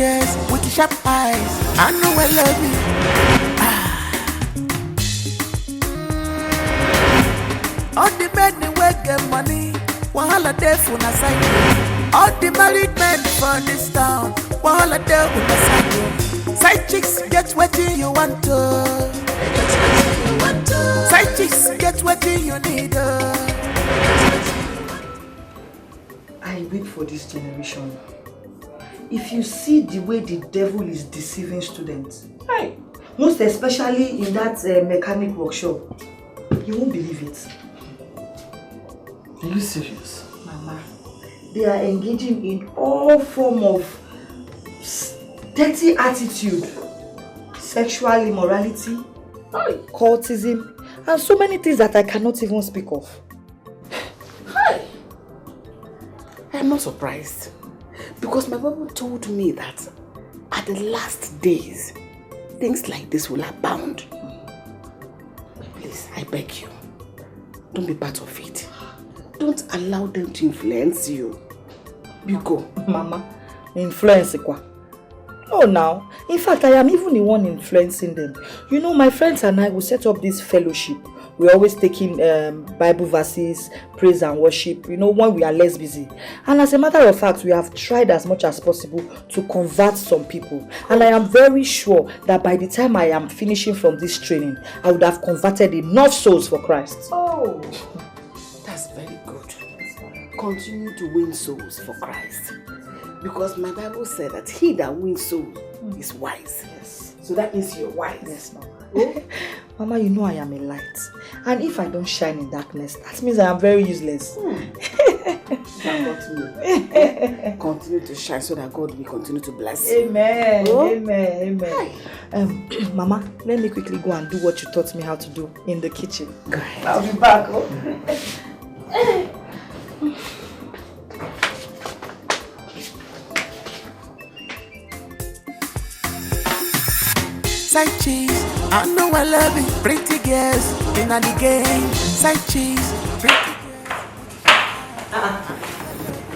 girls with sharp eyes. I know I love you. All the men they work get money, one holiday for na side. All the married men for this town, one holiday with na side. Side chicks get what you want to. Side chicks get what you need. I weep for this generation. If you see the way the devil is deceiving students, most especially in that mechanic workshop, you won't believe it. Are you serious? Mama, they are engaging in all form of dirty attitude, sexual immorality, cultism, and so many things that I cannot even speak of. I'm not surprised, because my Bible told me that at the last days, things like this will abound. Please, I beg you, don't be part of it. Don't allow them to influence you. You go. Mama, influence quoi? Oh, now. In fact, I am even the one influencing them. You know, my friends and I will set up this fellowship. We're always taking Bible verses, praise and worship, you know, when we are less busy. And as a matter of fact, we have tried as much as possible to convert some people. And I am very sure that by the time I am finishing from this training, I would have converted enough souls for Christ. Oh, that's very good. Continue to win souls for Christ. Because my Bible said that he that wins souls is wise. Yes. So that means you're wise. Yes, Mama. Oh? Mama, you know I am a light. And if I don't shine in darkness, that means I am very useless. Continue to shine so that God will continue to bless you. Amen. Oh? Amen. Amen. Mama, let me quickly go and do what you taught me how to do in the kitchen. Go ahead. I'll be back. Oh? Side cheese, I know I love it. Pretty girls in the game. Side cheese, pretty girls.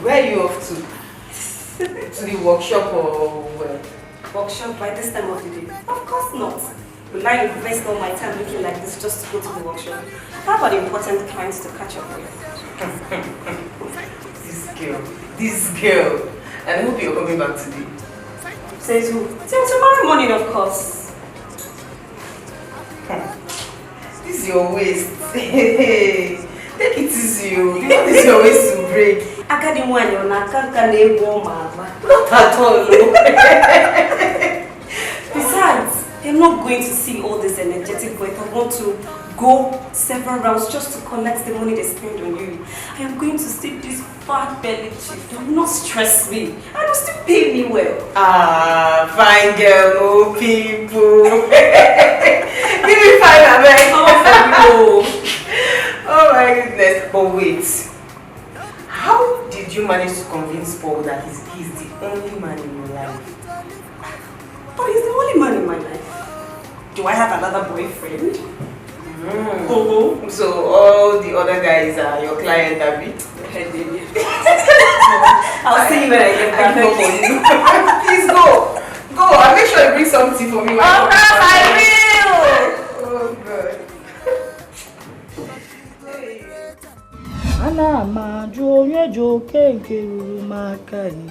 Where are you off to? To the workshop or where? Workshop by this time of the day? Of course not. Will I invest all my time looking like this just to go to the workshop? How about important clients to catch up with? This girl. And I hope you're coming back today. Says who? Till tomorrow morning, of course. This is your waist. Take it easy. This is your waist to break. I can't even want you. I can't mama. Not at all. Besides, I'm not going to see all this energetic boys. I want to go several rounds just to collect the money they spend on you. I am going to see this fat belly chief. Do not stress me. And will still pay me well. Ah, fine girl, no people. Give me 5, Abel. Oh my goodness. But wait. How did you manage to convince Paul that he's the only man in your life? But he's the only man in my life. Do I have another boyfriend? So all the other guys are your client, Abby? I'll see you when I get back. Please go. I'll make sure you bring something for me. I will. Oh God. Ana maju onye joke nke ruru maka yi.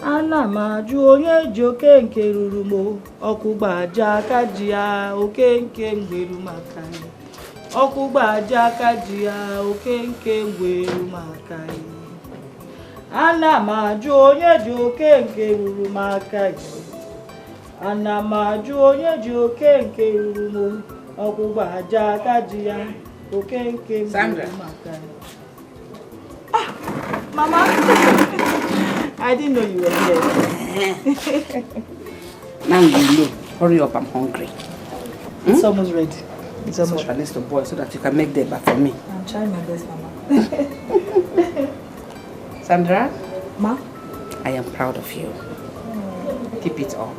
Ana maju onye joke nke ruru mo. Okugbaja kajia oke nke ngweru maka yi. Okugbaja kajia oke nke ngweru maka yi. Ana maju onye joke nke ruru maka yi. Ana maju onye joke nke ruru mo. Okugbaja kajia. Okay. Sandra. Ah, Mama. I didn't know you were here. Now you know. Hurry up, I'm hungry. It's almost ready. It's almost ready to boil so that you can make them back for me. I'm trying my best, Mama. Sandra? Ma? I am proud of you. Keep it up.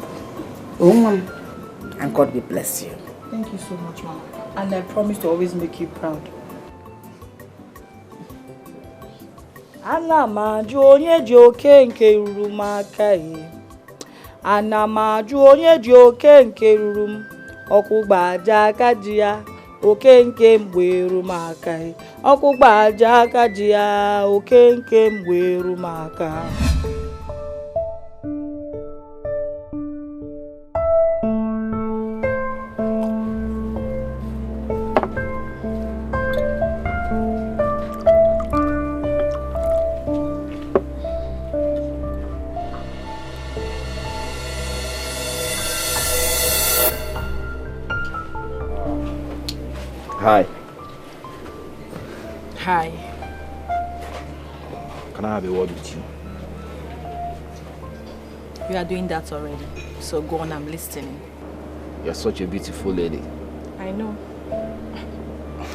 And God will bless you. Thank you so much, Mama. And I promise to always make you proud. Ana maju onye joke nke ruru maka yi. ana m ajụ onye ji oke nke ruru m ọkụ gbaja aka ji ya oke nke mgbe eru m aka ọkụ gbaja aka ji ya oke nke mgbe eru m aka. Hi. Hi. Can I have a word with you? You are doing that already. So go on, I'm listening. You're such a beautiful lady. I know.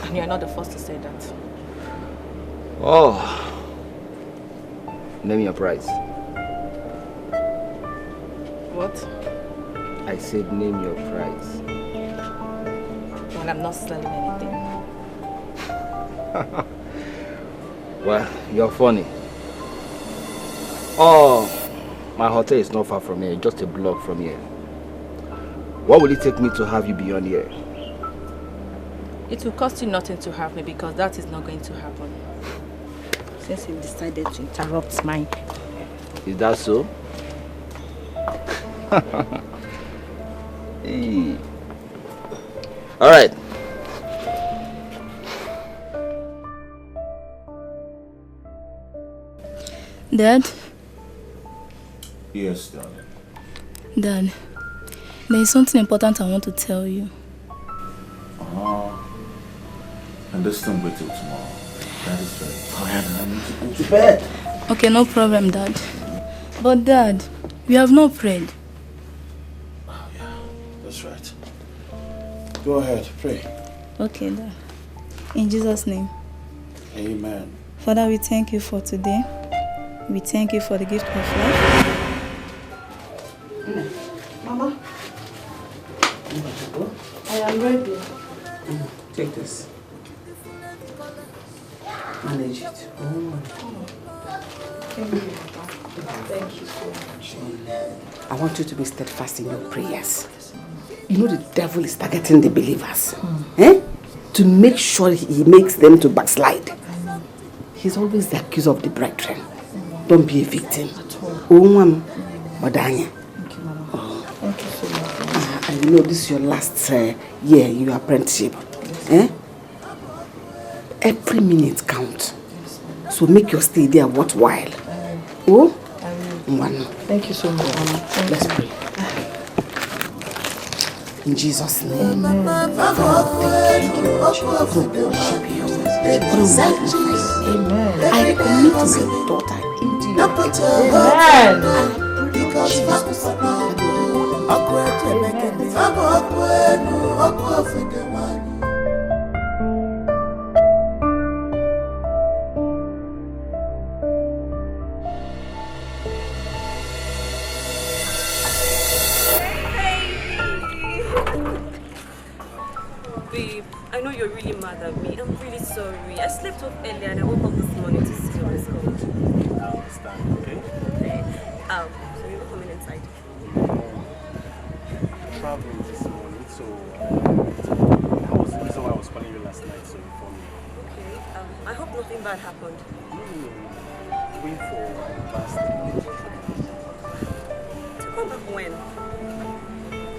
And you're not the first to say that. Oh. Name your price. What? I said name your price. Well, I'm not selling anything. Well, you're funny. Oh, my hotel is not far from here, just a block from here. What will it take me to have you beyond here? It will cost you nothing to have me because that is not going to happen. Since you decided to interrupt mine. Is that so? Hey. All right. Dad? Yes, darling. Dad, there is something important I want to tell you. And this don't wait till tomorrow. That is very tired and I need to go to bed. Okay, no problem, Dad. But Dad, we have not prayed. Oh, yeah, that's right. Go ahead, pray. Okay, Dad. In Jesus' name. Amen. Father, we thank you for today. We thank you for the gift of life. Mama. I am ready. Take this. Manage it. Thank you so much. I want you to be steadfast in your prayers. You know the devil is targeting the believers. To make sure he makes them to backslide. He's always the accuser of the brethren. Don't be a victim. Thank you, Mama. Thank you so much. And you know this is your last year in your apprenticeship. Every minute counts. So make your stay there worthwhile. Oh? Thank you so much, Mama. Let's pray. In Jesus' name. Amen. Thank you. I commit my daughter into your hands. Babe, I know you're really mad at me. I'm really sorry. I slept off earlier and I woke up this morning to see your result. I understand, okay? Okay. So you're coming inside. Traveling this morning, so that was the reason why I was calling you last night, so you phoned me. Okay. I hope nothing bad happened. Going for last To come back when?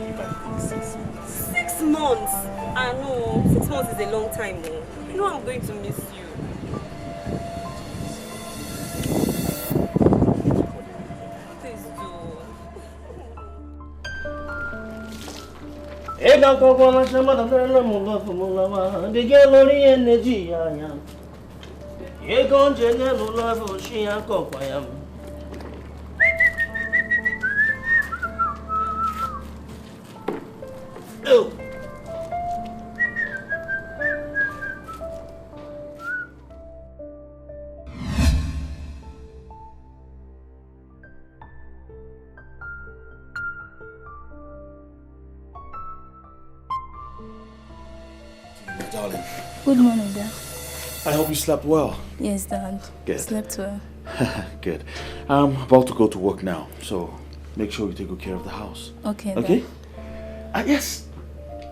if I think 6 months. 6 months? I know. 6 months is a long time though. You know I'm going to miss you. Please do. My darling, Good morning, Dad. I hope you slept well. Yes, Dad. Good. Slept well. Good. I'm about to go to work now, so make sure you take good care of the house. Okay. Okay? Yes,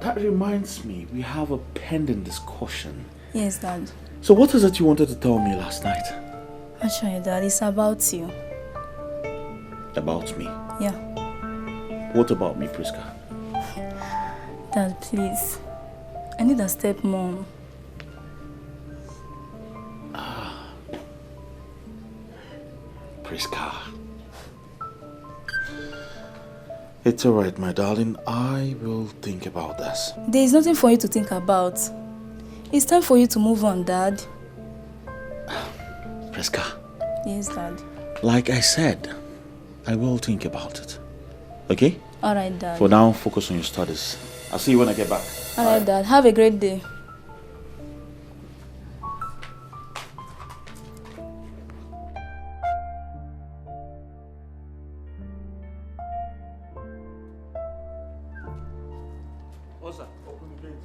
that reminds me, we have a pending discussion. Yes, Dad. So what is it you wanted to tell me last night? Actually, Dad, it's about you. About me? Yeah. What about me, Priska? Dad, please. I need a stepmom. Priska. It's alright, my darling. I will think about this. There is nothing for you to think about. It's time for you to move on, Dad. Priska. Yes, Dad. Like I said, I will think about it. Okay? Alright, Dad. For now, focus on your studies. I'll see you when I get back. Alright, Dad. Have a great day. Osa, open the gate.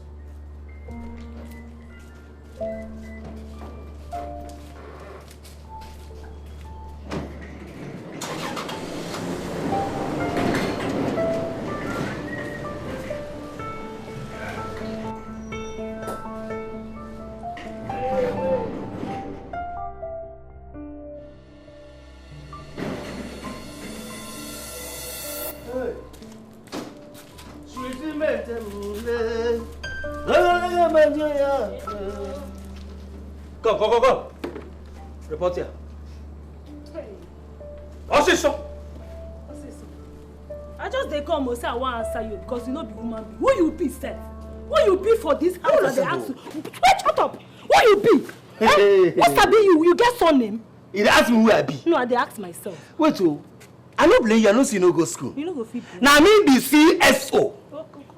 Go. Report here. I just dey come say I wan answer you because you no be human being. Who you be, sef? Who you be for this house that they ask you? Wait, shut up. Who you be? What sabi you? You get surname? You dey ask me who I be? No, I dey ask myself. Wait, I no blame you. I no see no go school. You no go fit. Now me be CSO.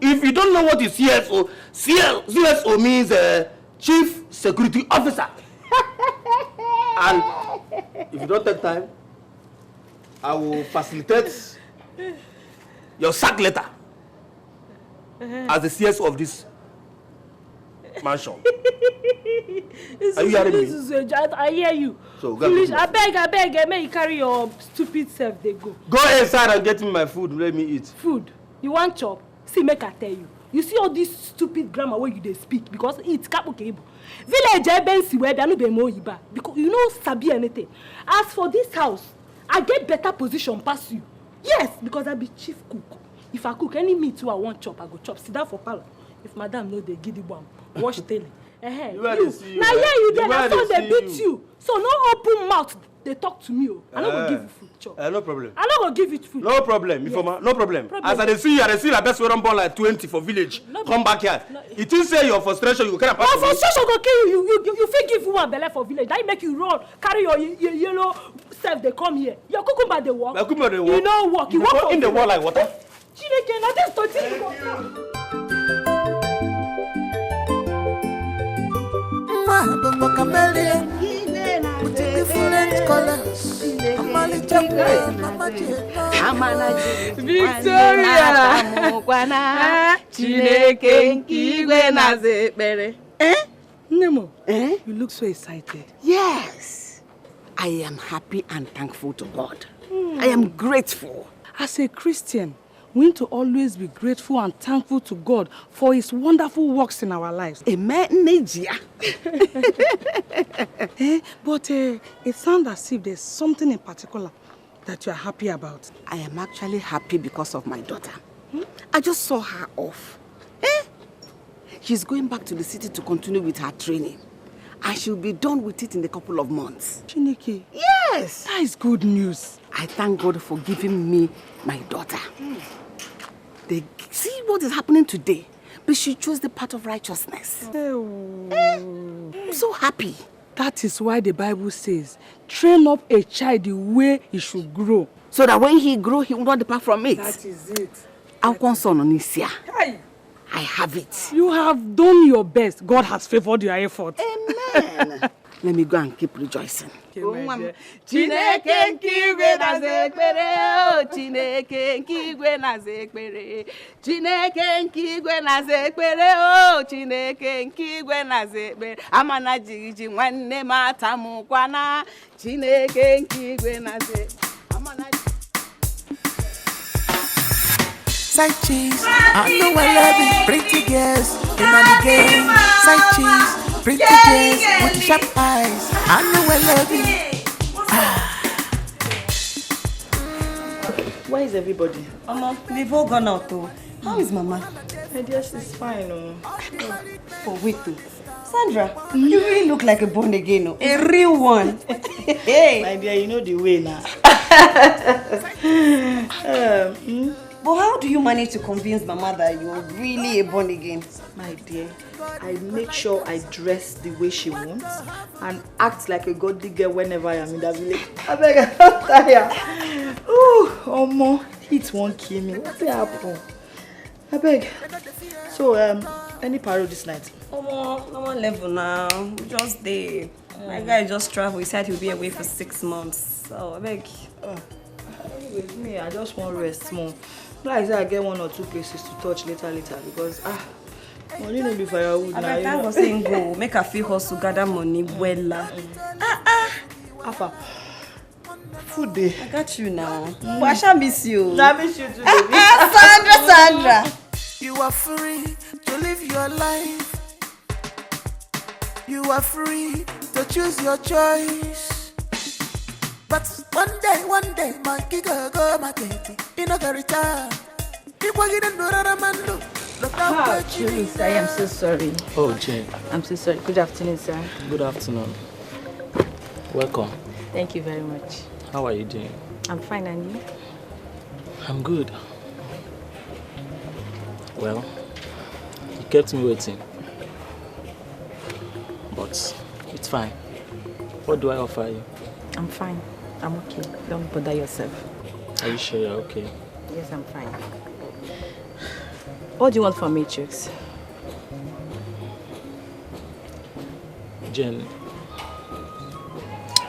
If you don't know what is CSO, CSO means Chief Security Officer. And if you don't take time, I will facilitate your sack letter as the CSO of this mansion. Are you hearing me? I hear you. So, foolish. I beg, may you carry your stupid self. They go. Go inside and get me my food. Let me eat. Food? You want chop? See, make I tell you. You see all this stupid grammar where you they speak because it's kapokebo. Village bensi where they no be mo yiba because you know sabi anything. As for this house, I get better position past you. Yes, because I be chief cook. If I cook any meat I want chop, I go chop. Sit down for parlor. If madam know they give the bomb, wash tele. You. Now yeah, you there. That's how they beat you. So no open mouth. They talk to me. I no go give you food, chop. No problem. I no go give you food. No problem, yes. No problem. As I see you, the best way to born like 20 for village. No, come back here. It is say your frustration, you can't pass. My frustration go kill you. You fit give woman belle for village. That make you run, carry your yellow self. They come here. Your cucumber they walk. My cucumber they walk. You know walk. You walk in the wall like water. Chineke, na this to think. With different colors. Victoria! Chineke nkigwe na zekpere. Nemo, you look so excited. Yes. I am happy and thankful to God. I am grateful. As a Christian, we need to always be grateful and thankful to God for His wonderful works in our lives. Amen, Nigerian. But it sounds as if there's something in particular that you are happy about. I am actually happy because of my daughter. I just saw her off. She's going back to the city to continue with her training. And she'll be done with it in a couple of months. Chineke. Yes. That is good news. I thank God for giving me my daughter. They see what is happening today, but she chose the path of righteousness. I'm so happy. That is why the Bible says, train up a child the way he should grow. So that when he grows, he will not depart from it. That is it. I have it. You have done your best. God has favored your effort. Amen. Let me go and keep rejoicing. Chineke nkigwe na zekpere, Chineke nkigwe na zekpere. Chineke nkigwe na zekpere, Chineke nkigwe na zekpere. Amana jiji nwanne mata mukwana, Chineke nkigwe na zekpere. Amana side chicks. I know I love it. Pretty girls in the game. Side chicks, pretty girls with the sharp eyes. I know I love it. Where is everybody? Mama, we've all gone out though. How is Mama? My dear, she's fine. Oh, wait though. Sandra, you really look like a born again, no? A real one. Hey. My dear, you know the way now. But how do you manage to convince Mama that you're really a born again? My dear, I make sure I dress the way she wants and act like a godly girl whenever I am in that village. I beg, I'm tired. Oh, Omo, it won't kill me. What's happening? I beg. So, any parole this night? Omo, no one level now. Just there. My guy just traveled. He said he'll be away for 6 months. So, I beg. With me, I just want rest more. Like I get 1 or 2 places to touch later because money no be firewood now. I thank God saying go. Make her feel hustle, gather money, well. Alpha. Food day. I got you now. But I shall miss you. I miss you too, baby. Sandra. You are free to live your life. You are free to choose your choice. But one day, monkey go market. You know the return. People didn't know that man do. I am so sorry. Oh, Jane. I'm so sorry. Good afternoon, sir. Good afternoon. Welcome. Thank you very much. How are you doing? I'm fine, and you? I'm good. Well, you kept me waiting. But it's fine. What do I offer you? I'm fine. I'm okay. Don't bother yourself. Are you sure you're okay? Yes, I'm fine. What do you want from me, Chooks? Jen,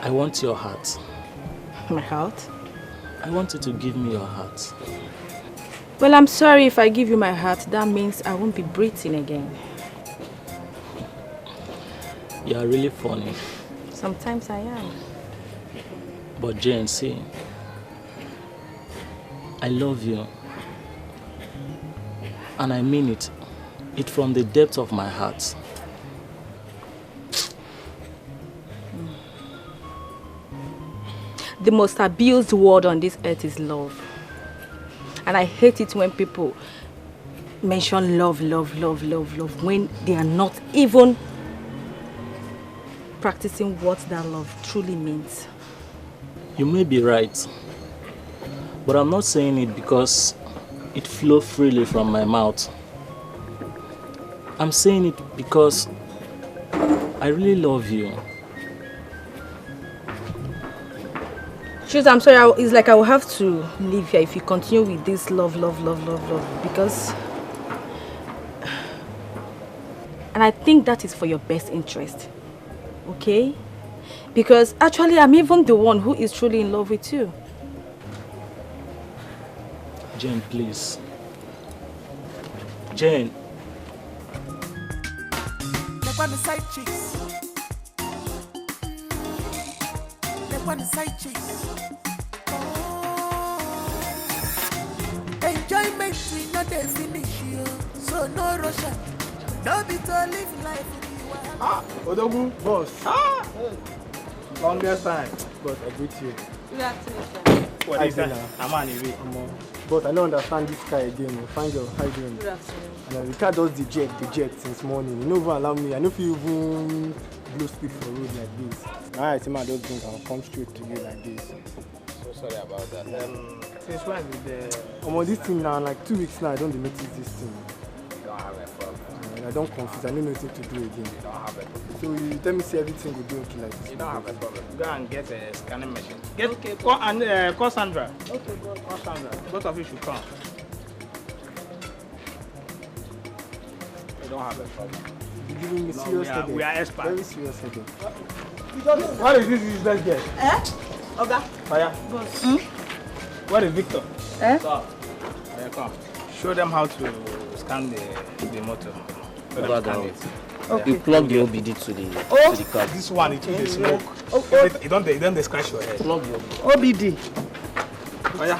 I want your heart. My heart? I want you to give me your heart. Well, I'm sorry if I give you my heart. That means I won't be breathing again. You are really funny. Sometimes I am. But Jane, see, I love you. And I mean it. It's from the depth of my heart. The most abused word on this earth is love. And I hate it when people mention love when they are not even practicing what that love truly means. You may be right, but I'm not saying it because it flows freely from my mouth. I'm saying it because I really love you. Shoot, I'm sorry, it's like I will have to leave here if you continue with this love, because... And I think that is for your best interest, okay? Because actually, I'm even the one who is truly in love with you. Jane, please. Jane. They want the side chicks. They want the side chicks. Enjoyment we not dey finish you, so no rush. No be to live life. Odogu, boss. Longest time, but I greet you. Good afternoon, sir. What is that? I'm on the way. But I don't understand this guy again. Find your how you doing? Good afternoon. And the car does the jet since morning. You know even allow me. I know if you even blow speed for road like this. Alright, see man, just drink and come straight to you like this. So sorry about that. Since when did this thing now, like 2 weeks now, I don't notice this thing. You don't have a problem. I don't confuse. I don't know nothing to do again. You don't have a problem. So you tell me see everything we do okay like this. You don't have a problem. Go and get a scanning machine. Call Sandra. Okay, go. Call Sandra. Both of you should come. You don't have a problem. You're giving me serious headache. We are experts. Very serious headache. What is this useless girl? Oga. Fire. Boss. What is Victor? Stop. Fire, come. Show them how to scan the motor. Okay. You plug the OBD to the car. This one, it will smoke. You don't scratch your head. Plug the OBD. OBD. Fire.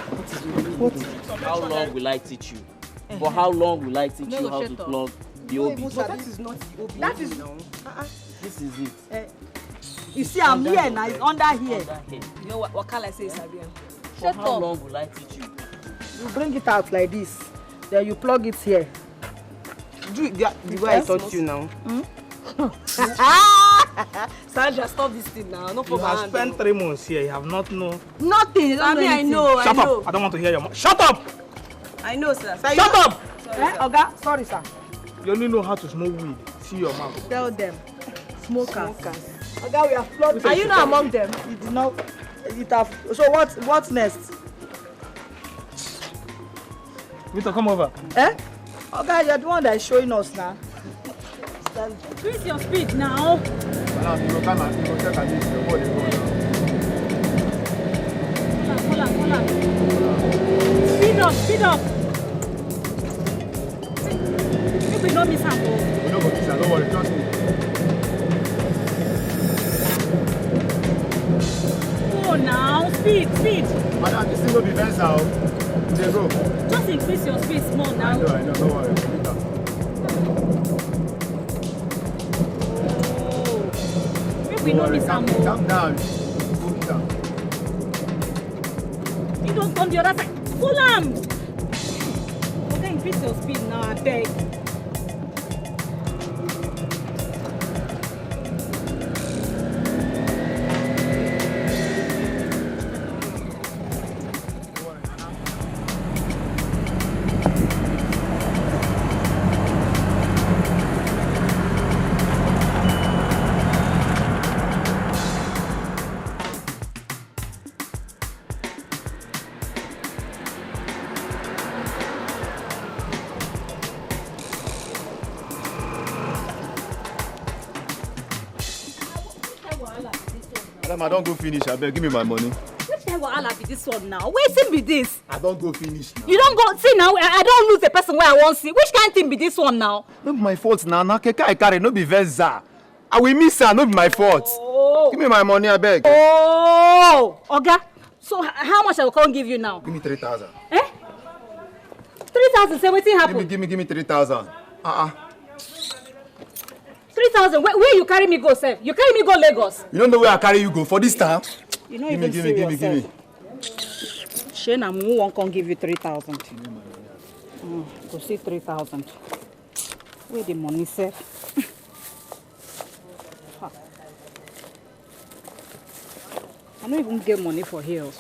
How long will I teach you? For how long will I teach you how to plug the OB? But that is not the OB. That is This is it. You see, I'm here now. It's under here. You know what can I say, Sabian? For how long will I teach you? You bring it out like this. Then you plug it here. Do the way I taught you now. Sandra, stop this thing now. No You have spent 3 months here. You have not known. Nothing. I know. Shut up. I don't want to hear your mouth. Shut up. I know, sir. Shut up. Oga, sorry, sir. You only know how to smoke weed. See your mouth. Tell them. Smokers. Oga, we have plugged. Are you not among them? You did not. So what's next? Victor, come over. Oga, you're the one that is showing us now. Increase your speed now. Hold on. Speed up. If we don't miss her. We don't go miss her, don't worry, trust me. Go now, speed. Madam, this thing will be very sound. There go. Just increase your speed small now. I know, don't worry. We know this calm down. You don't come the other side. Pull him. Okay, increase your speed now, I beg. I don't go finish. I beg, give me my money. Which time wahala be this one now? Where be this? I don't go finish now. You don't go see now. I don't lose the person where I want see. Which kind of thing be this one now? No be my fault now. Now keke I carry no be versa. I will miss her. No be my fault. Oh. Give me my money, I beg. Oh, Oga. So how much I will come give you now? Give me 3,000. 3,000. Say what happened? Give me 3,000. 3,000. Where you carry me go, sir? You carry me go Lagos. You don't know where I carry you go for this time? You know give me. Shane, who won't come give you 3,000? Go see 3,000. Where the money, sir? I don't even get money for heels.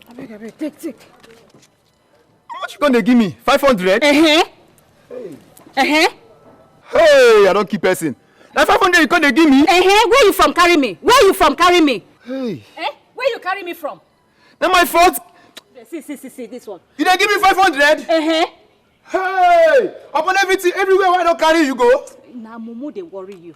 I beg, take. How much you gonna give me? 500? Hey, I don't keep person. Now 500 you gonna give me? Where you from carry me? Hey. Where you carry me from? Now my fault. See, this one. You didn't give me 500? Hey! Upon everything, everywhere where I don't carry you go. Now Mumu they worry you.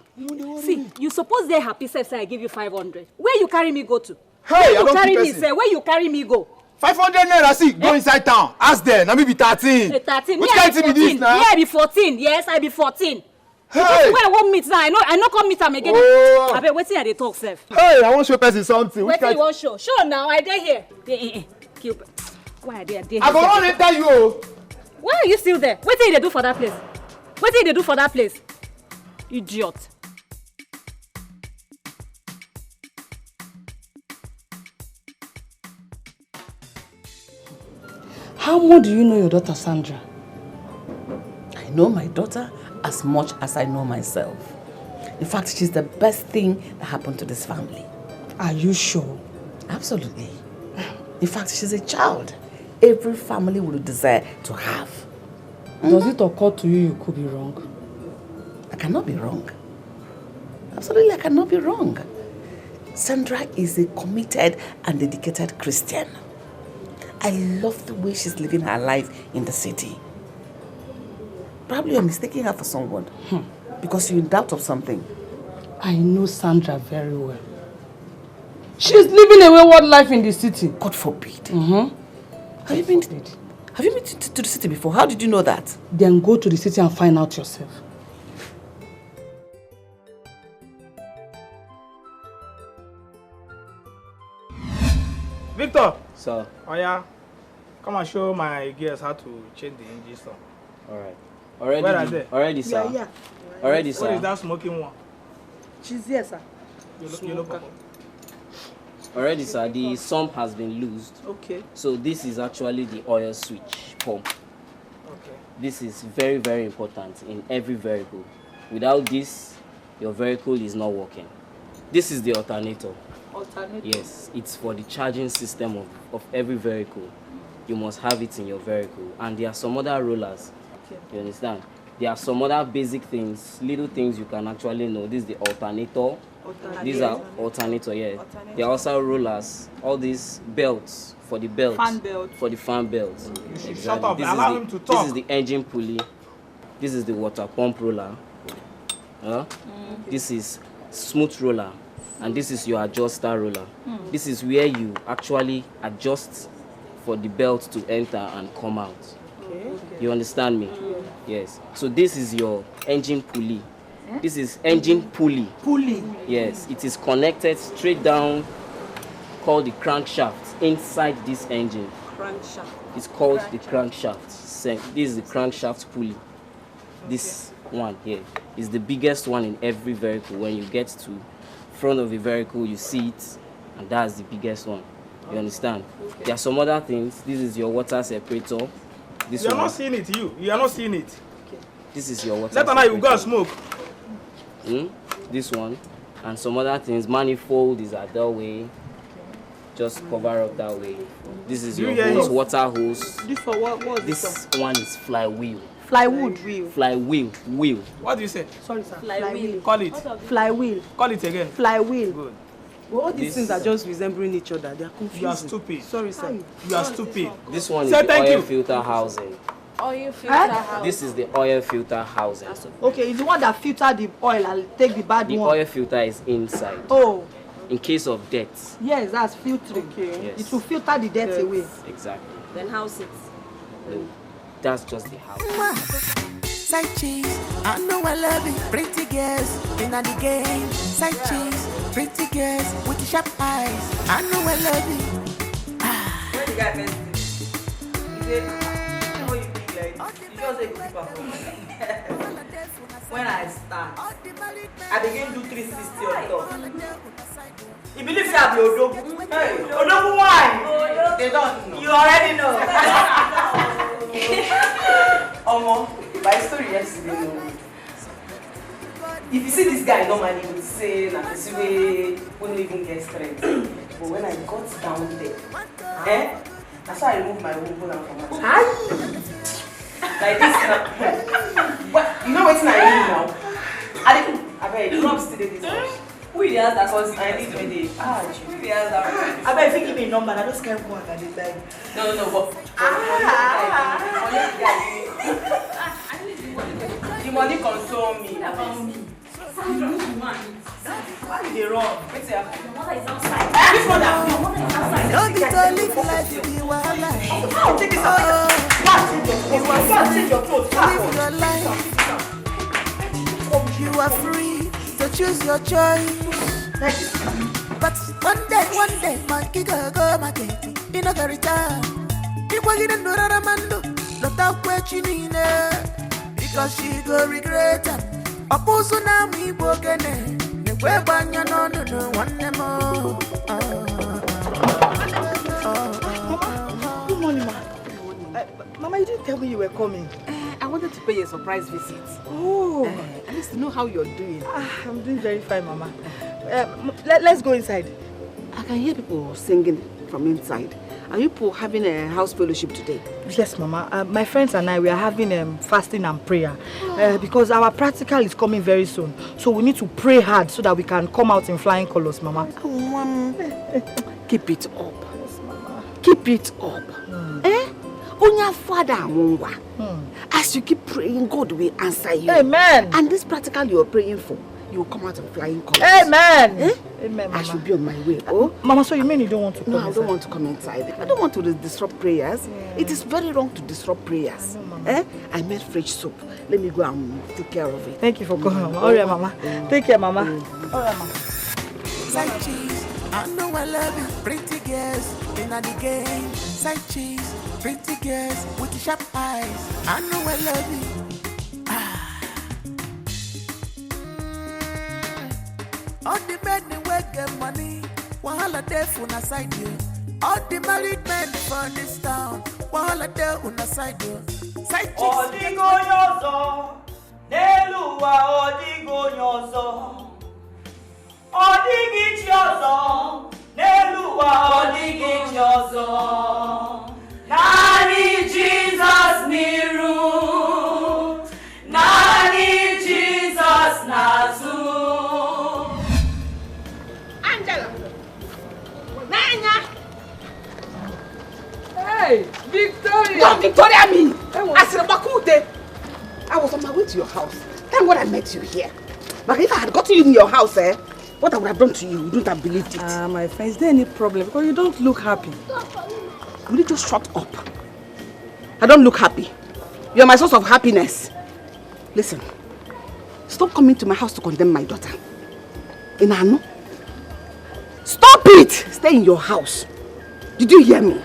See, you suppose they happy say I give you 500. Where you carry me go to? Hey, where you carry me say? Where you carry me go? 500 naira, see, go inside town. Ask them. Now me be 13. 13. Which kind of be this now? Yeah, I be 14. Yes, I be 14. Hey. Where I won't meet now. I know come meet am again. Oh. I bet waiting at the talk, sef. Hey, I want show person something. Wait till you want show. Show now. I dey here. Keep. Why are they here? I go run enter you. Why are you still there? What did they do for that place? Idiot. How much do you know your daughter Sandra? I know my daughter as much as I know myself. In fact, she's the best thing that happened to this family. Are you sure? Absolutely. In fact, she's a child every family would desire to have. Does it occur to you could be wrong? I cannot be wrong. Absolutely, I cannot be wrong. Sandra is a committed and dedicated Christian. I love the way she's living her life in the city. Probably you're mistaking her for someone. Because you're in doubt of something. I know Sandra very well. She's living a wayward life in the city. God forbid. Have you been to the city before? How did you know that? Then go to the city and find out yourself. Victor! Sir. Oh yeah. Come and show my girls how to change the engine stuff. Alright. Where are they? Already, sir. Yeah. Already, sir. What is that smoking one? She's here, sir. Yellow purple. Already, sir. The sump has been loosed. Okay. So this is actually the oil switch pump. Okay. This is very, very important in every vehicle. Without this, your vehicle is not working. This is the alternator. Alternator? Yes, it's for the charging system of every vehicle. You must have it in your vehicle. And there are some other rollers. Okay. You understand? There are some other basic things, little things you can actually know. This is the alternator. These are alternator, yeah. There are also rollers. All these belts for the belts. Fan belt. For the fan belts. Exactly. Shut up. Allow him to talk. This is the engine pulley. This is the water pump roller. This is smooth roller. And this is your adjuster roller. This is where you actually adjust for the belt to enter and come out. Okay. You understand me? Yes. So this is your engine pulley. This is engine pulley. Pulley? Yes. It is connected straight down, called the crankshaft, inside this engine. Crankshaft. It's called the crankshaft. This is the crankshaft pulley. This one here is the biggest one in every vehicle. When you get to front of the vehicle, you see it, and that's the biggest one. You understand? Okay. There are some other things. This is your water separator. This you are not seeing it, you are not seeing it. Okay. This is your water separator. Let you go and smoke. This one. And some other things. Manifold is at that way. Just cover up that way. This is your hose, water hose. This for what this one is flywheel. Flywood wheel. Flywheel. Wheel. What do you say? Sorry, sir. Flywheel. Call it. Flywheel. Call it again. Flywheel. Good. Well, all these things are just resembling each other. They are confusing. You are stupid. Sorry, sir. You are stupid. This one is the oil filter housing. Oil filter housing. This is the oil filter housing. Okay, it's the one that filter the oil and take the bad one. The oil filter is inside. Oh. In case of dirt. Yes, that's filtering. Okay. Yes. It will filter the dirt away. Exactly. Then house it. No, that's just the house. Side cheese, I know I love it. Pretty girls in the game. Side cheese, pretty girls with the sharp eyes. I know I love it. When the guy met you, he said, "How you be like? You just say good performance." When I start, I begin do 360 on top. You believe that the Odogu? Hey, Odogu why? They don't know. You already know. Omo, my story yesterday. No. If you see this guy, normally you would say that this way won't even get strength. But when I got down there, that's why I removed my whole bone from my chest. Like this now. But you know what's I need now? I bet Rob still did this much. Who is that? Because I need to be I bet if you give me a number, I just can't go at the time. No, but the money console me. Why did they run? What's your mother is outside. Which mother? Your mother is outside. Don't be so live like you are like. I'll take this out. You are free to choose your choice. But one day, monkey go market. You know the return. People didn't know that Amando. Not out where she need because she go regret it. Opposite now we broken it. The web on your no, one more. Good morning, ma. Mama, you didn't tell me you were coming. I wanted to pay you a surprise visit. Oh. At least to know how you're doing. I'm doing very fine, Mama. Let's go inside. I can hear people singing from inside. Are you people having a house fellowship today? Yes, Mama. My friends and I, we are having fasting and prayer because our practical is coming very soon. So we need to pray hard so that we can come out in flying colors, Mama. Keep it up. Yes, Mama. Keep it up. Onya Father, as you keep praying, God will answer you. Amen. And this practical you are praying for, you will come out in flying colors. Amen. Amen, Mama. I should be on my way. Oh, Mama, so you mean you don't want to come inside? No, I don't want to come inside. I don't want to disrupt prayers. Yeah. It is very wrong to disrupt prayers. I know, Mama. I made fresh soup. Let me go and take care of it. Thank you for coming, Mama. All right, Mama. Take care, Mama. All right, Mama. Side cheese, I know I love you. Pretty girls in the game. Side cheese. Pretty girls with the sharp eyes. I know I love you. All the men they work get money. Wahala there for na side you. All the married men for this town. Wahala there on the side you. Side chicks. Odigo nyozo, neluwa odigo nyozo. Odigi chiozo, neluwa odigi chiozo. Nani Jesus niru, nani Jesus nazu. Angela, Nanya. Hey, Victoria. No, Victoria, me. I was on my way to your house. Thank God I met you here. But if I had gotten you in your house, what I would have done to you, you wouldn't have believed it. My friend, is there any problem? Because you don't look happy. Will you just shut up? I don't look happy. You're my source of happiness. Listen, stop coming to my house to condemn my daughter. Inano, stop it! Stay in your house. Did you hear me?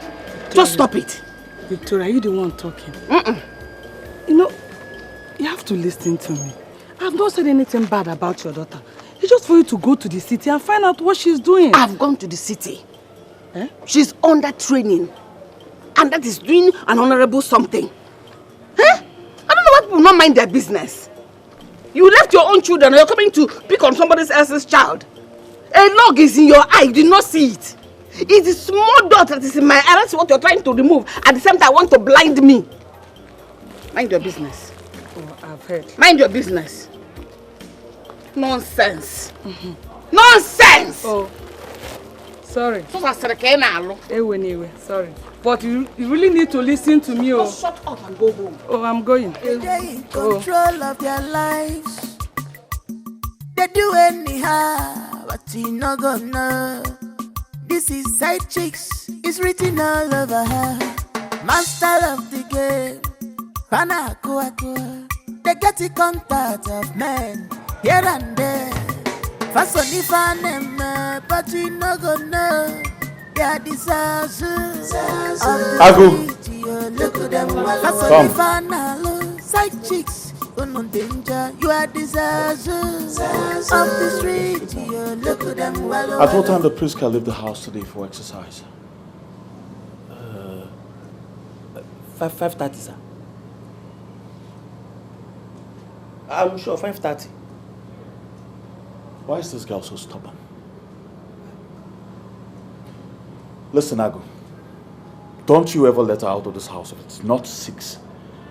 Just stop it. Victoria, you the one talking. You know, you have to listen to me. I have not said anything bad about your daughter. It's just for you to go to the city and find out what she's doing. I've gone to the city. She's under training. And that is doing an honorable something. I don't know why people not mind their business. You left your own children and you're coming to pick on somebody else's child. A log is in your eye, you did not see it. It's a small dot that is in my eye. That's what you're trying to remove. At the same time, I want to blind me. Mind your business. Oh, I've heard. Mind your business. Nonsense. Nonsense! Oh, sorry. Anyway, sorry. But you really need to listen to me. Just shut up and go home. Oh, I'm going. They're in control of their lives. They do anyhow, but you not gonna know. This is side chicks, it's written all over her. Master of the game, they get the contact of men here and there. Fast on if I name, but you not gonna know. They are the Zazu. Look at them. Fast on if I know. Side chicks, no danger. You are the Zazu of the street. Look at them. At what time the priest can leave the house today for exercise? 5:30, sir. I'm sure 5:30. Why is this girl so stubborn? Listen, Agu. Don't you ever let her out of this house if it's not 6.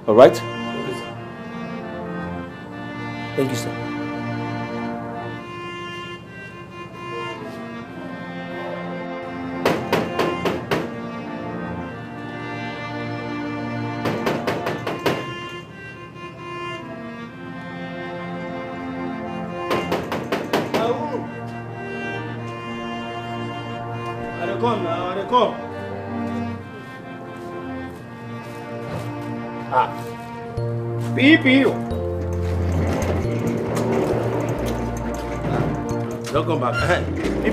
Alright? Thank you, sir. Come. Pee. Don't come back. Pee.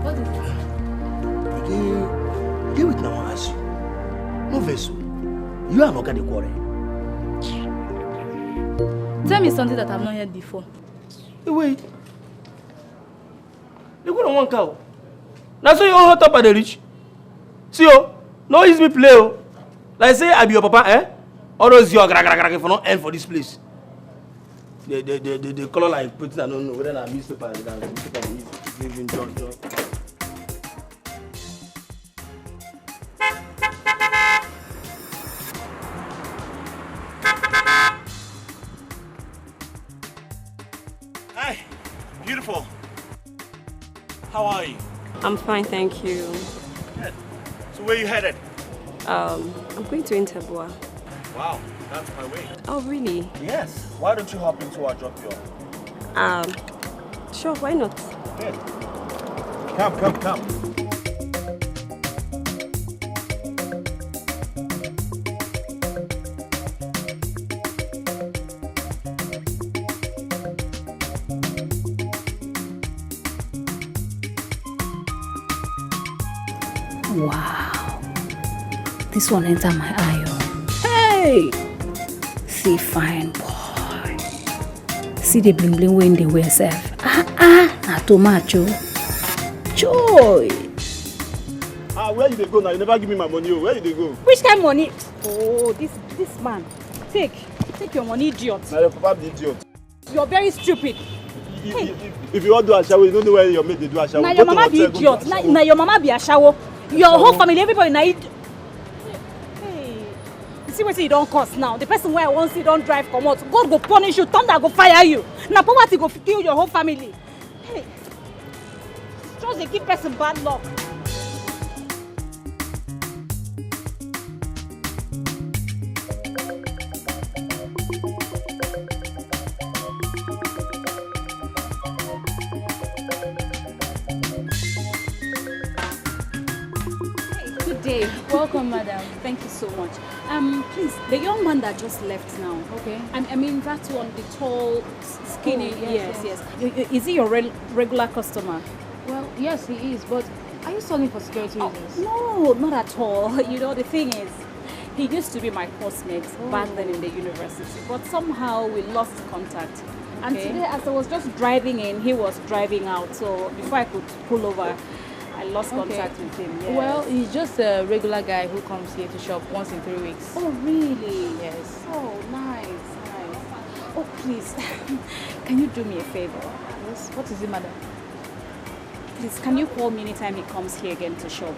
What is it? Deal with now, as you. No vessel. You are not going to quarrel. Tell me something that I've not heard before. Wait. You go on one cow. Now so you all hot up at the rich. See you. No use me play. Like say I be your papa, All those you gra for no end for this place. The color like putting I don't know whether I newspaper even John. Hi, beautiful. How are you? I'm fine, thank you. Good. So where are you headed? I'm going to Interboa. Wow, that's my way. Oh, really? Yes. Why don't you hop into our drop you off? Sure, why not? Good. Come. Wow. This one enter my eye. Hey! See fine boy. See the bling bling when they wear self. Na too much, Joy. Where you dey go now? You never give me my money. Where you dey go? Which kind of money? Oh, this man. Take your money, idiot. Now your papa be idiot. You're very stupid. If you want to do a shower, you don't know where your mate they do a shower. Now your mama be idiot. Now your mama be a shower. Your whole family, everybody na it. Hey, you see what you don't cost now. The person where I want see don't drive come out. God go punish you. Thunder go fire you. Now poverty go kill your whole family. Hey, just they give person bad luck. Welcome, madam. Thank you so much. Please, the young man that just left now. Okay. I mean that one, the tall, skinny. Oh, yes. Is he your regular customer? Well, yes, he is. But are you selling for security reasons? No, not at all. You know, the thing is, he used to be my classmate back then in the university, but somehow we lost contact. And today, as I was just driving in, he was driving out. So before I could pull over, I lost contact with him. Yes. Well, he's just a regular guy who comes here to shop once in 3 weeks. Oh, really? Yes. Oh, nice. Oh, please, can you do me a favor? Yes. What is it, madam? Please, can you call me anytime he comes here again to shop?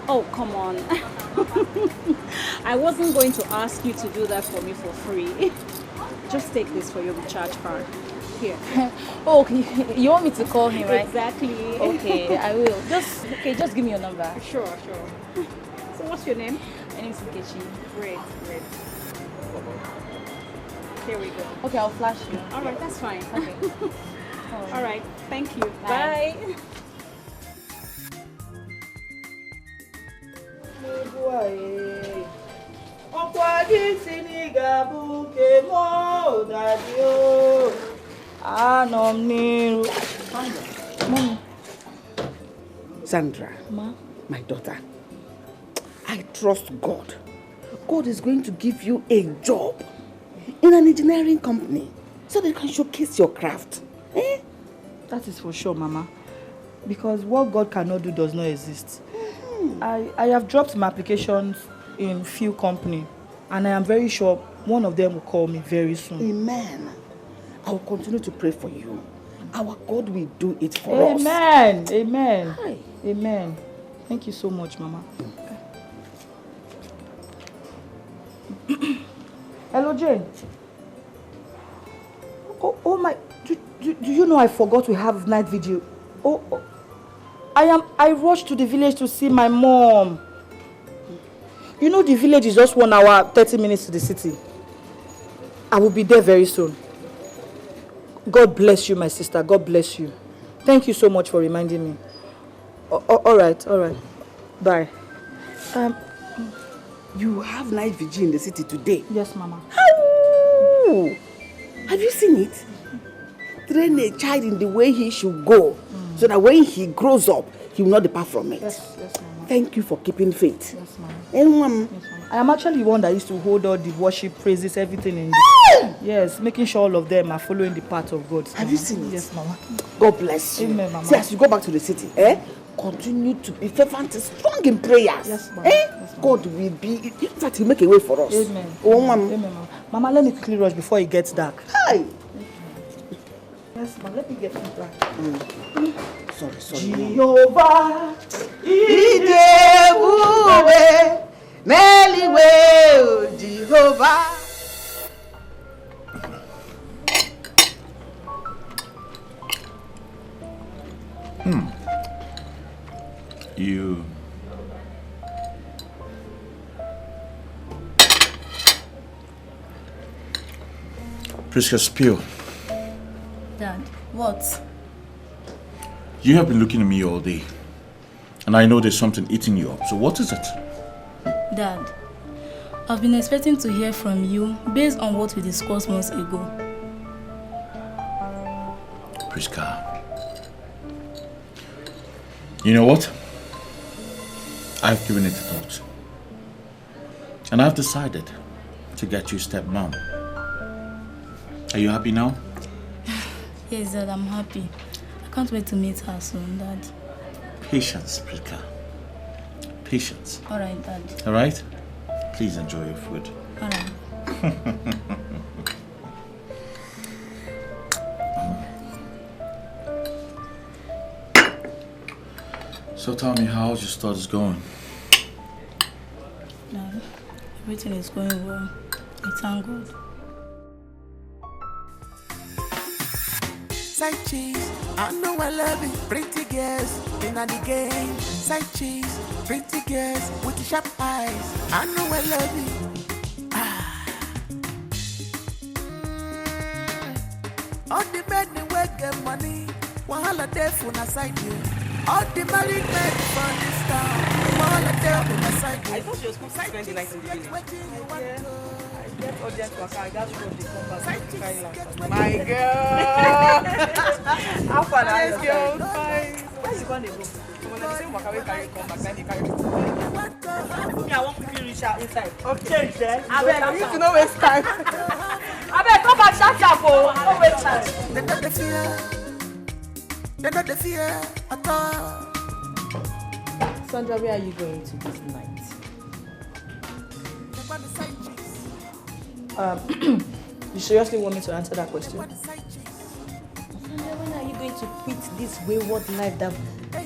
Oh, come on. I wasn't going to ask you to do that for me for free. Just take this for your recharge card. Here. Oh, you want me to call him, right? Exactly. Okay, I will. Just give me your number. Sure. So what's your name? My name is Nkechi. Great. Here we go. Okay, I'll flash you. All right, that's fine. Okay. All right, thank you. Bye. Mom. Sandra, Ma? My daughter, I trust God. God is going to give you a job in an engineering company so they can showcase your craft. Eh? That is for sure, Mama. Because what God cannot do does not exist. I have dropped my applications in few companies, and I am very sure one of them will call me very soon. Amen. I will continue to pray for you. Our God will do it for us. Amen. Amen. Thank you so much, Mama. Hello, Jane. Oh my, do you know I forgot we have night vigil? I rushed to the village to see my mom. You know the village is just 1 hour, 30 minutes to the city. I will be there very soon. God bless you, my sister. God bless you. Thank you so much for reminding me. All right. Bye. You have night vigil in the city today? Yes, Mama. How? Have you seen it? Train a child in the way he should go, so that when he grows up, he will not depart from it. Yes, Mama. Thank you for keeping faith. Yes, Mama. Anyone? Yes, Mama. I am actually one that used to hold all the worship, praises, everything in this. Yes, making sure all of them are following the path of God. Have you seen it? Yes, Mama. God bless you. Amen, Mama. See, as you go back to the city, continue to be fervent and strong in prayers. Yes, Mama. Yes, Mama. God will be, in fact, He'll make a way for us. Amen. Oh, Mama. Amen, Mama. Mama, let me quickly rush before it gets dark. Hi. Yes, Mama, let me get it back. Sorry. Jehovah, Idewube, Meliwe, Jehovah. You... Priska, spill. Dad, what? You have been looking at me all day. And I know there's something eating you up. So what is it? Dad, I've been expecting to hear from you based on what we discussed months ago. Priska. You know what? I've given it a thought. And I've decided to get you stepmom. Are you happy now? Yes, Dad, I'm happy. I can't wait to meet her soon, Dad. Patience, Priska. Patience. Alright, Dad. Alright? Please enjoy your food. Alright. So tell me, how's your studies going? Dad, everything is going well. I thank God. Side cheese, I know I love it. Pretty girls in the game. Side cheese, pretty girls with the sharp eyes. I know I love it. All the men they work get money. Wahala there for na side you. All the married men from this town. Wahala there for na side you. I thought she was going to spend the night in the village. Get audience worker, I got to come back to Thailand. My girl! How far are you? Fine. Where you going to go? When the same worker will carry come back, then they carry me. I want to quickly reach out inside. Okay. Change then. I need to not waste time. I better come back sharp. Don't waste time. They got the fear. They got the fear at all. Sandra, where are you going to this night? You seriously want me to answer that question? Sandra, when are you going to quit this wayward life that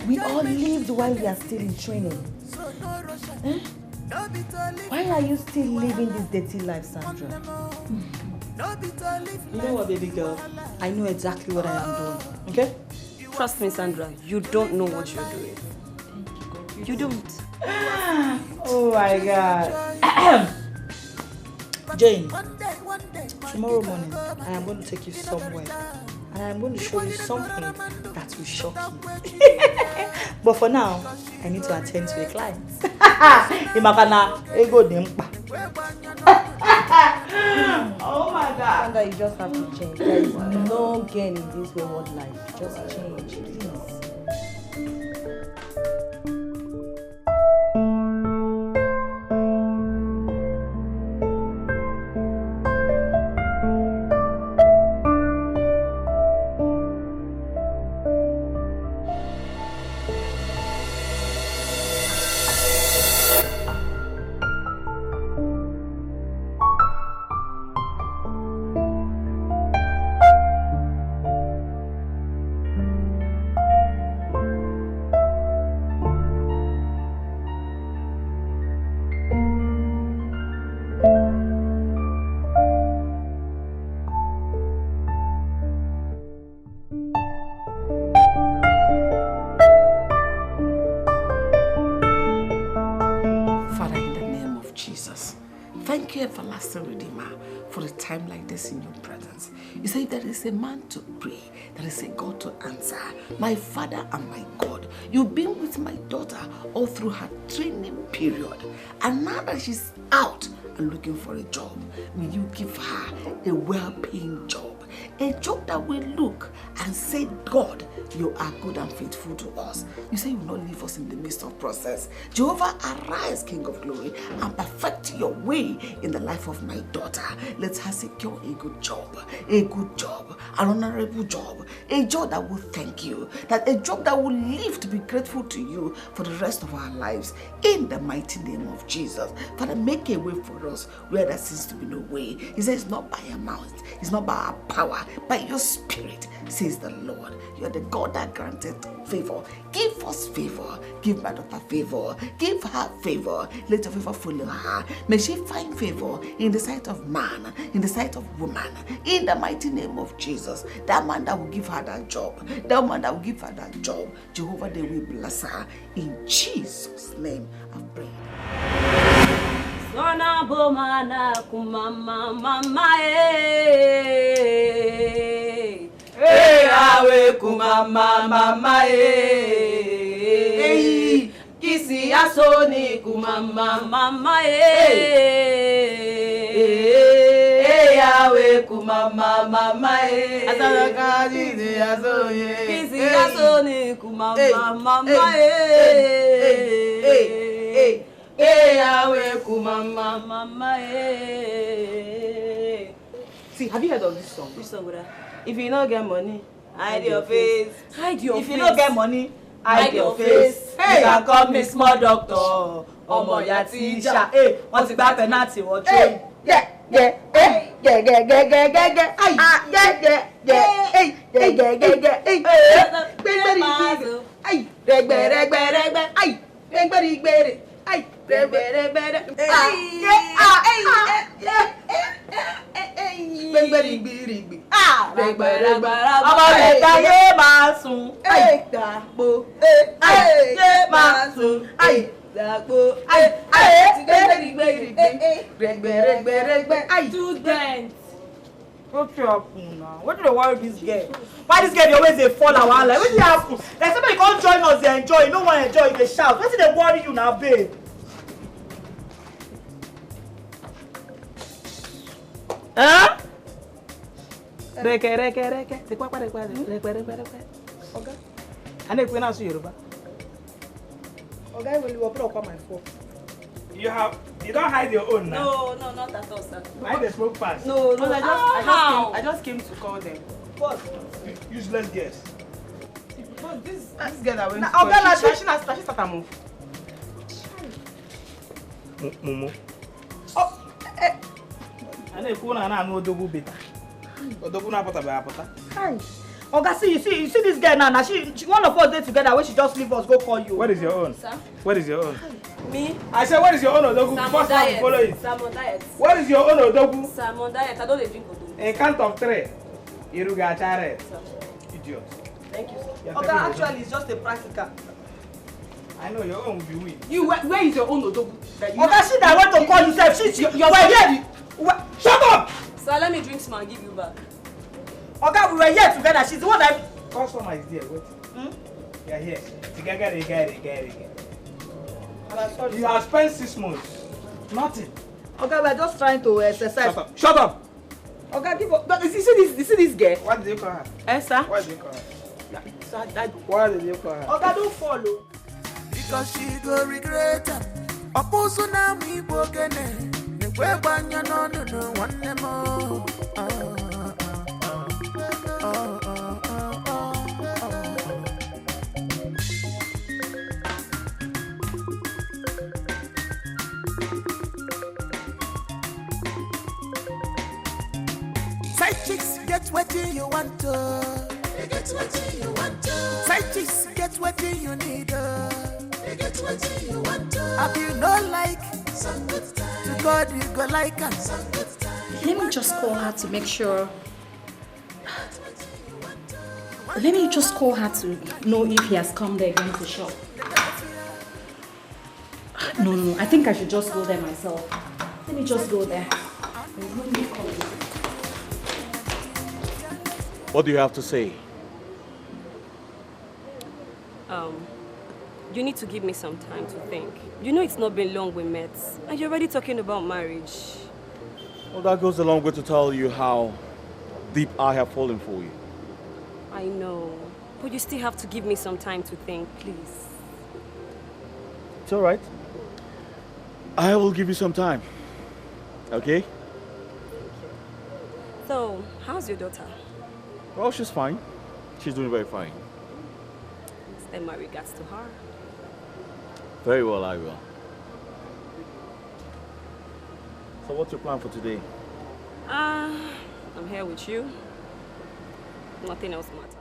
we all lived while we are still in training? Eh? Why are you still living this dirty life, Sandra? You know what, baby girl? I know exactly what I am doing, okay? Trust me, Sandra, you don't know what you're doing. You don't. Oh my God. Jane, tomorrow morning, I am going to take you somewhere. And I am going to show you something that will shock you. But for now, I need to attend to a client. Oh my God. Sandra, you just have to change. There is no gain in this wayward life. Just change, please. Time like this in your presence. You say there is a man to pray, there is a God to answer. My Father and my God, you've been with my daughter all through her training period, and now that she's out and looking for a job, will you give her a well-paying job, a job that will look and say, God, you are good and faithful to us. You say you will not leave us in the midst of process. Jehovah, arise, King of glory, and perfect your way in the life of my daughter. Let her secure a good job, an honorable job, a job that will thank you, that a job that will live to be grateful to you for the rest of our lives. In the mighty name of Jesus, Father, make a way for us where there seems to be no way. He says it's not by our mouth, it's not by our power, by your spirit, says the Lord. You are the God that granted favor. Give us favor. Give my daughter favor. Give her favor. Let your favor follow her. May she find favor in the sight of man, in the sight of woman, in the mighty name of Jesus. That man that will give her that job, that woman that will give her that job, Jehovah, they will bless her. In Jesus' name, I pray. Sona bomana kumama mama awe kumama mama kisi asoni kumama mama awe kumama mama asaka kisi asoni kumama mama Hey, aweku mama, mama, hey. See, have you heard of this song? Which song, brother? If you don't get money, hide your face. Hide your face. If you don't get money, hide your face. Hey, you can call me small doctor. Ọmọ ya teacher. Hey, wọ́n ti gba penalty wọ́n train. Yeah. Hey, Students. What's happen now? What do you worry this girl? Why this girl dey always dey fall our life? What dey happen? Like somebody come join us dey enjoy, you no wan enjoy, you dey shout. Wetin dey worry you now, babe? Huh? Reke. Okay. I need to know Yoruba. Okay, well, you will block on my phone. You don't hide your own now. No, not at all, sir. Why they smoke fast? No, I just came to call them. What? Useless guess. But this girl that went to Okay, she start to move. Mumu. Oh, I know you na no dogu beta. Odogu na pota. Hi. Oga, see you see this girl now. She one of us dey together when she just leave us go call you. What is your own? Sir? What is your own? Me? I said, what is your own Odogu? First time to follow it. Sam on diet. What is your own Odogu? Sam on diet. I don't dey drink Odogu. A count of 3. Iruga chare. Idiot. Thank you, sir. Oga, actually it's just a practical. I know your own will be weak. Where is your own Odogu? Oga, she that went to call yourself. You're here. Shut up! Sir, let me drink some and give you back. Oga, we were here together. She's the one that... Customer is there. Wait. You're here. Together. You have spent 6 months. Nothing. Okay, we're just trying to exercise. Shut up! Okay, give up. You see this girl? What did you call her? Sir? What did you call her? What did you call her? Okay, don't follow. Because she go regret it. Oposo na mi bogene. Nekwe banya no one more. Side chicks get what you want to. They get what you want to. Side chicks get what you need. They get what you want to. Have you no like some good time? To God you go like her. Some good time. Let me just call her to make sure. Let me just call her to know if he has come there again to shop. No, I think I should just go there myself. Let me just go there. What do you have to say? You need to give me some time to think. You know it's not been long we met, and you're already talking about marriage. Well, that goes a long way to tell you how deep I have fallen for you. I know, but you still have to give me some time to think, please. It's all right. I will give you some time. Okay? So, how's your daughter? Well, she's fine. She's doing very fine. Send my regards to her. Very well, I will. So what's your plan for today? I'm here with you. Nothing else matters.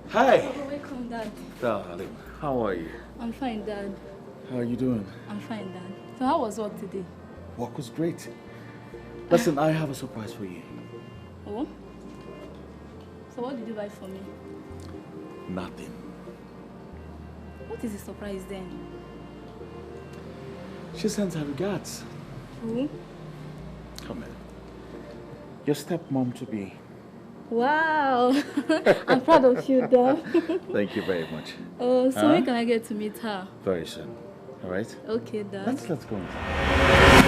Hi. Oh, welcome, Dad. Darling, how are you? I'm fine, Dad. How are you doing? I'm fine, Dad. So how was work today? Work was great. Listen, I have a surprise for you. Oh? So what did you buy for me? Nothing. What is the surprise then? She sends her regards. Who? Come in. Your stepmom to be. Wow! I'm proud of you, Dad. Thank you very much. Oh, so when can I get to meet her? Very soon. All right? Okay, Dad. Let's go inside.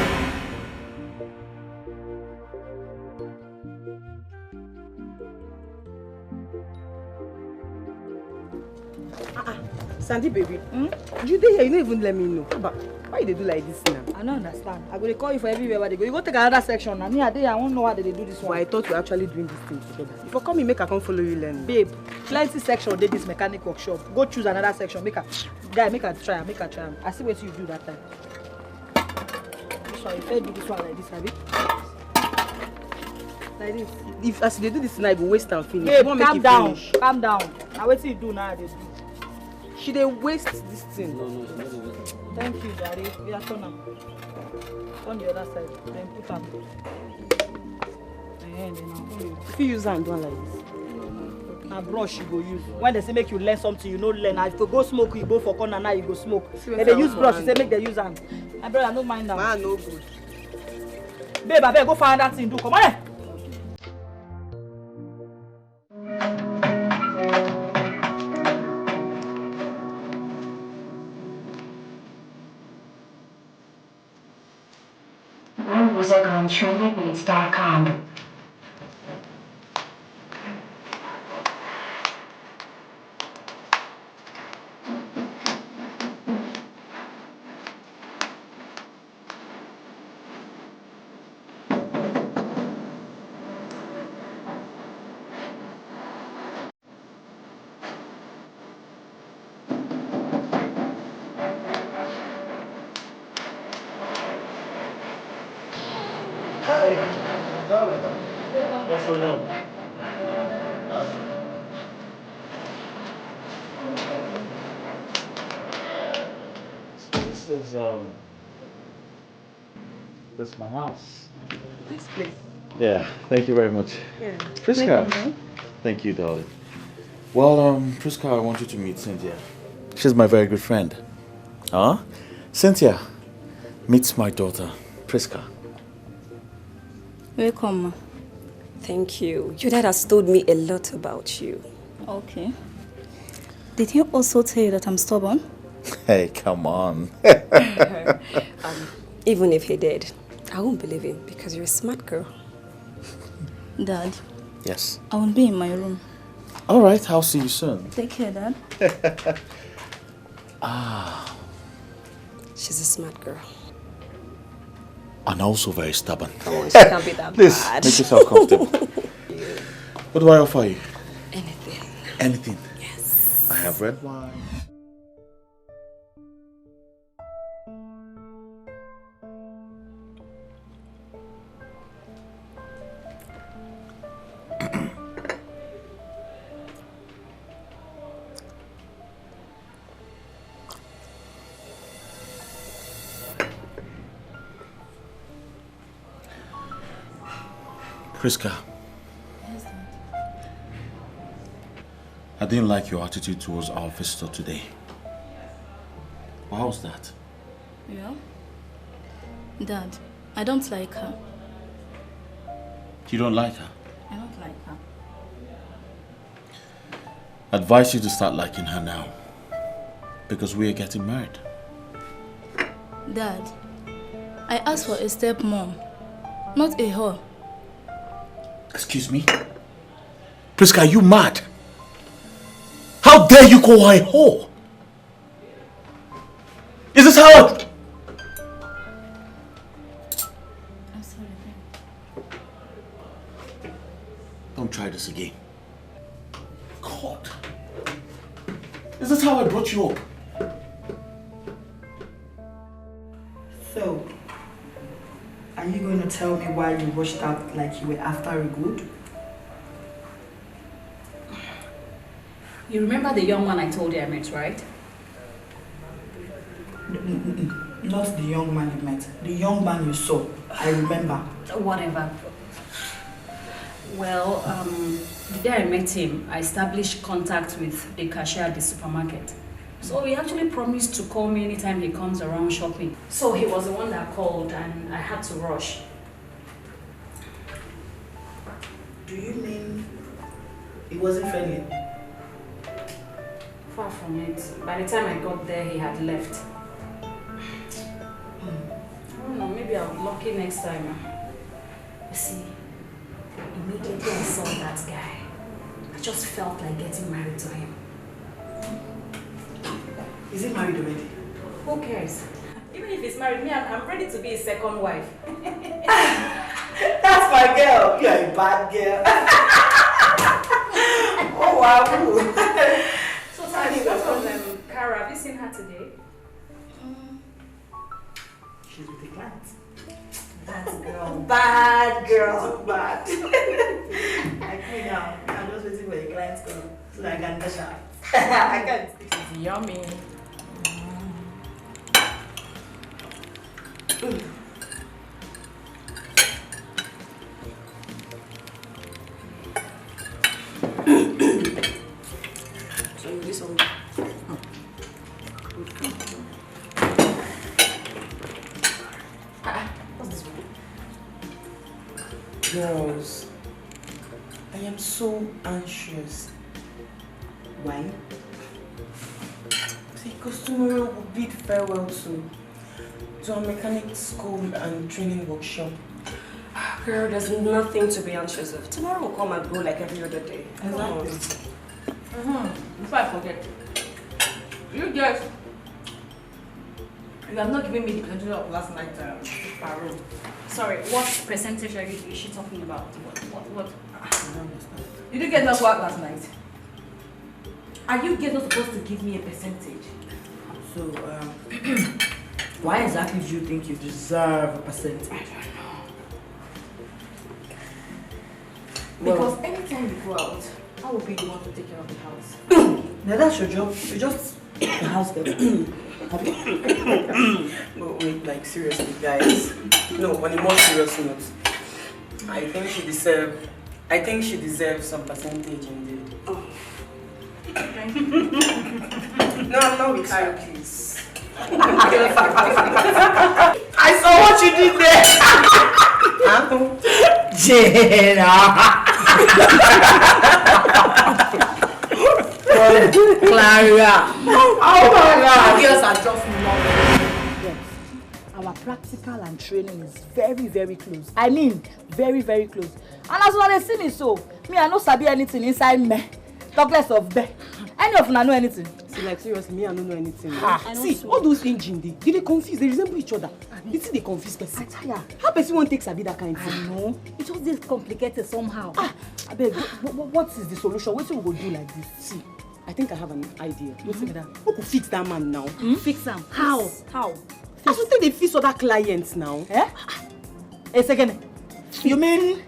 Sandy baby, you dey here, you don't even let me know. But why they do like this now? I don't understand. I go to call you for everywhere where they go. You go take another section. And here, I won't know why they do this one. Well, I thought we were actually doing this thing together. If you come, make I come follow you learn. Babe, plenty section did this mechanic workshop. Go choose another section. Make a try. I see what you do that time. This one, you do this one like this, Abby. Like this. If as they do this now, you go waste and finish. Babe, Make calm it down. finish. Calm down. Now what you do now? They do. She dey waste this thing. No. Thank you, Daddy. We are turn am. On the other side. Then put am. If you use hand do am like this. Na brush you go use. When they say make you learn something, you no learn. If you go smoke, you go for corner now, you go smoke. If they use brush, you say make they use hand. My brother, no mind now. Man, no good. Babe, I better go find that thing. Do come on. Music on trendybeats.com. What's going on? This is my house. This place. Yeah, thank you very much. Yeah. Priska. Thank you, darling. Well, Priska, I want you to meet Cynthia. She's my very good friend. Huh? Cynthia, meet my daughter, Priska. Welcome, ma. Thank you. Your dad has told me a lot about you. Okay. Did he also tell you that I'm stubborn? Hey, come on. Even if he did, I won't believe him because you're a smart girl. Dad, Yes. I won't be in my room. All right, I'll see you soon. Take care, Dad. She's a smart girl. And also very stubborn. Come on, she can't be that Please, bad. make yourself comfortable. What do I offer you? Anything. Anything? Yes. I have red wine. Priska, Yes, Dad. I didn't like your attitude towards our visitor today. Why was that? Yeah? Dad, I don't like her. You don't like her? I don't like her. I advise you to start liking her now. Because we are getting married. Dad, I asked for a stepmom, not a whore. Excuse me? Priska, are you mad? How dare you call her a whore? Is this how I'm sorry, babe. Don't try this again. God. Is this how I brought you up? So, Are you going to tell me why you rushed out like you were after a good? You remember the young man I told you I met, right? Not the young man you met. The young man you saw. I remember. Whatever. Well, the day I met him, I established contact with the cashier at the supermarket. So he actually promised to call me anytime he comes around shopping. So he was the one that called and I had to rush. Do you mean he wasn't friendly? Far from it. By the time I got there, he had left. I don't know, maybe I'll be lucky next time. You see, immediately I saw that guy. I just felt like getting married to him. Is he married already? Who cares? Even if he's married, me, I'm ready to be his second wife. That's my girl. You're a bad girl. Oh, wow. So, Tani, what's on Cara? Have you seen her today? She's with a client. Bad girl. Bad girl. So bad. Like me now. I'm just waiting for a client to come so that I can dash out. I can't. It's yummy. So this one. What's this one? Girls, I am so anxious. Why? Because tomorrow we'll bid farewell to our mechanic school and training workshop. Girl, there's nothing to be anxious of. Tomorrow will come and go like every other day. Exactly. Before I forget, you guys, you have not given me the percentage of last night parole. Sorry, what percentage is she talking about? What? I don't understand. Did you get us work last night? Are you guys not supposed to give me a percentage? So, why exactly do you think you deserve a percentage? I don't know. Because anytime you go out, I will be the one to take care of the house. Now that's your job. You're just a house girl. No, wait, like seriously, guys. No, on a more serious note, I think she deserves some percentage indeed. Oh. No, I'm not with her, please. I saw what you did there. Jenna. Clara. Oh my God. Girls are just not. Yes. Our practical and training is very, very close. I mean, very, very close. And as well as see me so, me I no sabi anything inside me. Talk less of be. Any of you know anything? See, like seriously, me I don't know anything. See, See, all those engine they confuse, they resemble each other. You see, they confuse person. How person won't take sabi that kind of thing? I know. It just gets complicated somehow. I beg, what is the solution? What will we go do like this? See, I think I have an idea. What's that? Who could fix that man now? Fix him. How? How? I should think they fix other clients now. Eh? A second. You mean?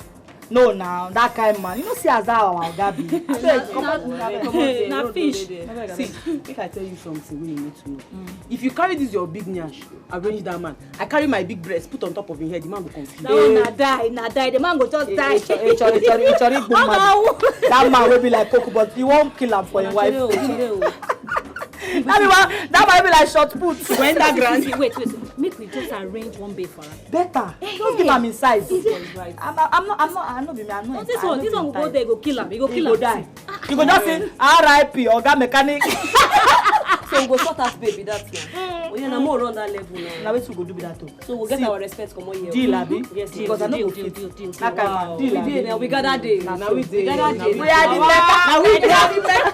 No, now that kind of man. You know, see as that our Gabi. Na fish. See, if I tell you something, we need to know. If you carry this your big nyash, arrange that man. I carry my big breast, put on top of his head. The man will confuse. That one na die. The man go just die. That man will be like Coco, but you won't kill him for your wife. That might be like short put. When that grand. Wait. Make me just arrange one bay for her. Better. Just give him his size. Right. I'm not. This one will go there, go kill him. He go kill him. Die. You go just say R.I.P. Oga mechanic. So we go sort out baby that now. We are more on that level now. Now wait we go do with that too. So we'll get our respect come on here. Deal, Abi. Yes, because I know go fit. That kind of deal. We dey we gather day. Now we dey. We gather day. We are the better. Now we are the better.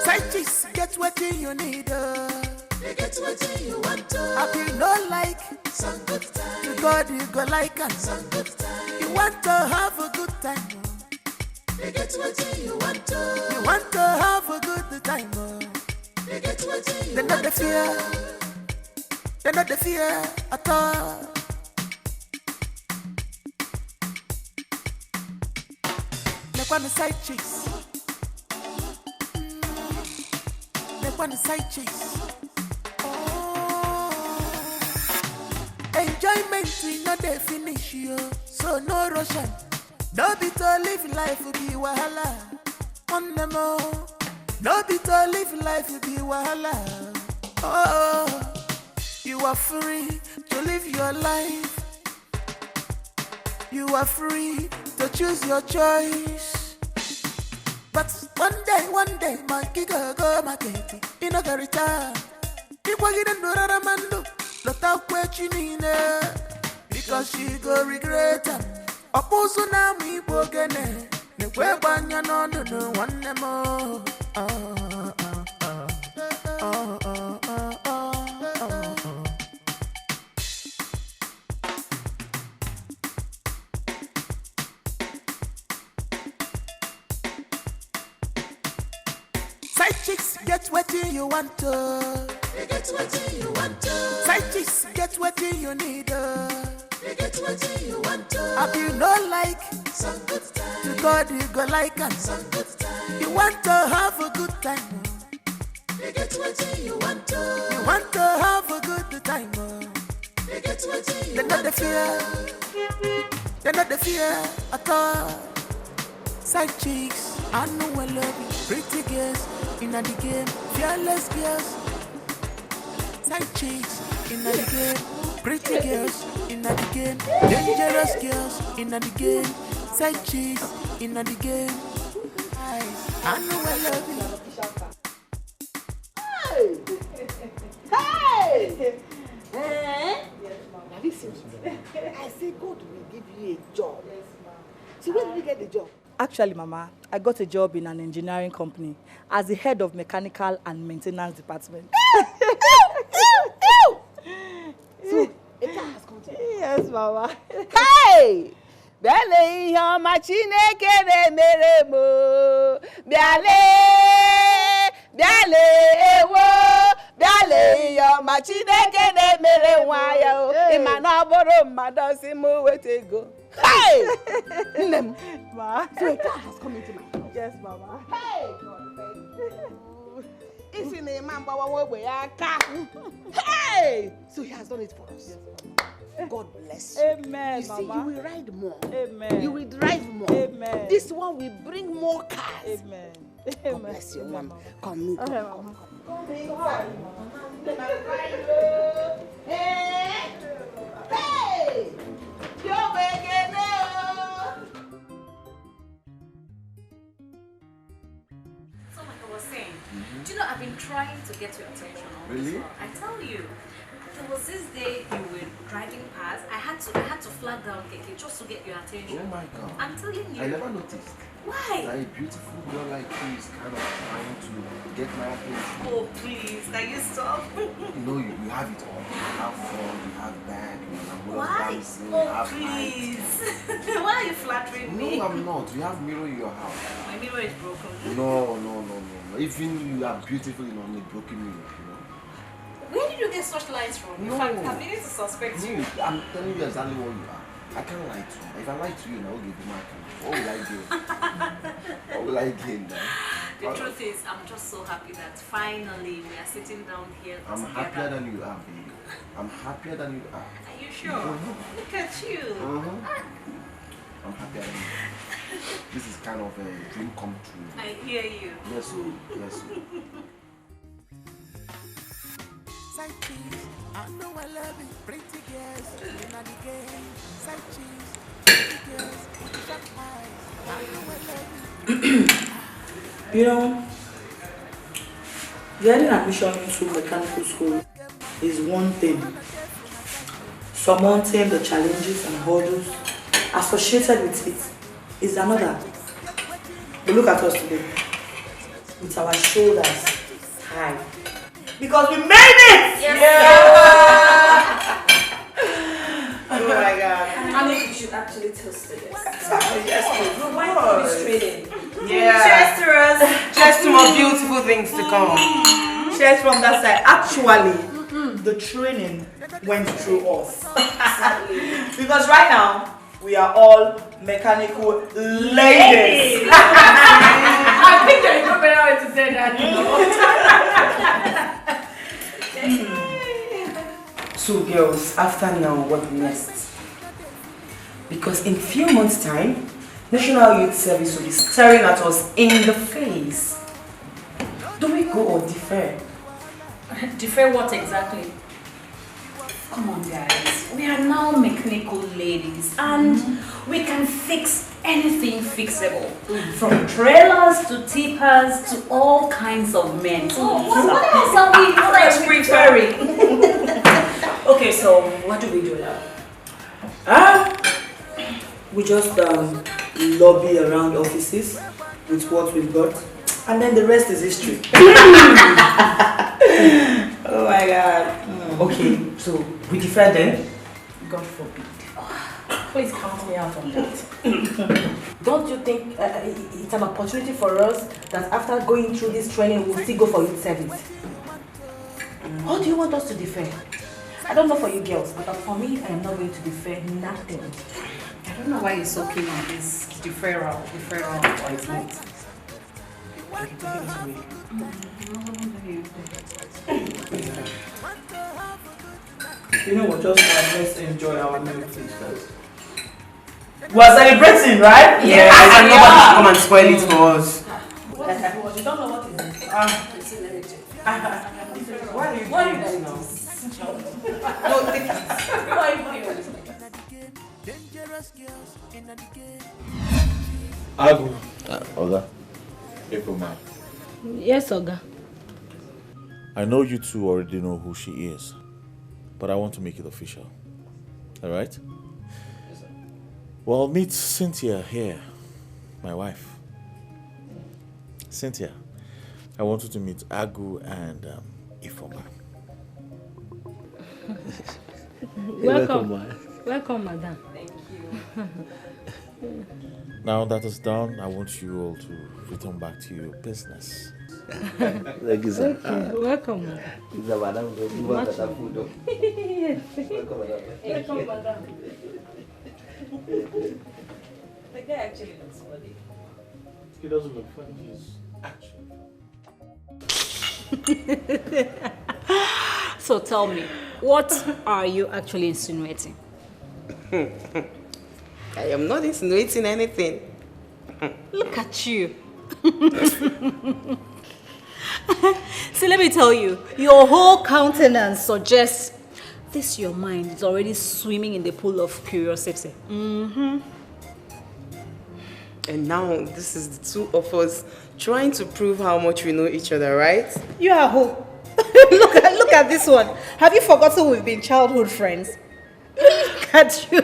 Side chicks get what you need. They get what you want. Happy no like some good time. You go like and some good time. You want to have a good time. They get what you want. You want to have a good time. They get what you want. They not the fear. They not the fear at all. They want the side chicks. They want the side chicks. Enjoyment is not the finish, yo. So no rushing. No be to live life will be wahala. On them all. No be to live life will be wahala. Oh, you are free to live your life. You are free to choose your choice. But one day, monkey go market. You know the return. People didn't know that a man do. Lot of questioning because she go regret it. Oposo na mi bogene. Ne kwe banya no one more. Side chicks get what you want to. You get what you want to. Side chicks get what you need. You get what you want to. Have you no like some good time? To God you go like and some good time. You want to have a good time. You get what you want to. You want to have a good time. You get what you want to. They're not the fear. They're not the fear at all. Side chicks, I know I love you. Pretty girls in the game, fearless girls. Side chicks in the game, pretty girls in the game, dangerous girls in the game. Side chicks in the game. I know I love you. Hey! Listen, I say God will give you a job. So where did you get the job? Actually, Mama, I got a job in an engineering company as the head of mechanical and maintenance department. So, a car has come to you? Yes, Mama. Hey! Biale ihe Chineke na-emere mo. Biale ewo. Biale ihe Chineke na-emere nwa ya o. Ịma na ọ bụrụ mmadụ si m weta ego. Hey! Nnem. Ma. So a car has come into my house. Yes, Mama. Hey! God, thank you. Isi na ịma mgbawa ogbe ya aka. Hey! So he has done it for us. God bless you. Amen, you see, Mama. you will ride more. Amen. You will drive more. Amen. This one will bring more cars. Amen. God bless you, Mama. Come, me. Okay, Mama. Hey! Hey! You're waking up. So like I was saying, do you know I've been trying to get your attention all this Really? while. I tell you, there was this day you were driving past. I had to flag down KK just to get your attention. Oh my God. I'm telling you. I never noticed. Why? That a beautiful girl like you is kind of trying to get my attention. Oh please, can you stop? You know, you have it all. You have fun, you have band, you have Why? dancing, you Oh have please. Why are you flattering me? No, I'm not. You have mirror in your house. My mirror is broken. No. Even you are beautiful in only broken mirror, you know. Where did you get such lines from? No. In fact, I'm beginning to suspect you. I'm telling you exactly what you are. I can't lie to you. If I lie to you, now I'll give you my account. What will I gain? What will I gain then? The truth is, I'm just so happy that finally we are sitting down here I'm together. happier than you are, baby. I'm happier than you are. Are you sure? Look at you. I'm happier than you are. This is kind of a dream come true. I hear you. Yes, sir. Yes, sir. Side cheese, I know I love it. Pretty girls in the game. Side cheese, pretty girls with sharp eyes. I know I love it. You know, getting admission into mechanical school is one thing. Surmounting the challenges and hurdles associated with it is another. But look at us today, with our shoulders high. Because we made it! Yes. Yeah. Oh my God. I think you should actually toast to this. Yes, please. Why not be straight? Yeah. Cheers to us. Cheers to more beautiful things to come. Cheers from that side. Actually, the training went through us. Because right now, we are all mechanical ladies. I think there is no better way to say that, So girls, after now, what next? Because in few months' time, National Youth Service will be staring at us in the face. Do we go or defer? Defer what exactly? Come on guys, we are now mechanical ladies and we can fix anything fixable. From trailers to tippers to all kinds of men. So what else are we preferring? Okay, so what do we do now? We just lobby around offices with what we've got, and then the rest is history. Oh my god. Okay, so we defer then? God forbid. Please count me out on that. Don't you think it's an opportunity for us that after going through this training, we'll still go for youth service? How do you want us to defer? I don't know for you girls, but for me, I am not going to defer nothing. I don't know why you're so keen on this deferral appointment. You know what, just let's enjoy our meal please first. We're celebrating, right? Yeah, and nobody come and spoil it for us. What is it? You don't know what is it? Why are you doing this now? Agu. Oga. April man. Yes, Oga. I know you two already know who she is, but I want to make it official. Alright? Yes, sir. Well, meet Cynthia here, my wife. Cynthia, I want you to meet Agu and Ifoma. Welcome, madam. Thank you. Now that is done, I want you all to return back to your business. Thank you, sir. Okay, welcome, madam. Welcome, madam. The guy actually looks funny. He doesn't look funny, he's actually. So tell me, what are you actually insinuating? I am not insinuating anything. Look at you. See, let me tell you, your whole countenance suggests this your mind is already swimming in the pool of curiosity. And now this is the two of us trying to prove how much we know each other, right? You are who? look at this one. Have you forgotten we've been childhood friends? Look at you.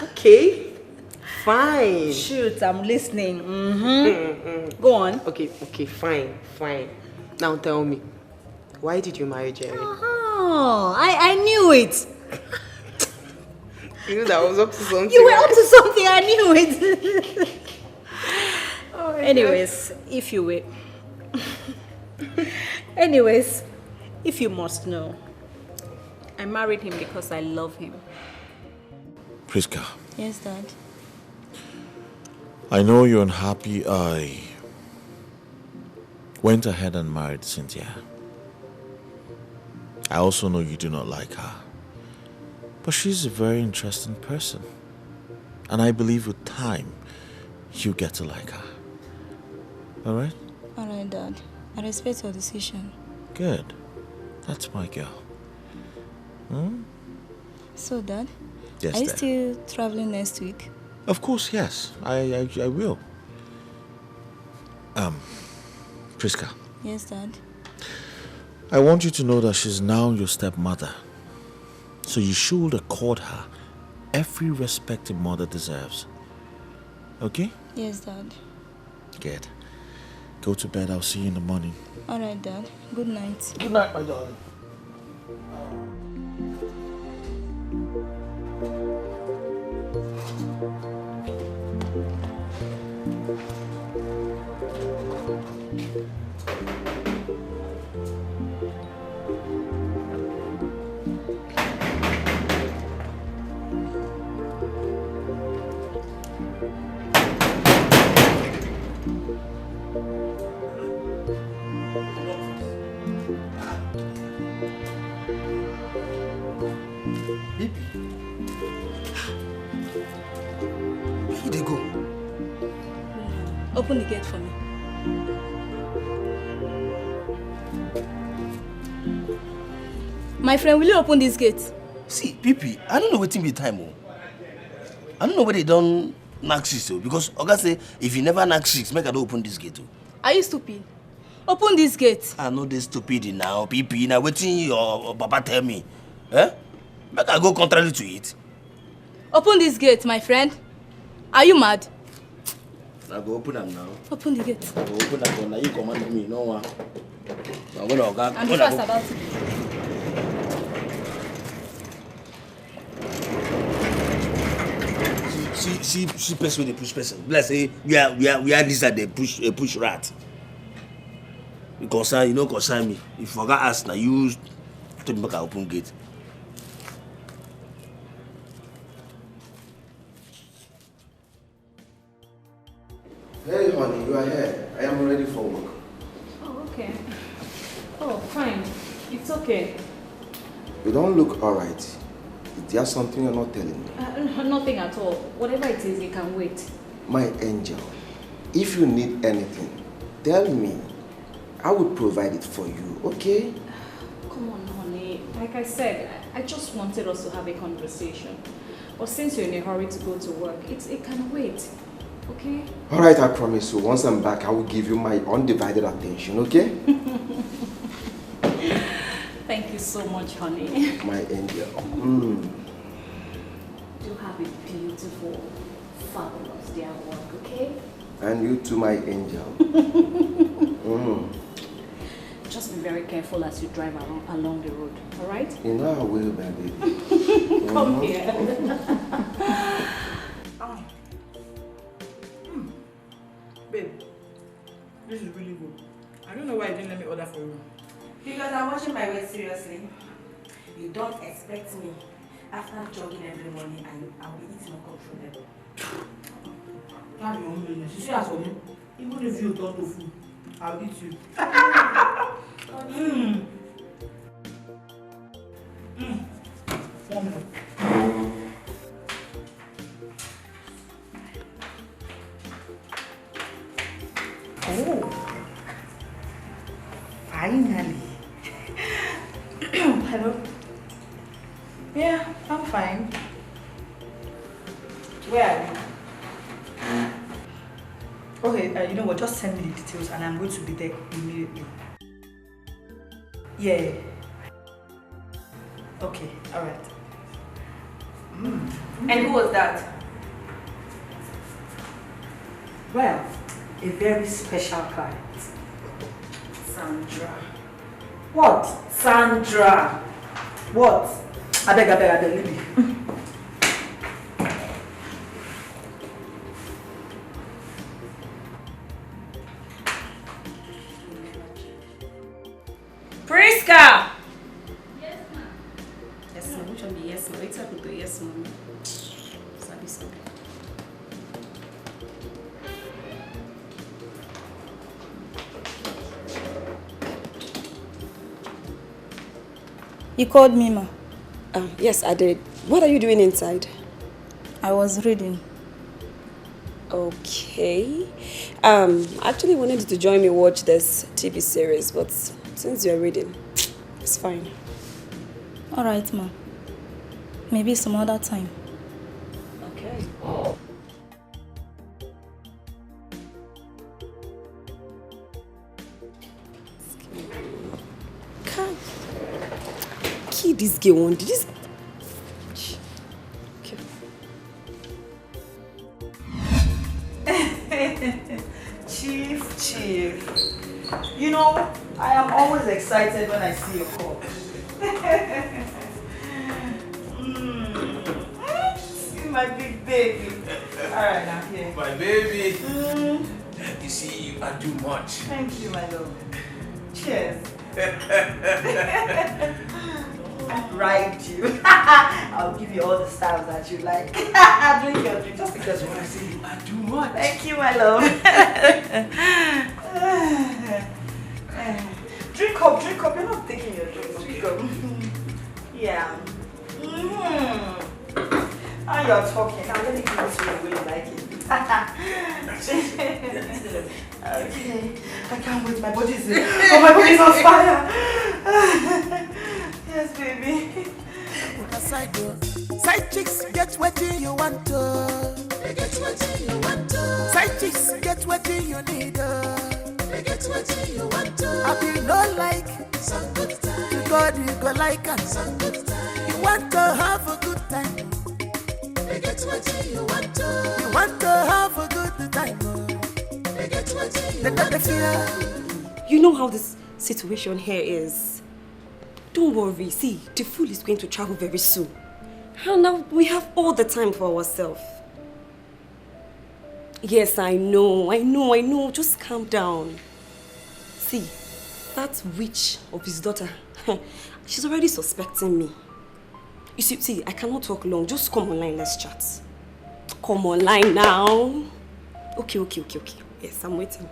Okay, fine. Shoot, I'm listening. Go on. Okay, fine. Now tell me, why did you marry Jerry? Oh, I knew it. You knew that I was up to something. You were up to something, I knew it. Anyways, if you must know, I married him because I love him. Priska. Yes, Dad. I know you're unhappy. I went ahead and married Cynthia. I also know you do not like her. But she's a very interesting person. And I believe with time, you get to like her. Alright? Alright, Dad. I respect your decision. Good. That's my girl. So, Dad? Yes, are you Dad. still traveling next week? Of course, yes. I will. Priska, Yes, Dad. I want you to know that she's now your stepmother. So you should accord her every respect a mother deserves. Okay? Yes, Dad. Good. Go to bed. I'll see you in the morning. Alright, Dad. Good night. Good night, my darling. Baby. Where they go? Open the gate for me. My friend, will you open this gate? See, Pipi, I don't know what be time. I don't know where they don't knock six, because Oga say if you never knock six, make I don't open this gate. Are you stupid? Open this gate. I know they stupid now, Pipi. Now waiting your papa tell me. Eh? Make I go contrary to it. Open this gate, my friend. Are you mad? I go open them now. Open the gate. I go open them now. You command me, no one. I'm gonna Oga. I'm fast about it. See person they push person. Let's say we are this that they push rat. You concern, you know concern me. If you forgot us now, you tell me make I open gate. Hey honey, you are here. I am ready for work. Oh, okay. Oh, fine. It's okay. You don't look alright. Is there something you're not telling me? Nothing at all. Whatever it is, it can wait. My angel, if you need anything, tell me. I will provide it for you, okay? Come on, honey. Like I said, I just wanted us to have a conversation. But since you're in a hurry to go to work, it can wait. Okay? Alright, I promise you. Once I'm back, I will give you my undivided attention, okay? Thank you so much, honey. My angel. You have a beautiful, fabulous day at work, okay? And you too, my angel. Just be very careful as you drive along the road, alright? You know I will, baby. Come here. Babe, this is really good. I don't know why you didn't let me order for you. Because I'm watching my weight seriously. You don't expect me after jogging every morning and I'll be eating uncontrollable. That's your own business. You see, as for me, even if you don't do food, I'll eat you. One minute. Oh, finally. Hello. Yeah, I'm fine. Where are you? Okay, you know what? Just send me the details and I'm going to be there immediately. Yeah. Okay, alright. And who was that? Well, a very special client. Sandra. What? Sandra. What? I beg, leave me. Priska! Yes, ma'am. Yes, ma'am. Which one be yes, ma'am? What's up with the yes, ma'am? Sabi sabi. You called me, ma. Yes, I did. What are you doing inside? I was reading. Okay. I actually wanted you to join me watch this TV series, but since you're reading, it's fine. Alright, ma. Maybe some other time. Okay. Key this girl on this. Chief. You know, I am always excited when I see your call. See my big baby. Alright, now here. My baby. You see, you are too much. Thank you, my love. Cheers. Right, you. I'll give you all the styles that you like. Drink your drink just because you want to see you are too much. Thank you, my love. Drink up. You're not taking your drink. Drink up. Yeah. Now you're talking. Now let me give this to you the way you like it. Okay. I can't wait. My body's my body's on fire. Yes, baby. Side chicks get what you want to. They get what you want to. Side chicks get what you need. They get what you want to. I feel no like some good time. You go like and some good time. You want to have a good time. They get what you want to. You want to have a good time. They get what you want to. You know how this situation here is. Don't worry. See, the fool is going to travel very soon. And now we have all the time for ourselves. Yes, I know. Just calm down. See, that witch of his daughter, she's already suspecting me. You see, I cannot talk long. Just come online, let's chat. Come online now. Okay. Yes, I'm waiting.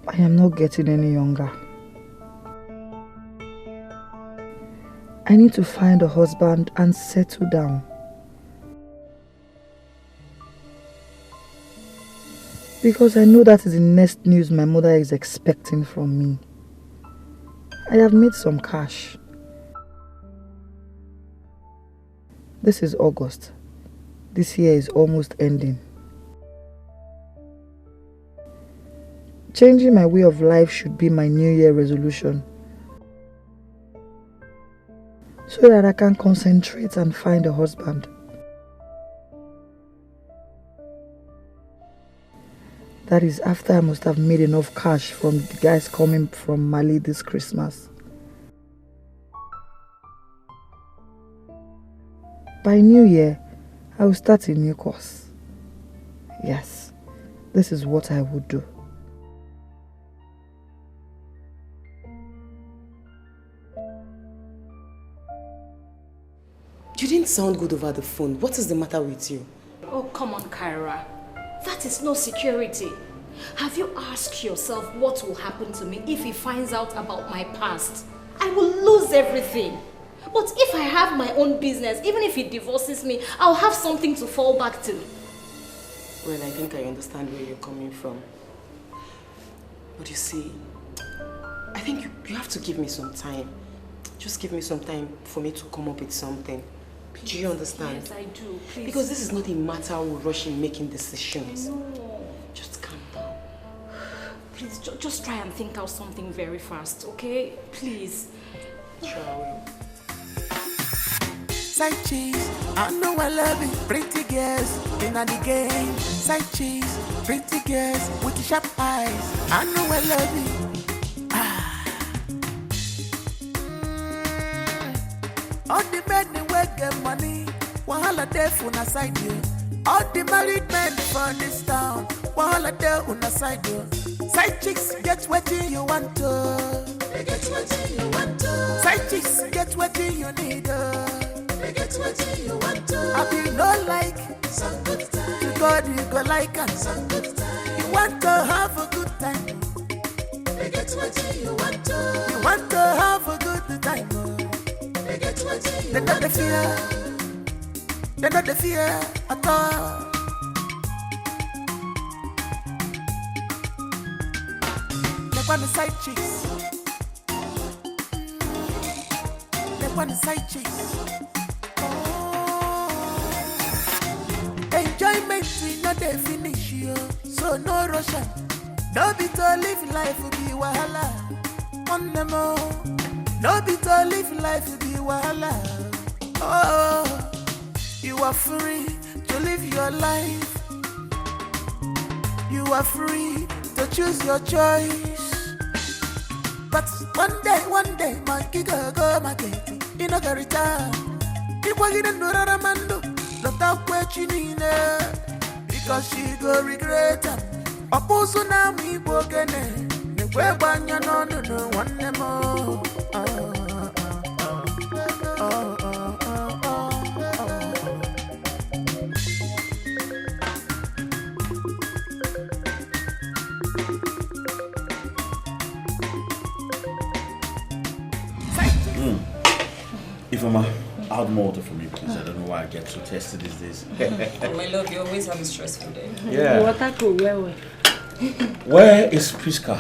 I am not getting any younger. I need to find a husband and settle down. Because I know that is the next news my mother is expecting from me. I have made some cash. This is August. This year is almost ending. Changing my way of life should be my New Year resolution, so that I can concentrate and find a husband. That is after I must have made enough cash from the guys coming from Mali this Christmas. By New Year, I will start a new course. Yes, this is what I would do. You didn't sound good over the phone. What is the matter with you? Oh, come on, Kyra. That is no security. Have you asked yourself what will happen to me if he finds out about my past? I will lose everything. But if I have my own business, even if he divorces me, I'll have something to fall back to. Well, I think I understand where you're coming from. But you see, I think you have to give me some time. Just give me some time for me to come up with something. Please. Do you understand? Yes, I do. Please. Because this is not a matter of rushing making decisions. No. Just calm down. Please, just try and think out something very fast, okay? Please. Sure, I will. Side cheese, I know I love it. Pretty girls in the game. Side cheese, pretty girls with the sharp eyes. I know I love it. All the men they work get money, wahala there for na side you. All the married men for this town, wahala there on the side you. Side chicks get what you want to. They get what you want to. Side chicks get what you need. They get what you want to. I feel no like some good time. You go like and some good time. You want to have a good time. They get what you want to. You want to have a good time. They get what you want to. They're not the fear at all. They want the side chicks. They want the side chicks. Enjoyment is not the finish, yo. So no rushing. No be to live life will be wahala. On them all. No be to live life will be wahala. Oh, you are free to live your life. You are free to choose your choice. But one day, monkey go market. You know the return. People didn't know that Amando. Not that what you need. Because she go regret it. Opposed now me broken. The web on your no one more. Ifeoma, add more water for me, please. I don't know why I get so tested these days. My love, you always have a stressful day. Yeah. Water cool, where? Where is Priska?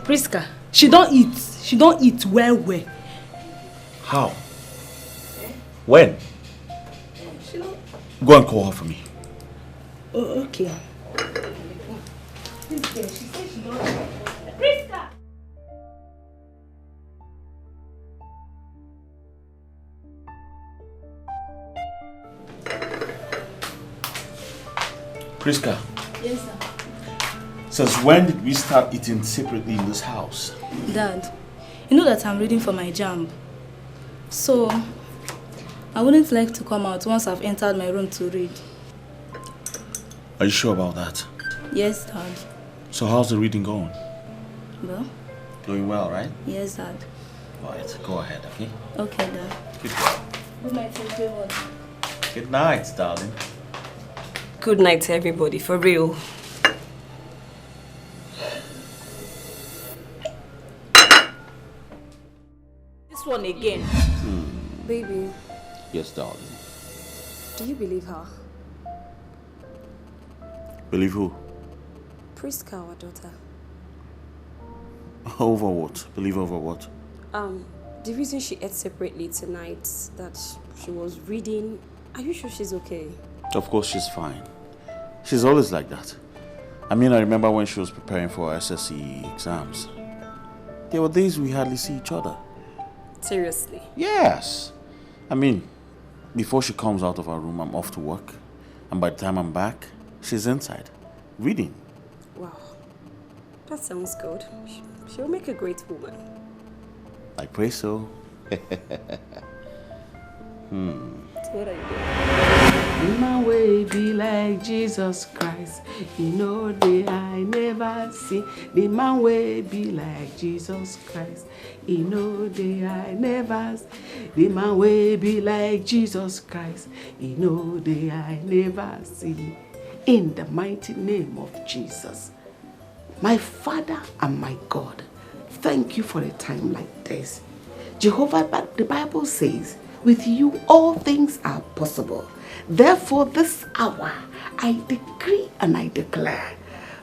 Priska, she don't eat. She don't eat well. How? When? She don't. Go and call her for me. Oh, okay. This girl, she said she don't. Priska! Priska, Yes, sir. since when did we start eating separately in this house? Dad, you know that I'm reading for my JAMB. So, I wouldn't like to come out once I've entered my room to read. Are you sure about that? Yes, Dad. So how's the reading going? Well, Going well, right? yes, Dad. Alright, go ahead, okay? Okay, Dad. Good girl. Good night, everyone. Good night, darling. Good night to everybody, for real. This one again. Baby, Yes, darling. do you believe her? Believe who? Priska, our daughter. Over what? Believe over what? The reason she ate separately tonight, that she was reading, are you sure she's okay? Of course she's fine. She's always like that. I mean, I remember when she was preparing for her SSE exams. There were days we hardly see each other. Seriously? Yes. I mean, before she comes out of her room, I'm off to work. And by the time I'm back, she's inside, reading. Wow. That sounds good. She'll make a great woman. I pray so. So what are you doing? The man way be like Jesus Christ. You know the I never see. The man way be like Jesus Christ. You know the I never see. The man way be like Jesus Christ. You know the I never see. In the mighty name of Jesus, my Father and my God, thank you for a time like this. Jehovah, the Bible says, with you all things are possible. Therefore, this hour, I decree and I declare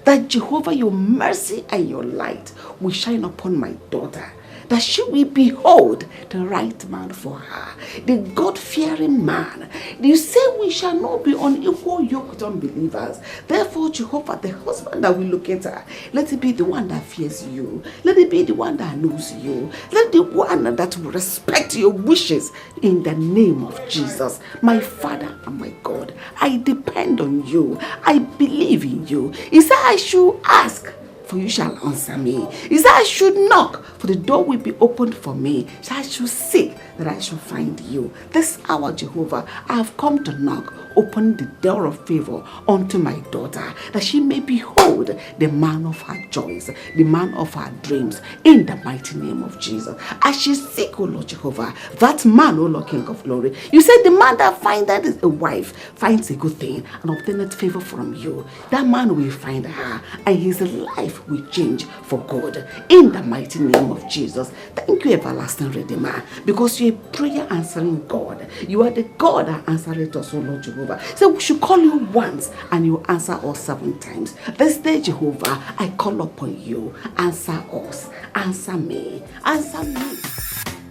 that Jehovah, your mercy and your light will shine upon my daughter, that she will behold the right man for her, the God-fearing man. You say we shall not be on equal yoke with unbelievers. Therefore, Jehovah, the husband that will look at her, let it be the one that fears you. Let it be the one that knows you. Let the one that will respect your wishes in the name of Jesus. My Father and my God, I depend on you. I believe in you. He said I should ask, for you shall answer me. He said I should knock, for the door will be opened for me. So I should seek, that I shall find you. This hour, Jehovah, I have come to knock. Open the door of favor unto my daughter, that she may behold the man of her joys, the man of her dreams, in the mighty name of Jesus. As she seek, O Lord Jehovah, that man, O Lord King of glory, you said the man that findeth a wife finds a good thing and obtaineth favor from you. That man will find her, and his life will change for good, in the mighty name of Jesus. Thank you, everlasting Redeemer, because you're a prayer answering God. You are the God that answereth us, O Lord Jehovah. So we should call you once and you answer us 7 times. This day, Jehovah, I call upon you. Answer us. Answer me. Answer me.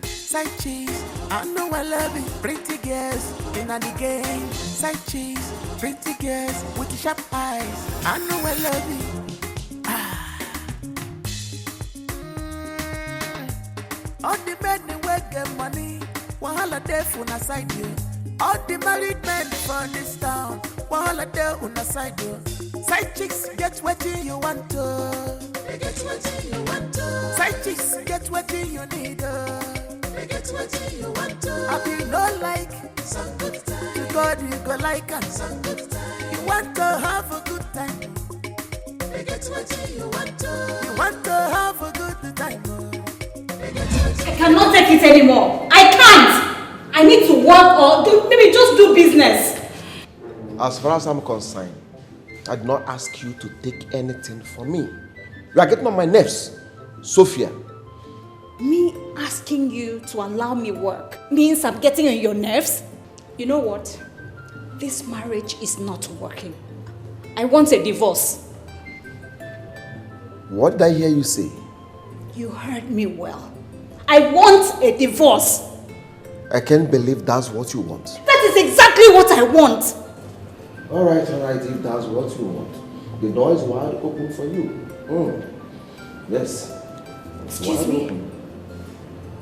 Side cheese, I know I love it. Pretty girls in the game. Side cheese, pretty girls with the sharp eyes. I know I love it. All the men they work get money. Wahala there for na side you. All the married men from this town, wahala there on the side you. Side chicks get what you want to. They get what you want to. Side chicks get what you need. They get what you want to. I be no like some good time. You God you go like and some good time. You want to have a good time. They get what you want to. You want to have a good time. They get what you I cannot take it anymore. I can't. I need to work or maybe just do business. As far as I'm concerned, I did not ask you to take anything from me. You are getting on my nerves, Sophia. Me asking you to allow me work means I'm getting on your nerves? You know what? This marriage is not working. I want a divorce. What did I hear you say? You heard me well. I want a divorce. I can't believe that's what you want. That is exactly what I want. Alright, if that's what you want. The door is wide open for you. Yes. Excuse me? Open.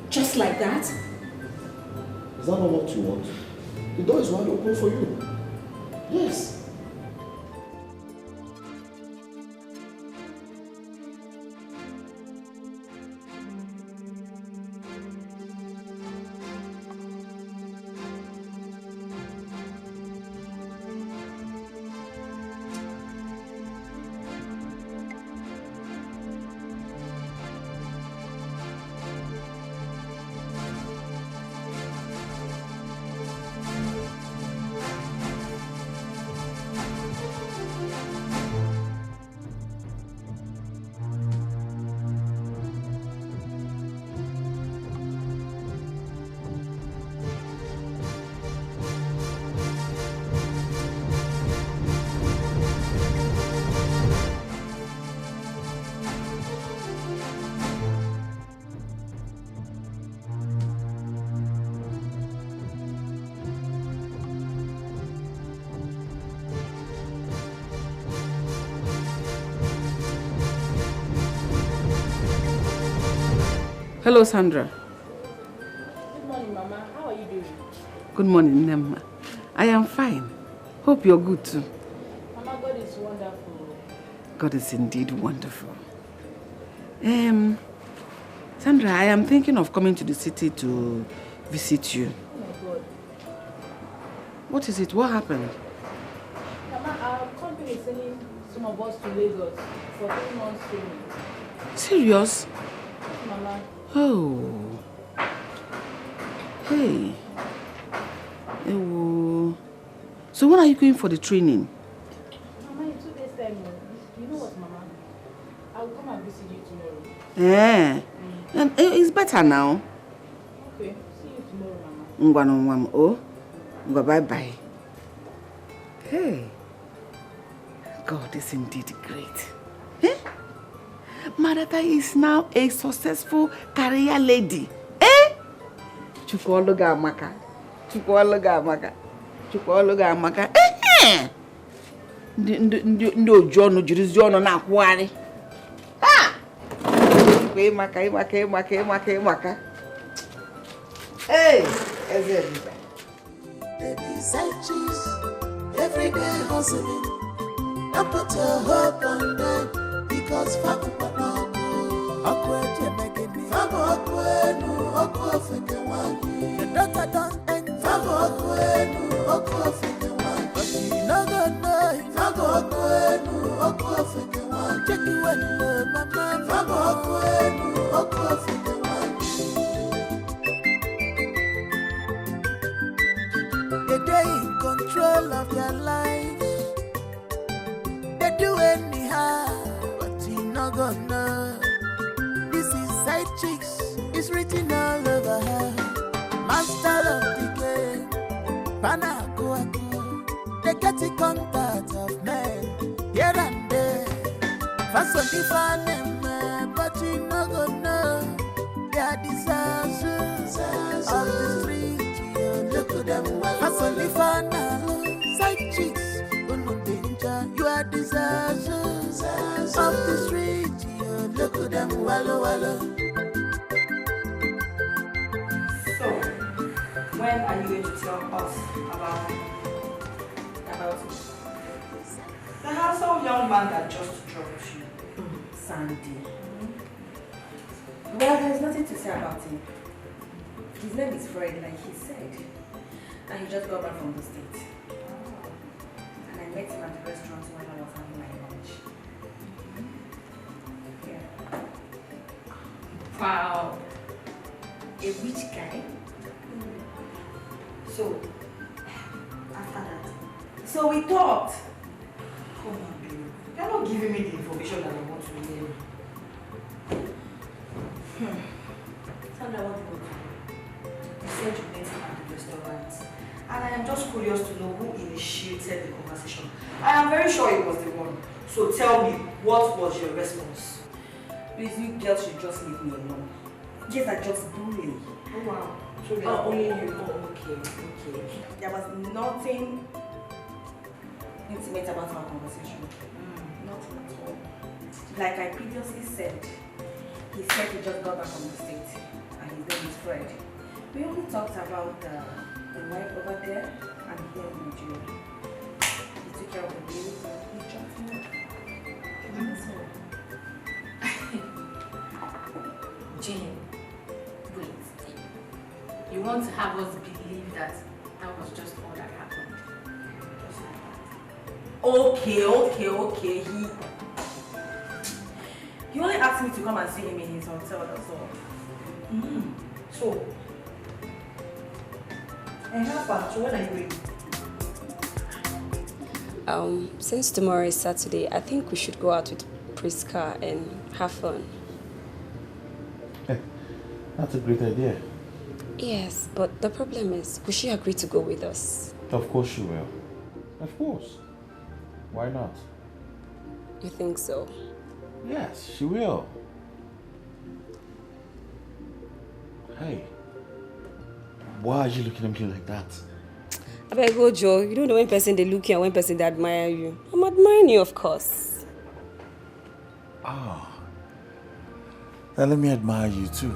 Just like that? Is that not what you want? The door is wide open for you. Yes. Hello, Sandra. Good morning, Mama. How are you doing? Good morning, Nemma. I am fine. Hope you're good too. Mama, God is wonderful. God is indeed wonderful. Sandra, I am thinking of coming to the city to visit you. Oh my God. What is it? What happened? Mama, our company is sending some of us to Lagos for 3 months training. Serious? Mama. Oh. Hey. Oh. So when are you going for the training? Mama, in 2 days time, you know what, Mama? I'll come and visit you tomorrow. Yeah. And it's better now. Okay, see you tomorrow, Mama. Oh. Bye-bye. Hey. God is indeed great. Eh? Maratha is now a successful career lady. Eh? Chukwuoluga amaka. Eh? Ndị oji ọnụ jirizi ọnụ na-akwụgharị. Ha! Ịmaka. Hey! Eze Biba. Baby, side cheese, every day hustling. Don't put your hope on them, because Faku Panaku, Akwe Jemegini, Fago Akwenu, Oko Fekewani. The daughter don't end, Fago Akwenu, Oko Fekewani. But you no go know, Fago Akwenu, Oko Fekewani. Check you when mama, Fago Akwenu, Oko Fekewani. They in control of their lives. They do anyhow, but you no gonna know. This is side chicks, it's written all over her. Master of the game, Panakuaku. They get the contact of men here and there. Fast on the fan, but you no gonna know. They are disasters of the street. Look at them well. Only fun, side chicks, no danger. You are disasters of the street. Look at them well. So, when are you going to tell us about it? The handsome young man that just dropped you, Sandy. Well, there's nothing to say about him. His name is Fred, like he said. And he just got back from the States. And I met him at the restaurant when I was having my lunch. Yeah. Wow. A rich guy. So, after that, so we talked. Come on, babe. You're not giving me the information that I want to hear. Wonder what you go to. You said you met him at the restaurant. And I am just curious to know who initiated the conversation. I am very sure it was the one. So tell me, what was your response? Please, you girls should just leave me alone. Yes, I just bully. Oh wow. So they are bullying you. Oh, okay. There was nothing intimate about our conversation. Nothing at all. Like I previously said, he said he just got back from the States and his name is Fred. We only talked about the wife over there and here in Nigeria. He took care of the baby and he dropped me off. Jane, wait. You want to have us believe that that was just all that happened? Okay. He only asked me to come and see him in his hotel, that's all. So, and how far? So when are you going? Since tomorrow is Saturday, I think we should go out with Priska and have fun. That's a great idea. Yes, but the problem is, will she agree to go with us? Of course she will. Of course. Why not? You think so? Yes, she will. Hey, why are you looking at me like that? I beg you, Joe. You don't know when person they look you and when person they admire you. I'm admiring you, of course. Ah. Now let me admire you too.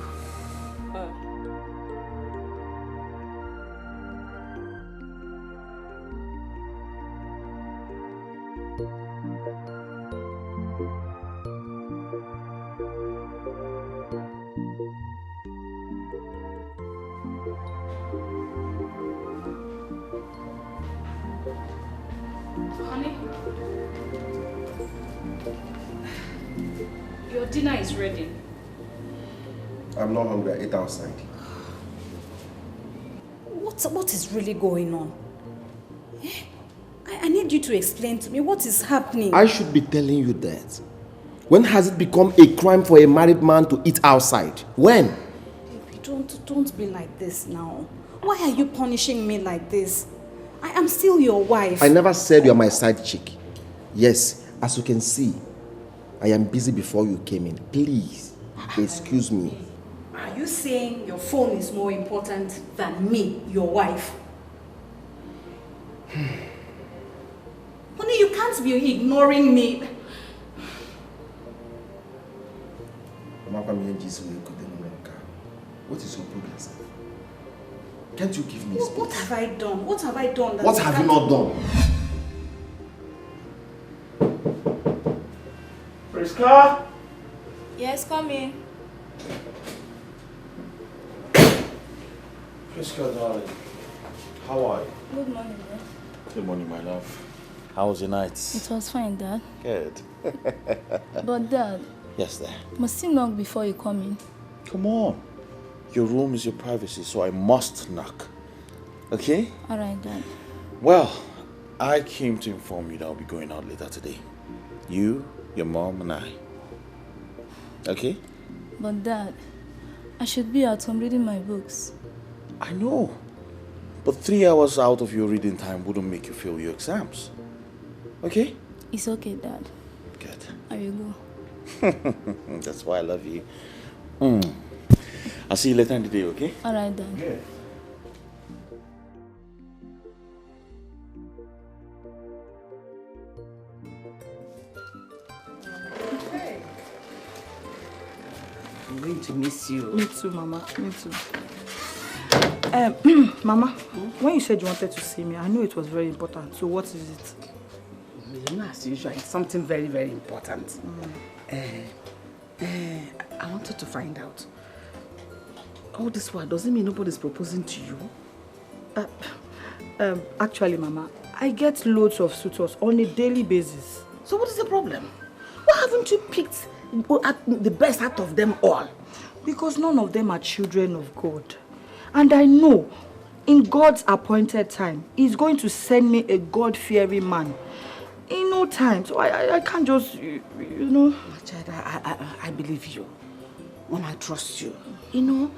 Honey, your dinner is ready. I'm not hungry. I ate outside. What is really going on? I need you to explain to me what is happening. I should be telling you that. When has it become a crime for a married man to eat outside? When? Don't be like this now. Why are you punishing me like this? I am still your wife. I never said you are my side chick. Yes, as you can see, I am busy before you came in. Please, excuse me. Are you saying your phone is more important than me, your wife? Honey, you can't be ignoring me. What is your problem, sir? Can't you give me space? What have I done? What have I done? What have you not done? Priska? Yes, come in. Priska, darling. How are you? Good morning, Dad. Good morning, my love. How was your night? It was fine, Dad. Good. But Dad. Yes, Dad. Must you knock before you come in? Come on. Your room is your privacy, so I must knock. Okay? Alright, Dad. Well, I came to inform you that I'll be going out later today. You, your mom, and I. Okay? But Dad, I should be at home reading my books. I know. But 3 hours out of your reading time wouldn't make you fail your exams. Okay? It's okay, Dad. Good. I will go. That's why I love you. I'll see you later in the day, okay? Alright, Dad. Yeah. Hey. I'm going to miss you. Me too, Mama. Me too. Mama, when you said you wanted to see me, I knew it was very important. So what is it? You know, as usual, it's something very, very important. I wanted to find out. All this while, doesn't mean nobody's proposing to you? Actually, Mama, I get loads of suitors on a daily basis. So what is the problem? Why haven't you picked the best out of them all? Because none of them are children of God. And I know, in God's appointed time, He's going to send me a God-fearing man. In no time, so I can't just, you know. My child, I believe you. Mama, I trust you. You know,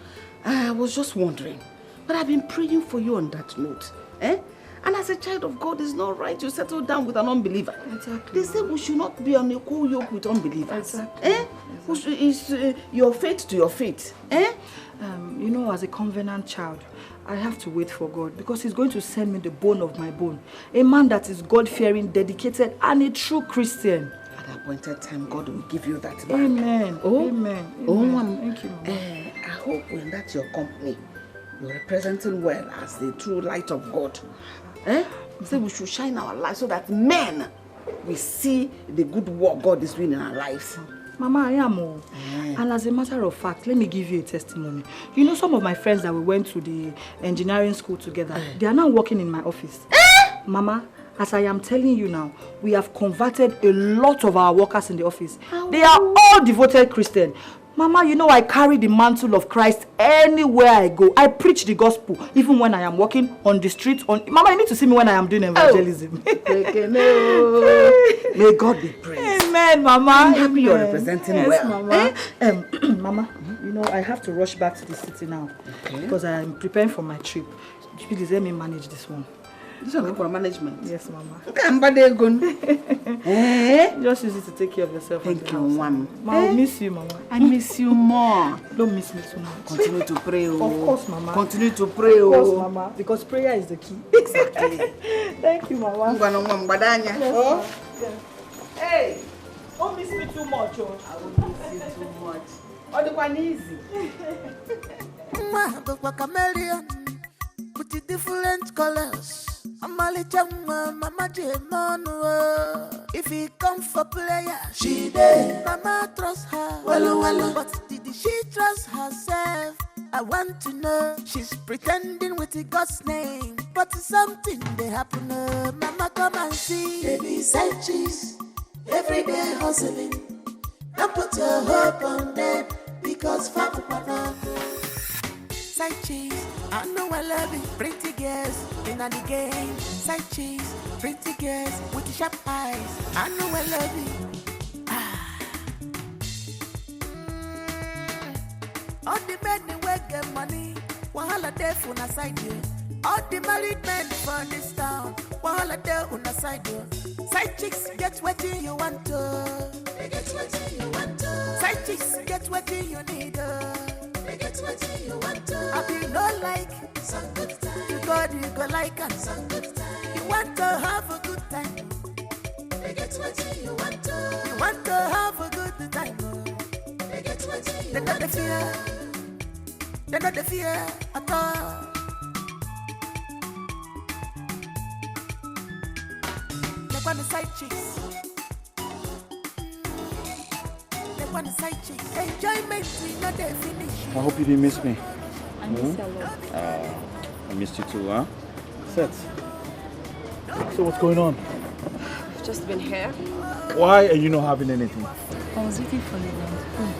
I was just wondering. But I've been praying for you on that note. Eh? And as a child of God, it's not right to settle down with an unbeliever. Exactly. They say we should not be on a equal yoke with unbelievers. Exactly. Eh? It's your faith to your faith. Eh? You know, as a covenant child, I have to wait for God because He's going to send me the bone of my bone. A man that is God-fearing, dedicated, and a true Christian. At the appointed time, God will give you that back. Amen. Oh? Amen. Oh, Amen. Thank you, Mama. I hope when that's your company, you're representing well as the true light of God. Eh? So we should shine our light so that men will see the good work God is doing in our lives. Mama, I am. And as a matter of fact, let me give you a testimony. You know, some of my friends that we went to the engineering school together, they are now working in my office. Mama, as I am telling you now, we have converted a lot of our workers in the office. They are all devoted Christians. Mama, you know I carry the mantle of Christ anywhere I go. I preach the gospel, even when I am walking on the street. Mama, you need to see me when I am doing evangelism. May God be praised. Amen, Mama. I'm happy you're representing well. Mama. Mama, you know I have to rush back to the city now because I am preparing for my trip. Please let me manage this one. This one for management? Yes, Mama. Just use it to take care of yourself. Thank you, Mama. I miss you, Mama. I miss you more. Don't miss me too much. Continue to pray. Of course, Mama. Continue to pray. Of course, Mama. Because prayer is the key. Exactly. Thank you, Mama. Oh. Yes. Hey, don't miss me too much. Oh. I won't miss you too much. Oh, the one easy. Chameleon with the different colors. Amali Chama, Mama Jemonu. If he come for player, she did. Mama trust her. Well, but did she trust herself? I want to know. She's pretending with the God's name, but something they happen. Mama, come and see. Baby, side cheese. Every day hustling. Don't put your hope on them because Fapupana. Side cheese, I know I love it. Pretty girls in the game. Side cheese, pretty girls with the sharp eyes. I know I love it. All the men they work get money. Wahala there for na side you. All the married men for this town. Wahala there on the side you. Side chicks get what you want to. They get what you want to. Side chicks get what you need. They get what you want to. I be no like some good time. You go like and some good time. You want to have a good time. They get what you want to. You want to have a good time. They get what you want to. They not the fear. They not the fear at all. They want the side chicks. They want the side chicks. Enjoyment is not the finish. I hope you didn't miss me. I miss you a lot. I missed you too, huh? Set. So what's going on? I've just been here. Why are you not having anything? I was waiting for you.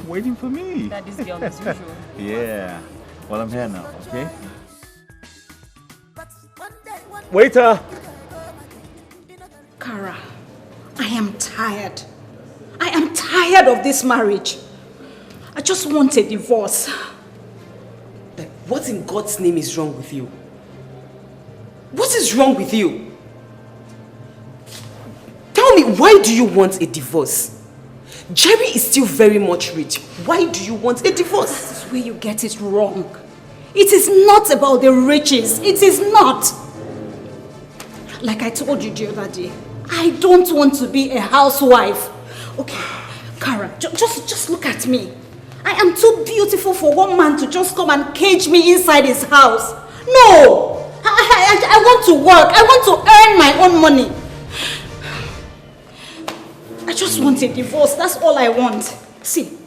Waiting for me. That is girl as usual. Yeah. Well, I'm here now, okay? Waiter! Kara, I am tired. I am tired of this marriage. I just want a divorce. Like, what in God's name is wrong with you? What is wrong with you? Tell me, why do you want a divorce? Jerry is still very much rich. Why do you want a divorce? This is where you get it wrong. It is not about the riches. It is not. Like I told you the other day, I don't want to be a housewife. Okay, Kara, just look at me. I am too beautiful for one man to just come and cage me inside his house. No! I want to work. I want to earn my own money. I just want a divorce. That's all I want. See,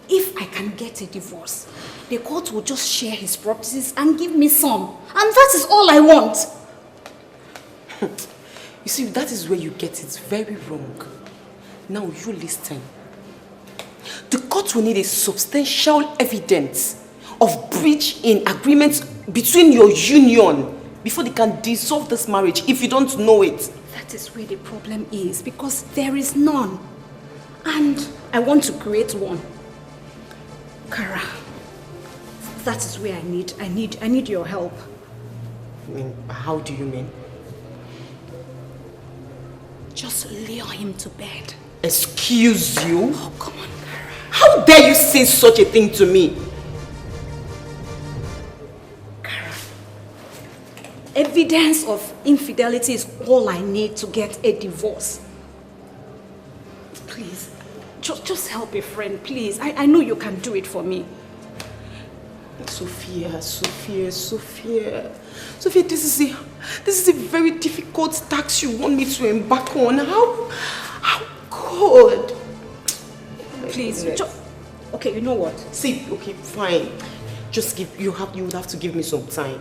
if I can get a divorce, the court will just share his properties and give me some. And that is all I want. You see, that is where you get it very wrong. Now you listen. The court will need a substantial evidence of breach in agreement between your union before they can dissolve this marriage if you don't know it. That is where the problem is, because there is none. And I want to create one. Kara, That is where I need your help. I mean, how do you mean? Just lure him to bed. Excuse you? Oh, come on, Kara. How dare you say such a thing to me? Kara, evidence of infidelity is all I need to get a divorce. Please, just help a friend, please. I know you can do it for me. Sophia, this is a very difficult task you want me to embark on. How good? Please, okay, you know what? See, okay, fine. You would have to give me some time.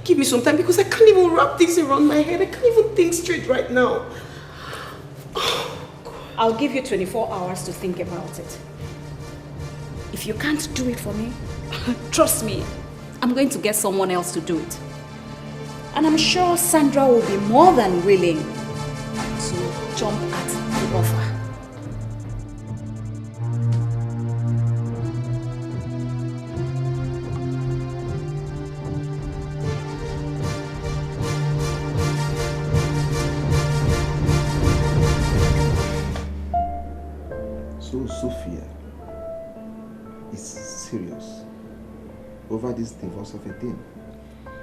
Give me some time because I can't even wrap things around my head. I can't even think straight right now. I'll give you 24 hours to think about it. If you can't do it for me, trust me, I'm going to get someone else to do it. And I'm sure Sandra will be more than willing to jump at the offer. So Sophia is serious over this divorce of a thing.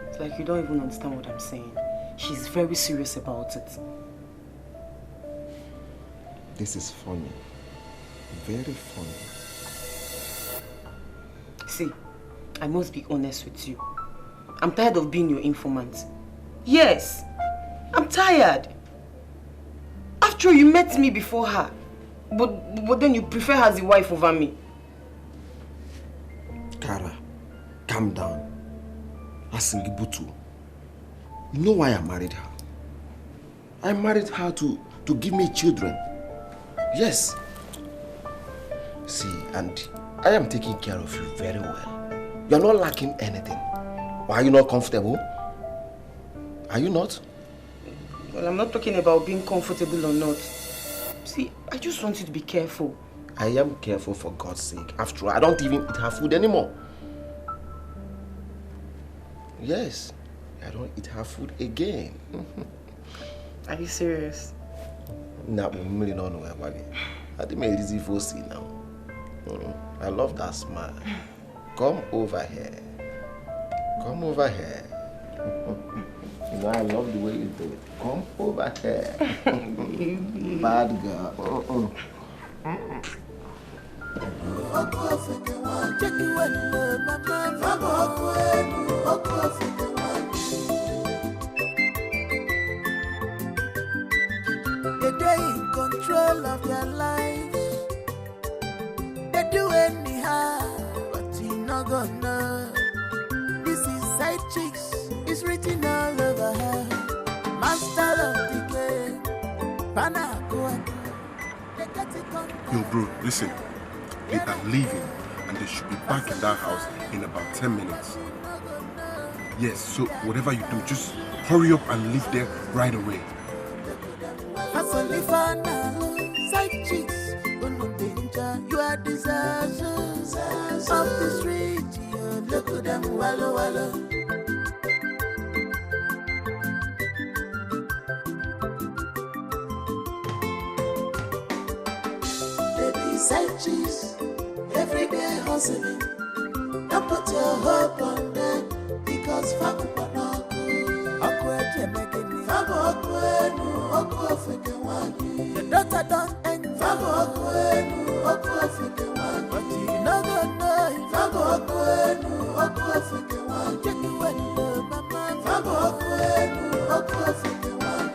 It's like you don't even understand what I'm saying. She's very serious about it. This is funny. Very funny. See, I must be honest with you. I'm tired of being your informant. Yes, I'm tired. After all, you met me before her. But then you prefer her as a wife over me. Kara, calm down. Asingibutu. You know why I married her? I married her to give me children. Yes. See, and I am taking care of you very well. You're not lacking anything. Why are you not comfortable? Are you not? Well, I'm not talking about being comfortable or not. See, I just want you to be careful. I am careful for God's sake. After all, I don't even eat her food anymore. Yes, I don't eat her food again. Are you serious? No, I'm really not know, Maggie. I think my easy for see now. I love that smile. Come over here. Come over here. You know, I love the way you do it. Come over here. Bad girl. They're in control of their lives. They do anyhow, but you not gonna. This is side chicks. It's written all over her. Master of the game. Yo, bro, listen. They are leaving and they should be back in that house in about 10 minutes. Yes, so whatever you do, just hurry up and leave there right away. Side chicks, you are disasters of the street. You look at them, wallow, wallow. Side chicks, every day hustling. Don't put your hope on them because fuck up on your daughter don't end. But you know go know. Check you mama.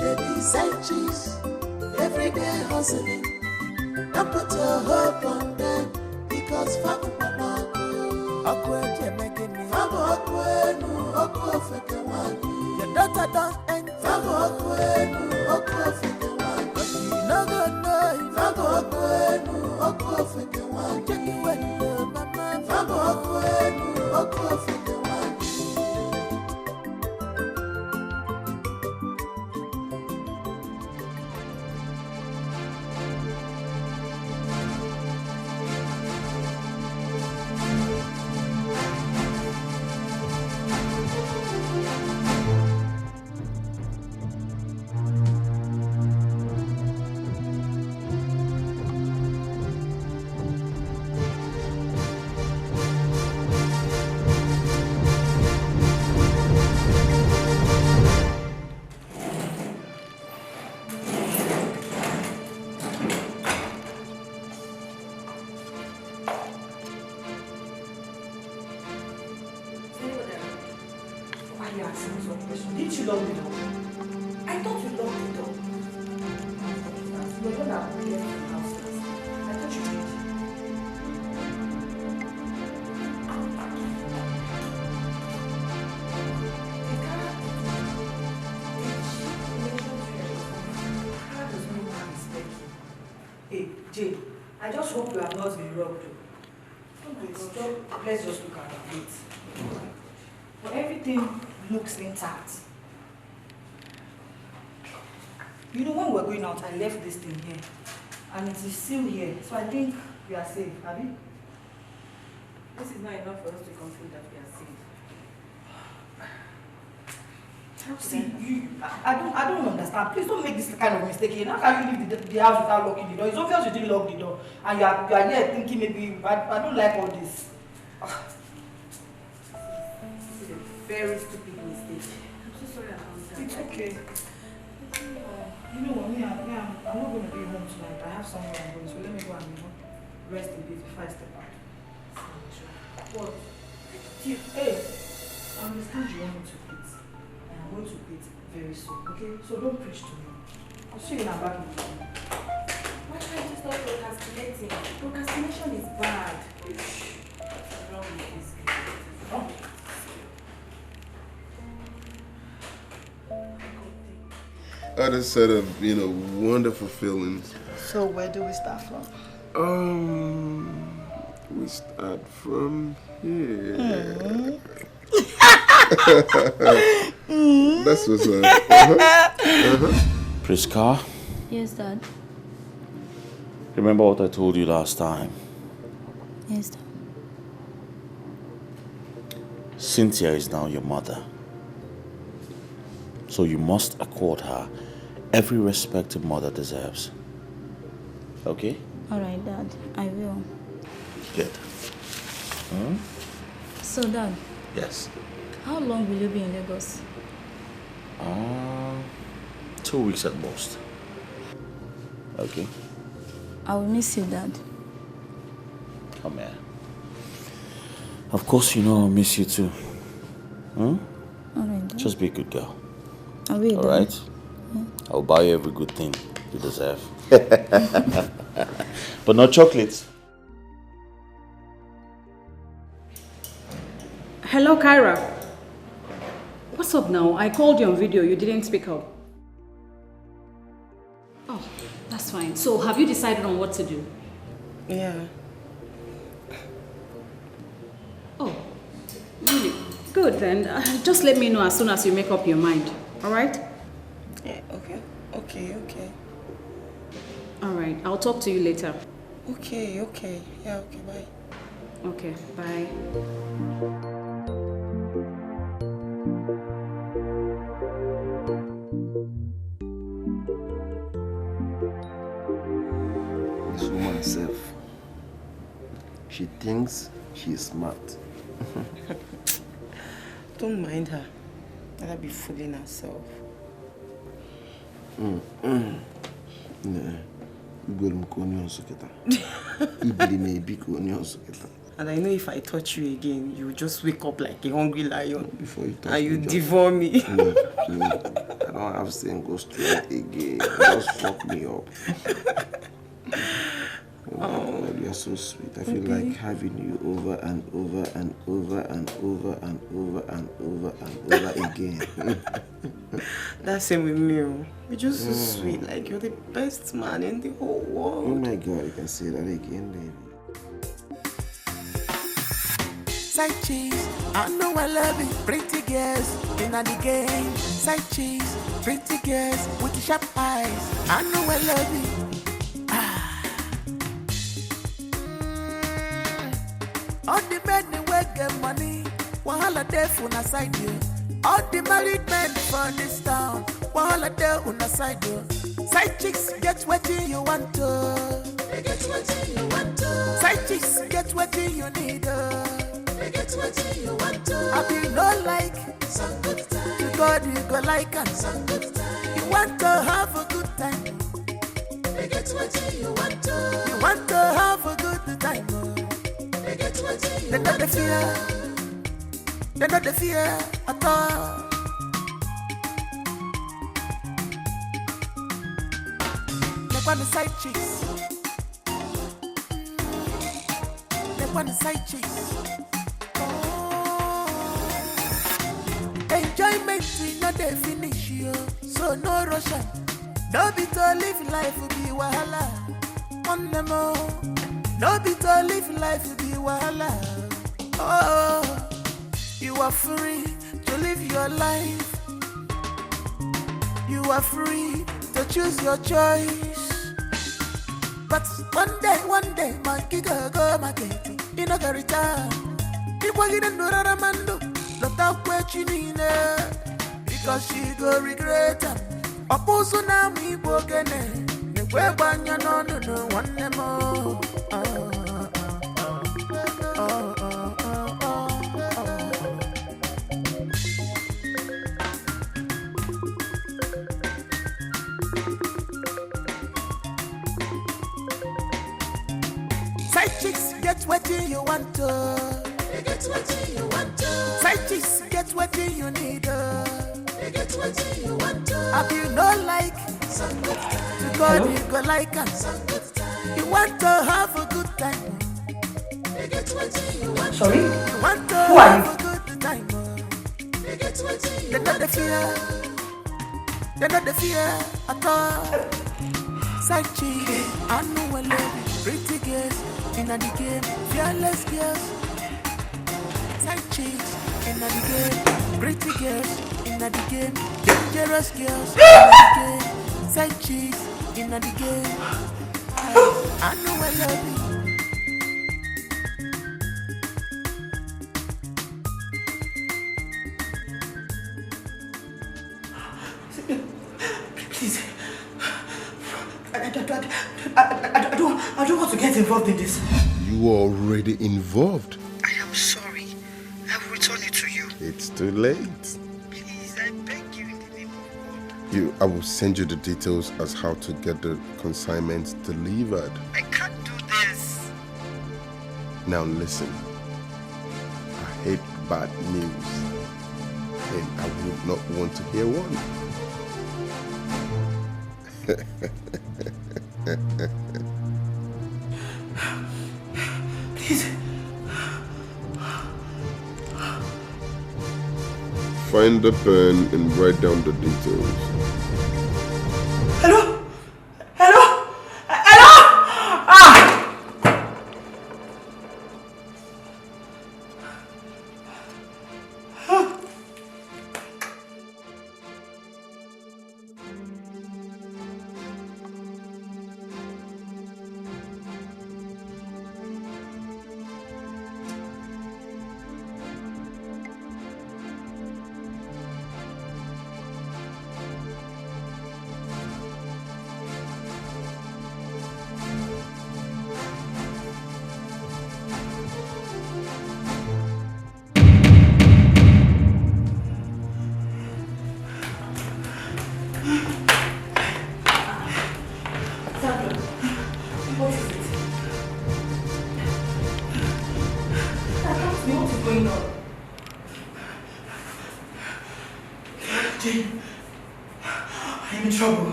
Baby side chicks, every day hustling. Don't put your hope on them because fuck up on your daughter don't end. But you know go know. Check you mama. Didn't you lock the door? I thought you locked the door. You were not left the house last. I thought you did. Hey, Jay, I just hope you have not been robbed. Let's just look at the plate. But everything looks intact. You know, when we were going out, I left this thing here. And it is still here. So I think we are safe, have you? This is not enough for us to conclude that we are safe. See, I don't understand. Please don't make this kind of mistake here. How can you leave the house without locking the door? It's obvious you didn't lock the door. And you are here thinking maybe, I don't like all this. This is a very stupid mistake. I'm so sorry about that. It's okay. You know what, I'm not going to be home tonight. I have somewhere I'm going, so let me go and rest a bit before I step out. What? Hey, I understand you want me to quit. And I'm going to quit very soon, okay? So don't preach to me. I'll see you in a back in the morning. Why can't you stop procrastinating? Procrastination is bad. What's wrong with this kid? Oh. I just set up, wonderful feelings. So where do we start from? We start from here. That's what's up. Priska, Yes, Dad. remember what I told you last time? Yes, Dad. Cynthia is now your mother. So you must accord her every respect a mother deserves. Okay? All right, Dad. I will. Good. So, Dad, Yes. how long will you be in Lagos? 2 weeks at most. Okay? I will miss you, Dad. Come here. Of course you know I'll miss you too. All right, Dad. Just be a good girl. I will, All Dad. right? I'll buy you every good thing you deserve. But no chocolates. Hello, Kyra. What's up now? I called you on video. You didn't speak up. Oh, that's fine. So, have you decided on what to do? Yeah. Oh, really? Good then. Just let me know as soon as you make up your mind. All right? Yeah, okay. Okay. All right. I'll talk to you later. Okay. Yeah, okay, bye. Okay, bye. This woman herself, she thinks she's smart. Don't mind her. Let her be fooling herself. And I know if I touch you again, you just wake up like a hungry lion. Before you touch and you me, devour me. No, I don't have saying go straight again. Just fuck me up. Oh, you're so sweet. I feel like having you over and over and over and over and over and over and over again. That's same with me. You're just so sweet. Like you're the best man in the whole world. Oh my God, you can say that again, baby. Side cheese, I know I love it. Pretty girls in the game. Side cheese, pretty girls with the sharp eyes. I know I love it. All the men they work get money, wahala there for na side you. All the married men for this town, wahala there on the side you. Side chicks get what you want to. They get what you want to. Side chicks get what you need. They get what you want to. I be no like some good time. To God you go like and some good time. You want to have a good time. They get what you want to. You want to have a good time. They not the fear at all. want the side chicks. They want the side chicks. Enjoyment is not the finish, yo. So no rush. No be to live life will be wahala. On them all. No be to live life will be wahala. Oh, you are free to live your life. You are free to choose your choice. But one day, my giga go market. You know, return. People didn't know that Amando. Look out where she need because she go regret it. Oposo na mi bogene. Ne kwebanya no one more. Side chicks get what you want to. They get what you want to. Side chicks get what you need. They get what you want to. Have you no like? Some good time. To God you go like and some good time. You want to have a good time. They get what you want. Sorry? You want to Who are have a good time. They get what you want. They're not the fear. They're not the fear at all. Side chicks, I know a lady, pretty girls in the game, fearless girls. Side chicks in the game, pretty girls in the game, dangerous girls in the game. Side chicks in the game. I know I love you. Please. I don't want to get involved in this. You are already involved. I am sorry. I will return it to you. It's too late. Please, I beg you in the name of God. I will send you the details as how to get the consignments delivered. I can't do this. Now listen. I hate bad news. And I would not want to hear one. Please. Find the pen and write down the details. Hello? Hello? Hello?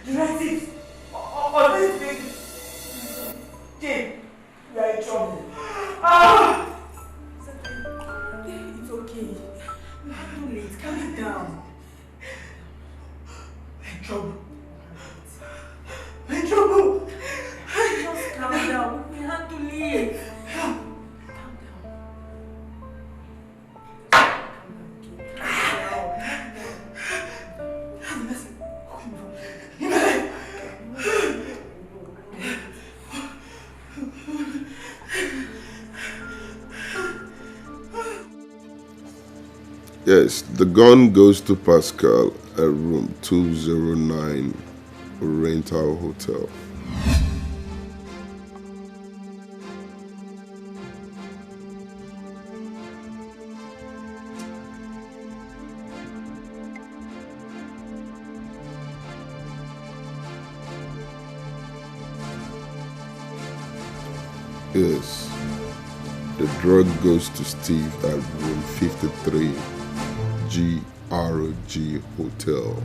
Directives on this big game. We are in trouble. It's okay. We handle it. Calm it down. We're in trouble. We're in trouble. Just calm down. We handle it. Yes, the gun goes to Pascal at room 209, Rental Hotel. Yes, the drug goes to Steve at room 53. GRG Hotel.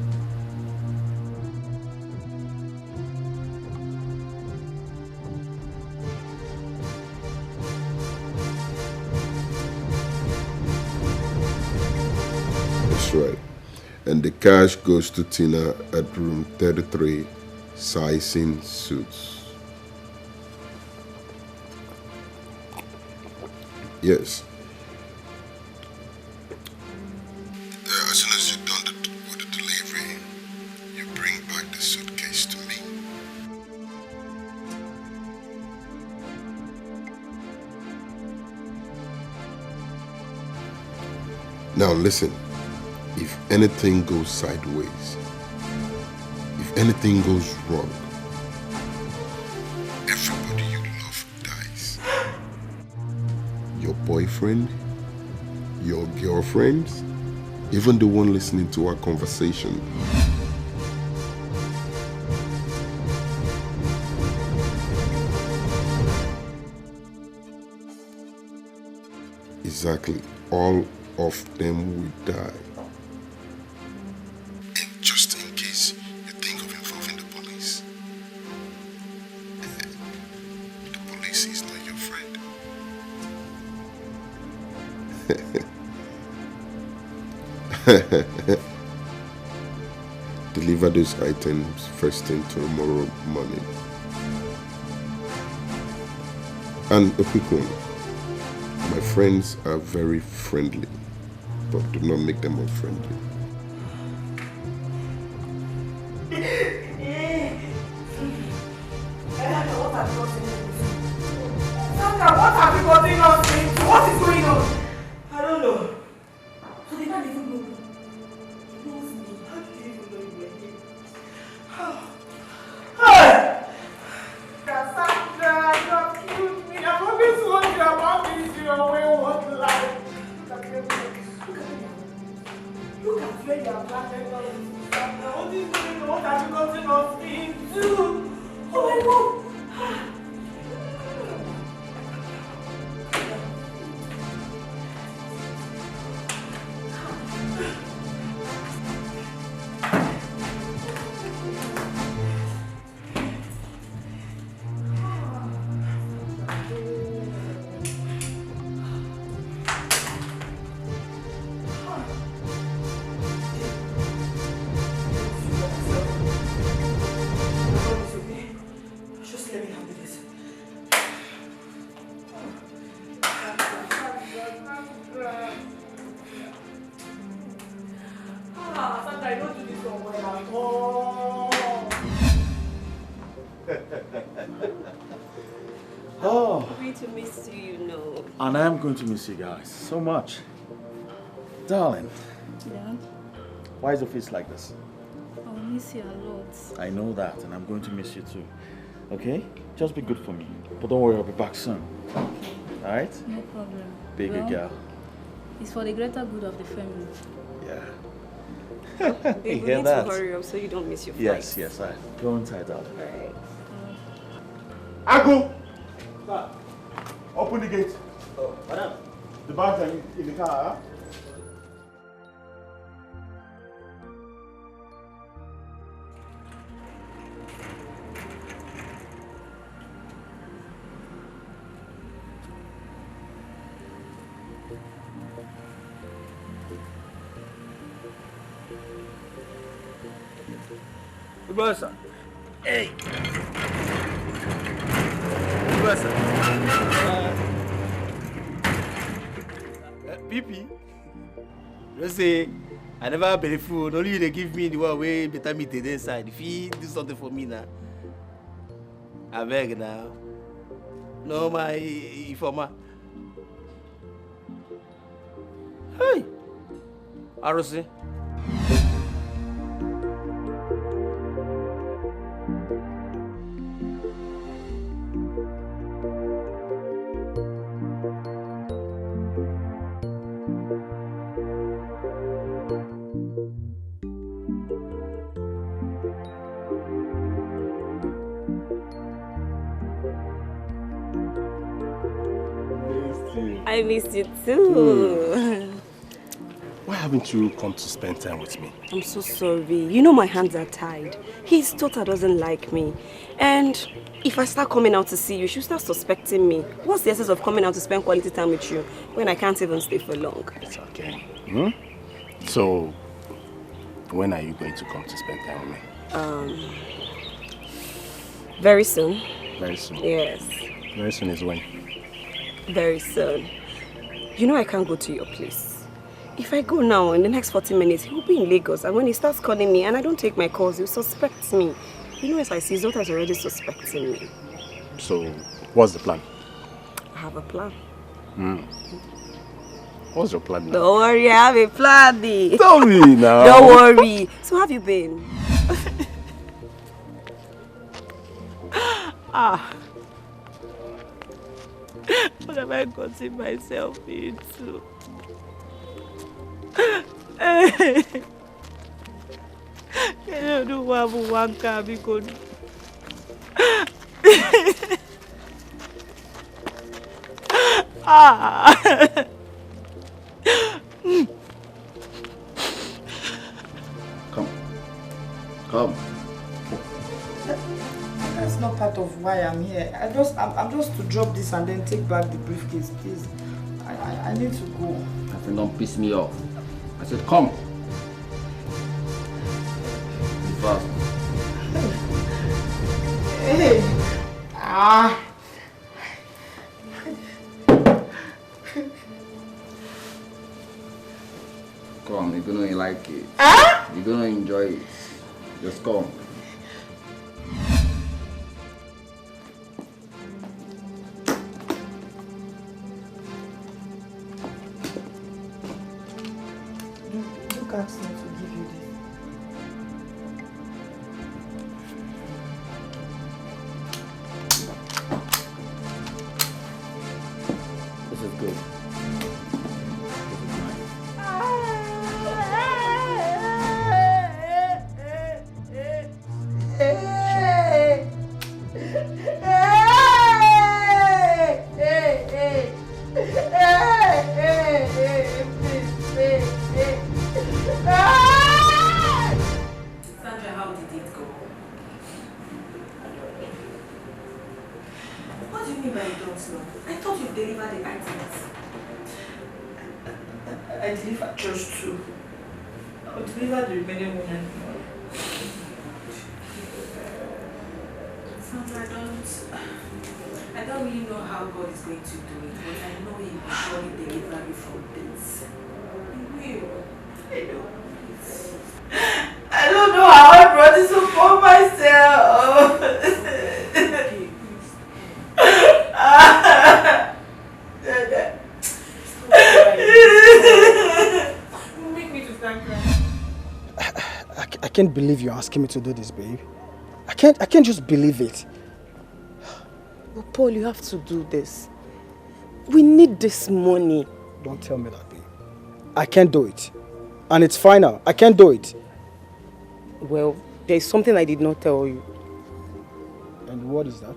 That's right. And the cash goes to Tina at room 33, Sizing Suits. Yes. As soon as you're done with the delivery, you bring back the suitcase to me. Now listen, if anything goes sideways, if anything goes wrong, everybody you love dies. Your boyfriend, your girlfriend, even the one listening to our conversation. Exactly, all of them will die. And just in case you think of involving the police, the police is not your friend. Deliver those items first thing tomorrow morning. And a quick one. My friends are very friendly, but do not make them unfriendly. What have you gotten us into? What is going on? I don't know. So they can't even know me. He knows me. How did you even know you were here? Cassandra, you have killed me. I've always warned you about this in your wayward life. Look at where you are planted on this. What is going on? What have you gotten us into? Oh my God. Oh. I'm going to miss you, you know. And I am going to miss you guys so much. Darling. Yeah? Why is your face like this? I'll miss you a lot. I know that, and I'm going to miss you too. Okay? Just be good for me. But don't worry, I'll be back soon. Alright? No problem. Be a good girl. It's for the greater good of the family. Yeah. Babe, we need to hurry up so you don't miss your flight. Yes, I go inside, darling. Alright. Ago! Sir, open the gate. Oh, madam. The bags are in the car, huh? Ubasa. Hey. Ubasa. Pipi. Just say, I never been food. Only they give me the one way better me today inside. If you do something for me now, I beg now. No, my informer. Hey, Arosi. I missed you too. Why haven't you come to spend time with me? I'm so sorry. You know my hands are tied. His daughter doesn't like me. And if I start coming out to see you, she'll start suspecting me. What's the essence of coming out to spend quality time with you when I can't even stay for long? It's okay. So, when are you going to come to spend time with me? Very soon. Very soon? Yes. Very soon is when? Very soon. You know I can't go to your place. If I go now, in the next 40 minutes, he'll be in Lagos. And when he starts calling me and I don't take my calls, he'll suspect me. You know, as I see, his daughter is already suspecting me. So, what's the plan? I have a plan. What's your plan now? Don't worry, I have a plan. Tell me now. Don't worry. So how have you been? What have I gotten myself into? Can you do one car because Come. That's not part of why I'm here. I'm just to drop this and then take back the briefcase, please. I need to go. I think don't piss me off. I said, come. Be fast. Hey! Come, you're gonna like it. You're gonna enjoy it. Just come. Look at me to give you this. This is good. Sandra, how did it go? What do you mean by you don't know? I thought you delivered the items. I delivered just 2. I'll deliver the remaining one tomorrow. Sandra, I don't really know how God is going to do it, but I know He will surely deliver you from this. He will. I know. I don't know how I brought this upon myself. You make me to start crying. I can't believe you're asking me to do this, babe. I can't just believe it. But Paul, you have to do this. We need this money. Don't tell me that, babe. I can't do it. And it's final. I can't do it. Well, there's something I did not tell you. And what is that?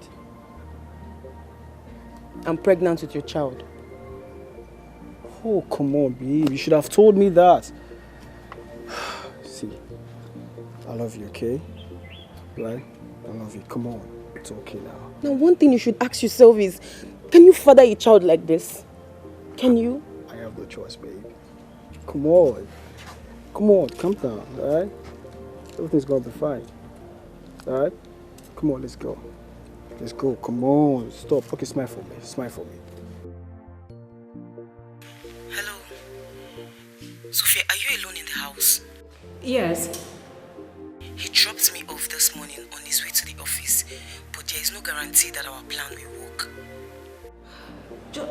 I'm pregnant with your child. Oh, come on, babe. You should have told me that. See, I love you, okay? Right? I love you. Come on. It's okay now. Now, one thing you should ask yourself is, can you father a child like this? Can you? I have no choice, babe. Come on. Come on, calm down, alright? Everything's gonna be fine. Alright? Come on, let's go. Let's go. Come on. Stop. Okay, smile for me. Smile for me. Hello. Sophia, are you alone in the house? Yes. He dropped me off this morning on his way to the office, but there is no guarantee that our plan will work.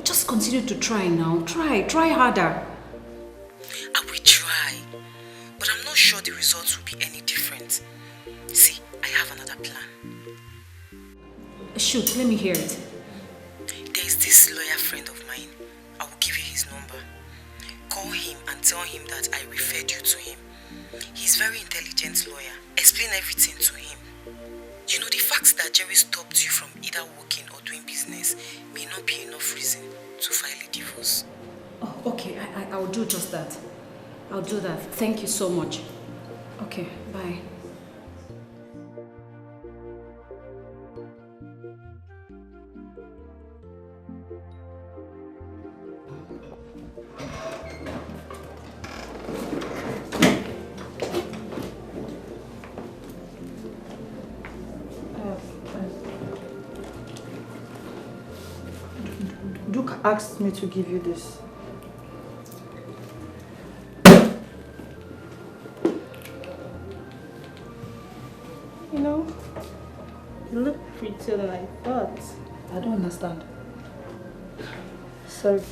Just continue to try now. Try harder. I will try, but I'm not sure the results will be any different. See, I have another plan. Shoot, let me hear it. There is this lawyer friend of mine. I will give you his number. Call him and tell him that I referred you to him. He's a very intelligent lawyer. Explain everything to him. You know, the fact that Jerry stopped you from either working or doing business may not be enough reason to file a divorce. Oh, okay, I'll do just that. I'll do that. Thank you so much. Okay, bye. Duke asked me to give you this. You know, you look prettier than I thought. I don't understand. Sorry.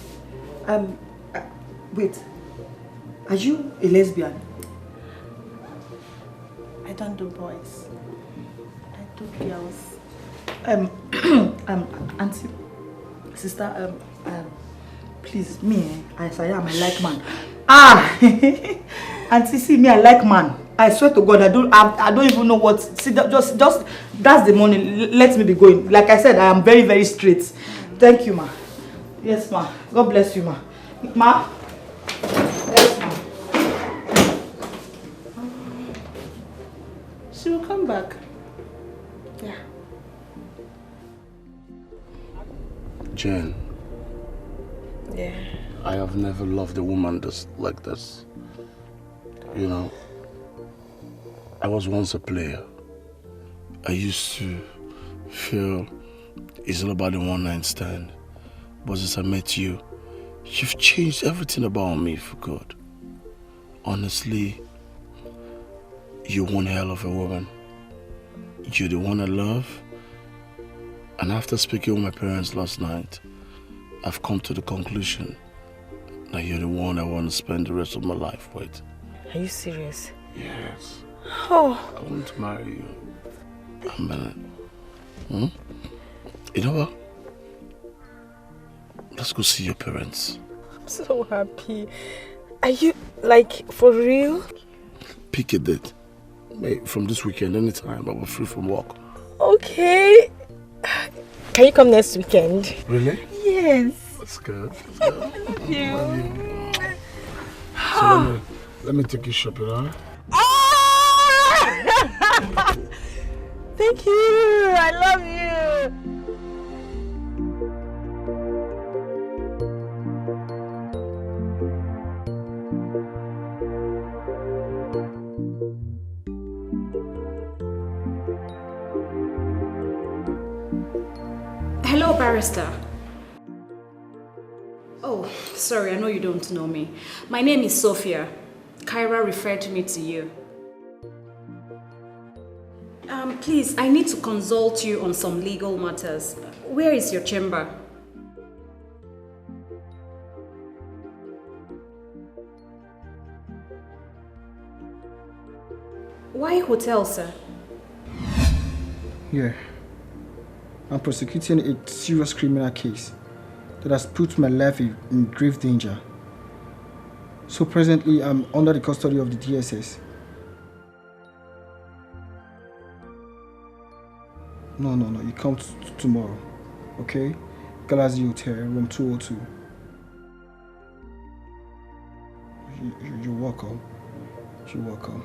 Wait. Are you a lesbian? I don't do boys. I do girls. Auntie, sister, please, me, as I am, I like man. Auntie, see me, I like man. I swear to God, I don't even know what. See, just that's the money. Let me be going. Like I said, I am very, very straight. Thank you, ma. Yes, ma. God bless you, ma. Ma. Yes, ma. She will come back. Yeah. Jane. Yeah. I have never loved a woman like this. You know, I was once a player. I used to feel it's all about the one-night stand. But since I met you, you've changed everything about me for good. Honestly, you're one hell of a woman. You're the one I love. And after speaking with my parents last night, I've come to the conclusion that you're the one I want to spend the rest of my life with. Are you serious? Yes. Oh. I want to marry you. You know what? Let's go see your parents. I'm so happy. Are you, like, for real? Pick a date. From this weekend, anytime. I will free from work. Okay. Can you come next weekend? Really? Yes. That's good. Thank you. So let me take you shopping, huh? Thank you. I love you. Hello, barrister. Oh, sorry, I know you don't know me. My name is Sophia. Kyra referred me to you. Please, I need to consult you on some legal matters. Where is your chamber? Why hotel, sir? Yeah. I'm prosecuting a serious criminal case that has put my life in grave danger. So presently, I'm under the custody of the DSS. No. You come tomorrow, okay? Galaxy Hotel, room 202. You're welcome. You're welcome.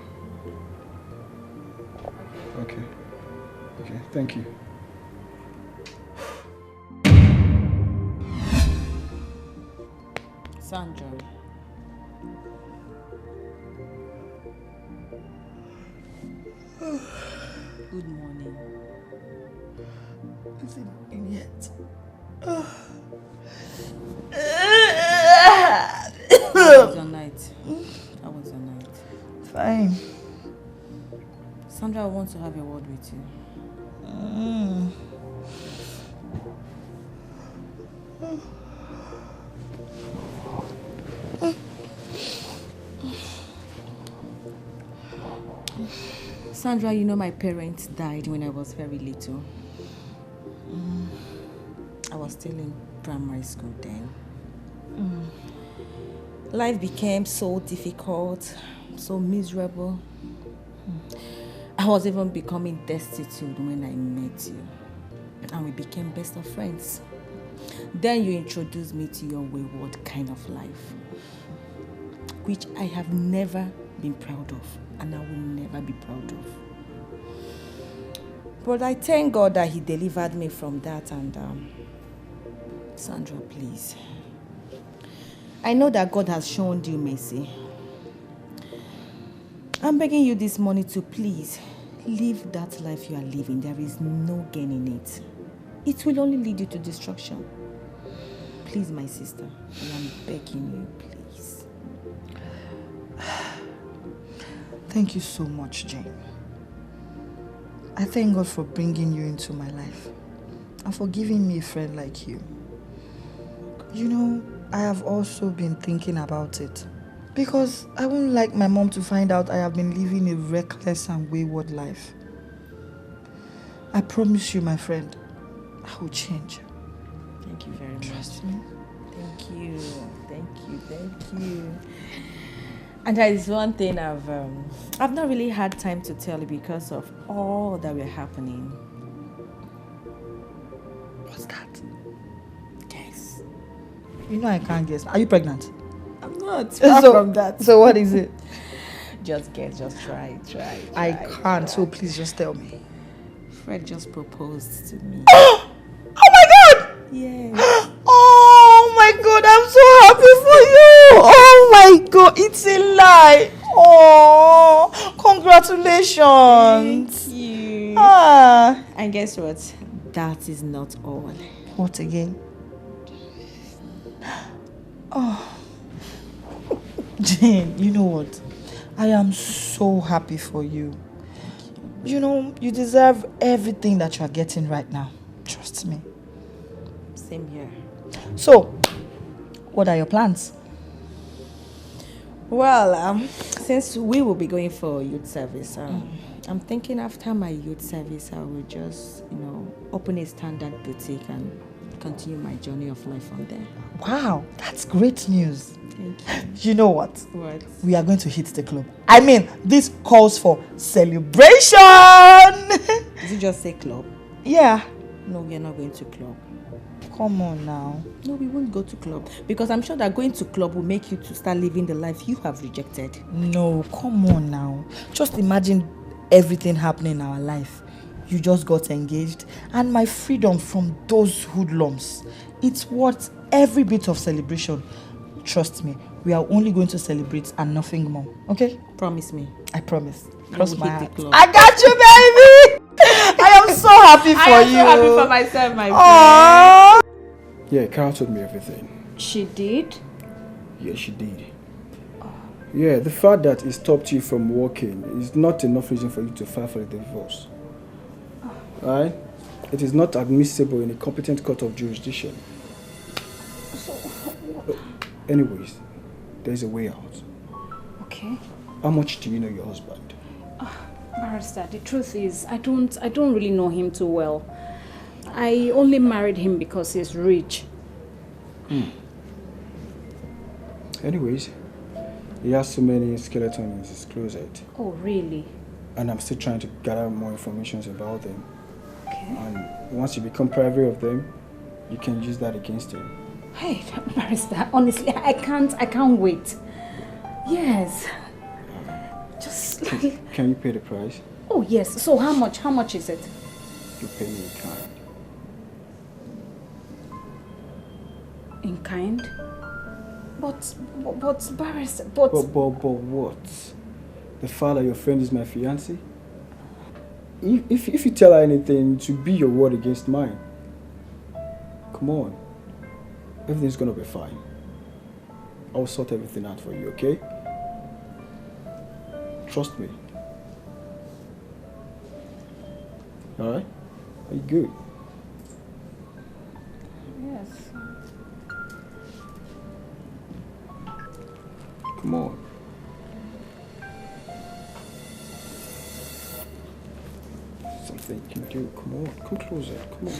Okay, thank you. Sandra. Good morning. Is it in yet? How was your night? How was your night? Fine. Sandra, I want to have a word with you. Sandra, you know my parents died when I was very little. I was still in primary school then. Life became so difficult, so miserable. I was even becoming destitute when I met you. And we became best of friends. Then you introduced me to your wayward kind of life, which I have never been proud of, and I will never be proud of. But I thank God that He delivered me from that. And Sandra, please, I know that God has shown you mercy. I'm begging you this morning to please live that life you are living. There is no gain in it. It will only lead you to destruction. Please, my sister, I am begging you, please. Thank you so much, Jane. I thank God for bringing you into my life and for giving me a friend like you. You know, I have also been thinking about it because I wouldn't like my mom to find out I have been living a reckless and wayward life. I promise you, my friend, I will change. Thank you very much. Trust me. Thank you. Thank you. Thank you. And there is one thing I've not really had time to tell you because of all that were happening. What's that? Guess. You know I can't guess. Are you pregnant? I'm not. Far from that. So what is it? Just guess. Just try. I can't. So please just tell me. Fred just proposed to me. Oh my God! Yes. Oh my God! I'm so happy for you. Oh my God! It's a lie. Oh, congratulations. Thank you. And guess what? That is not all. What again? Oh, Jane, you know what? I am so happy for you. You know, you deserve everything that you are getting right now. Trust me. Same here. So, what are your plans? Well, since we will be going for youth service, I'm thinking after my youth service, I will just, open a standard boutique and continue my journey of life from there. Wow, that's great news. Thank you. You know what? What? We are going to hit the club. I mean, this calls for celebration. Did you just say club? Yeah. No, we are not going to club. Come on now. No, we won't go to club because I'm sure that going to club will make you to start living the life you have rejected. No, come on now. Just imagine everything happening in our life. You just got engaged and my freedom from those hoodlums. It's worth every bit of celebration. Trust me, we are only going to celebrate and nothing more. Okay? Promise me. I promise. Cross my heart. I got you, baby! I am so happy for I am you. so happy for myself, my Aww. friend. Yeah, Carol told me everything. She did? Yeah, she did. Yeah, the fact that it stopped you from working is not enough reason for you to file for a divorce. Right? It is not admissible in a competent court of jurisdiction. Anyways, there's a way out. Okay. How much do you know your husband? Barrister, the truth is, I don't really know him too well. I only married him because he's rich. Anyways, he has so many skeletons in his closet. Oh, really? And I'm still trying to gather more information about them. Okay. And once you become privy of them, you can use that against him. Hey, Barrister, honestly, I can't wait. Yes. Just like... Can you pay the price? Oh, yes. So how much is it? You pay me in kind. In kind? But Barrister, But what? The father, your friend, is my fiancé? if you tell her anything, to be your word against mine. Come on. Everything's gonna be fine. I'll sort everything out for you, okay? Trust me. Alright? Are you good? Yes. Come on. Something you can do. Come on. Come closer. Come on.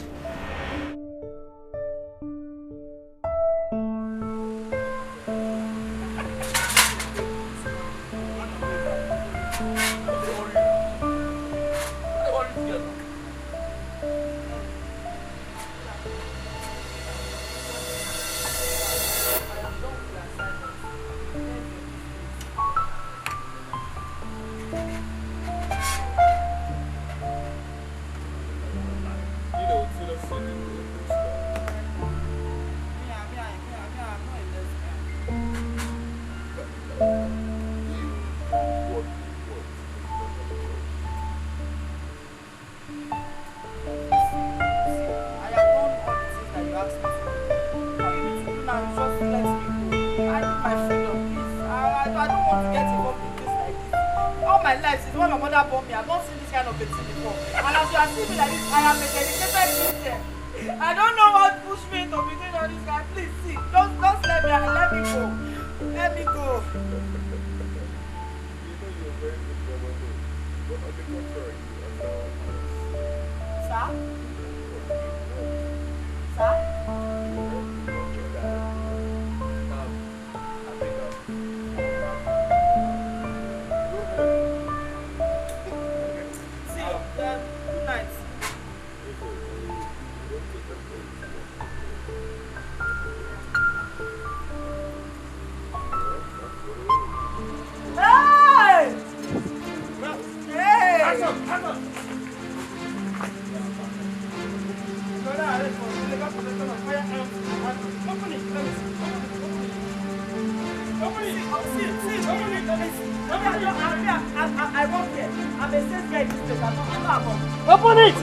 Open it!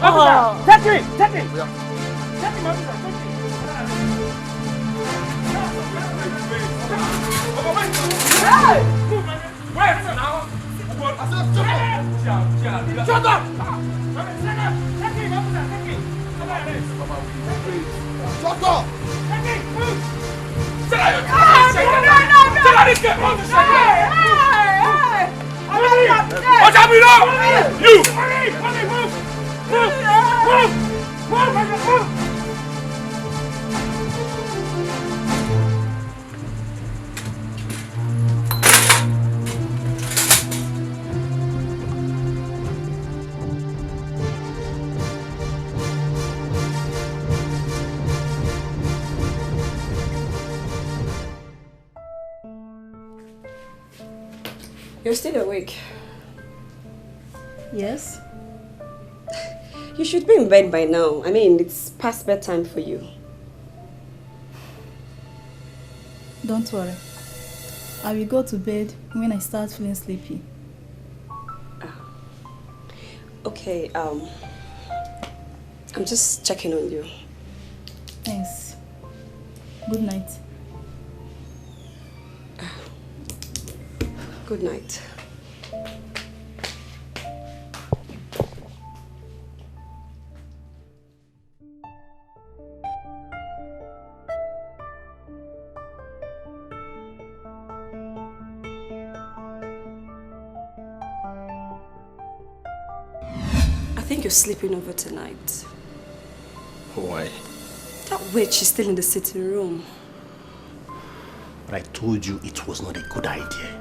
Officer, take it! Take it! Take him, officer, take it! Hey! Wait, now! Shut up! Take him, officer, take it! Shut up! Take it, move! Sit down! What's happening now? You! Move! You're still awake. Yes? You should be in bed by now. I mean, it's past bedtime for you. Don't worry. I will go to bed when I start feeling sleepy. Okay, I'm just checking on you. Thanks. Good night. Good night. I think you're sleeping over tonight. Why? That witch is still in the sitting room. But I told you it was not a good idea.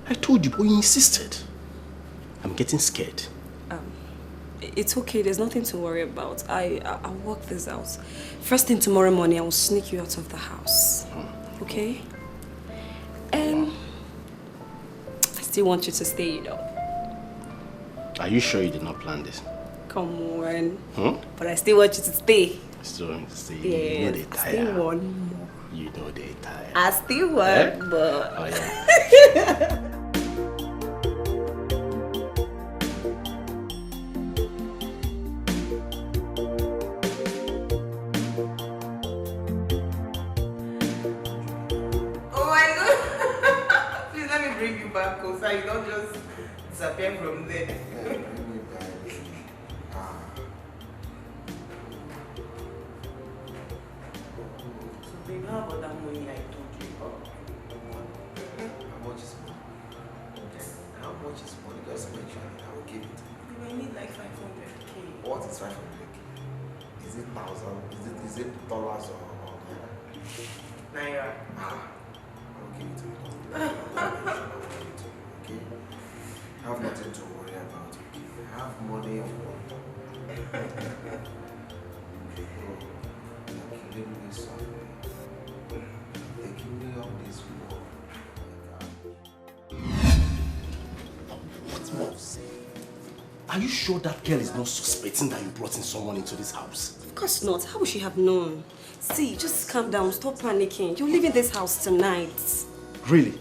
I told you, but you insisted. I'm getting scared. It's okay, there's nothing to worry about. I'll work this out. First thing tomorrow morning, I will sneak you out of the house. Okay? And I still want you to stay, you know. Are you sure you did not plan this? Come on. But I still want you to stay. Still want to stay? Yeah, You know they I tired. still want more. You know they tired. I still want more. Oh, yeah. disappear from there. So babe, how about that money I told you about? How much is money? How much is money? Just mention it, I will give it. We will need like 500k. What is 500k? Is it thousand? Is it dollars or naira? Naira. I will give it to you. I will give it to you, okay? I have nothing to worry about, okay? I have money on one. You're killing me softly. Taking me on this war. What's more? Are you sure that girl is not suspecting that you brought in someone into this house? Of course not. How would she have known? See, just calm down. Stop panicking. You're leaving this house tonight. Really?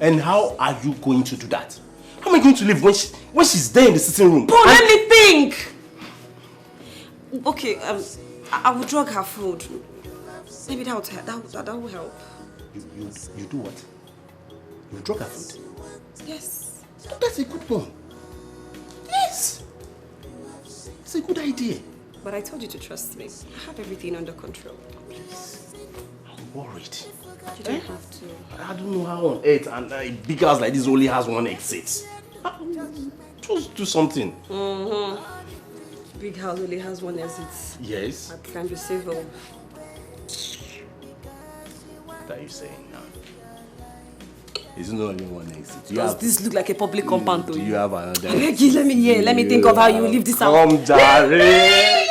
And how are you going to do that? How am I going to leave when she's there in the sitting room? But let me think! Okay, I will drug her food. Maybe that will help. You do what? You drug her food? Yes. Oh, that's a good one. Yes! It's a good idea. But I told you to trust me. I have everything under control. Please. I'm worried. You don't have to. I don't know how on earth a big house like this only has one exit. Just do something. Big house only has one exit. Yes. That can be civil. What are you saying now? It's not only one exit. Does this look like a public compound to you? Do you have another exit? Let me hear. Let me think of how you leave this house. Come, Jare.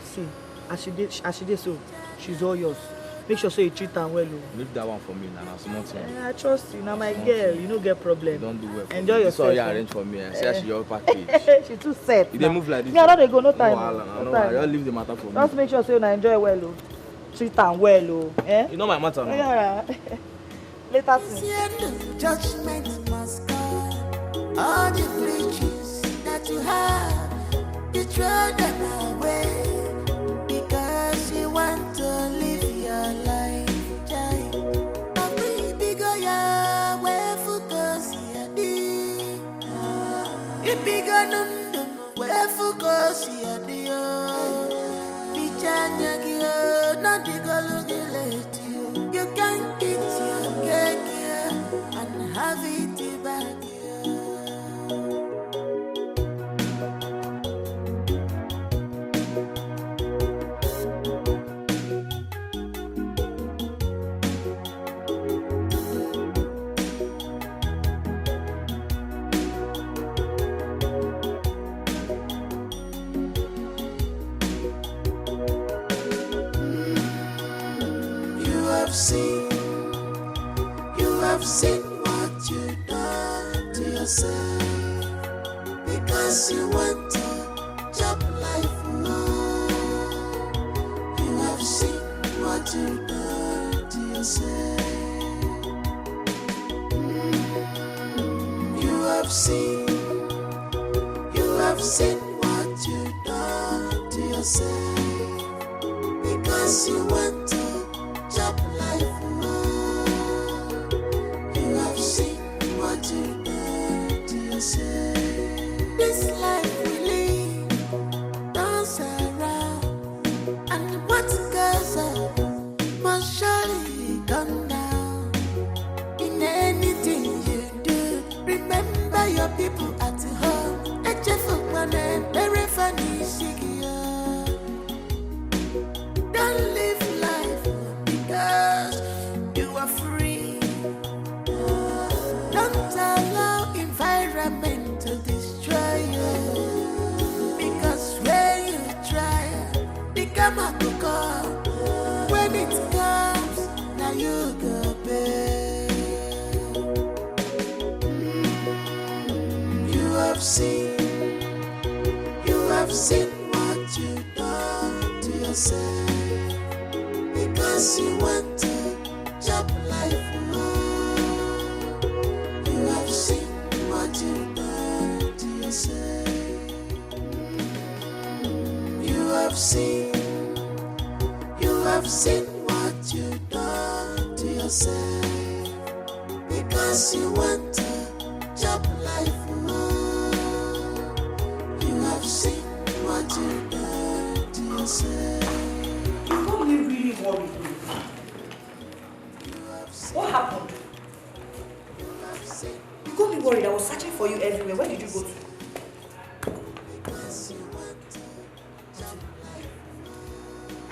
See, as she did so, she's all yours. Make sure so you treat her well. Leave that one for me now. I trust you. Now my girl, you don't get problem. Don't do well. Enjoy yourself. So you arrange for me. Say she your package. She too set. You didn't move like this. Me, I don't go. No time. No time. Just leave the matter for me. Just make sure so you enjoy well. Treat her well. Eh? You know my matter now. Yeah. Later. Judgment must come. All the riches that you have, you throw them away because you want to live your life. You can eat your cake and have it back. You have seen what you done to yourself because you want to jump life alone. You have seen what you done to yourself. You have seen what you done to yourself because you want to jump life alone. You have seen what you done to yourself. This life we live turns around, and what goes up must surely come down. In anything you do, remember your people at home. A cheerful man and very funny secure. Don't live life because you are free. Don't allow environment to destroy you, because when you try, become a cook. When it comes, now you go pay. You have seen what you done to yourself because you want to jump life alone. You have seen what you done to yourself. You have seen what you done to yourself because Because you want to jump life, you have seen what you done to yourself. You got me really worried. What happened? You got me worried. I was searching for you everywhere. Where did you go to?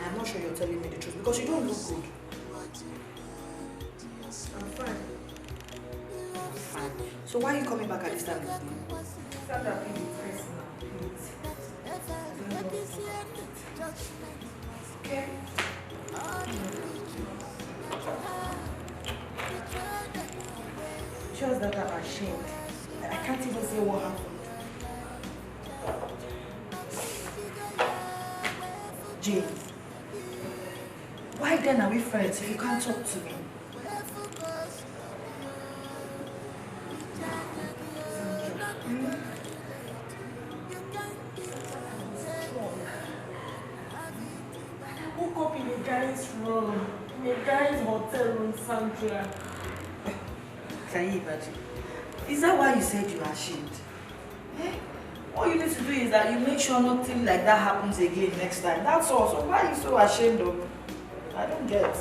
I'm not sure you're telling me the truth because you don't look good. I'm fine. I'm fine. So why are you coming back at this time with me? Stand up, please. Okay. Just that I'm ashamed. I can't even say what happened. Jane, why then are we friends if you can't talk to me? I woke up in a guy's room, in a guy's hotel room, Sandra. Can you imagine? Is that why you said you are ashamed? Eh? All you need to do is that you make sure nothing like that happens again next time. That's all. So why are you so ashamed of me? I don't get.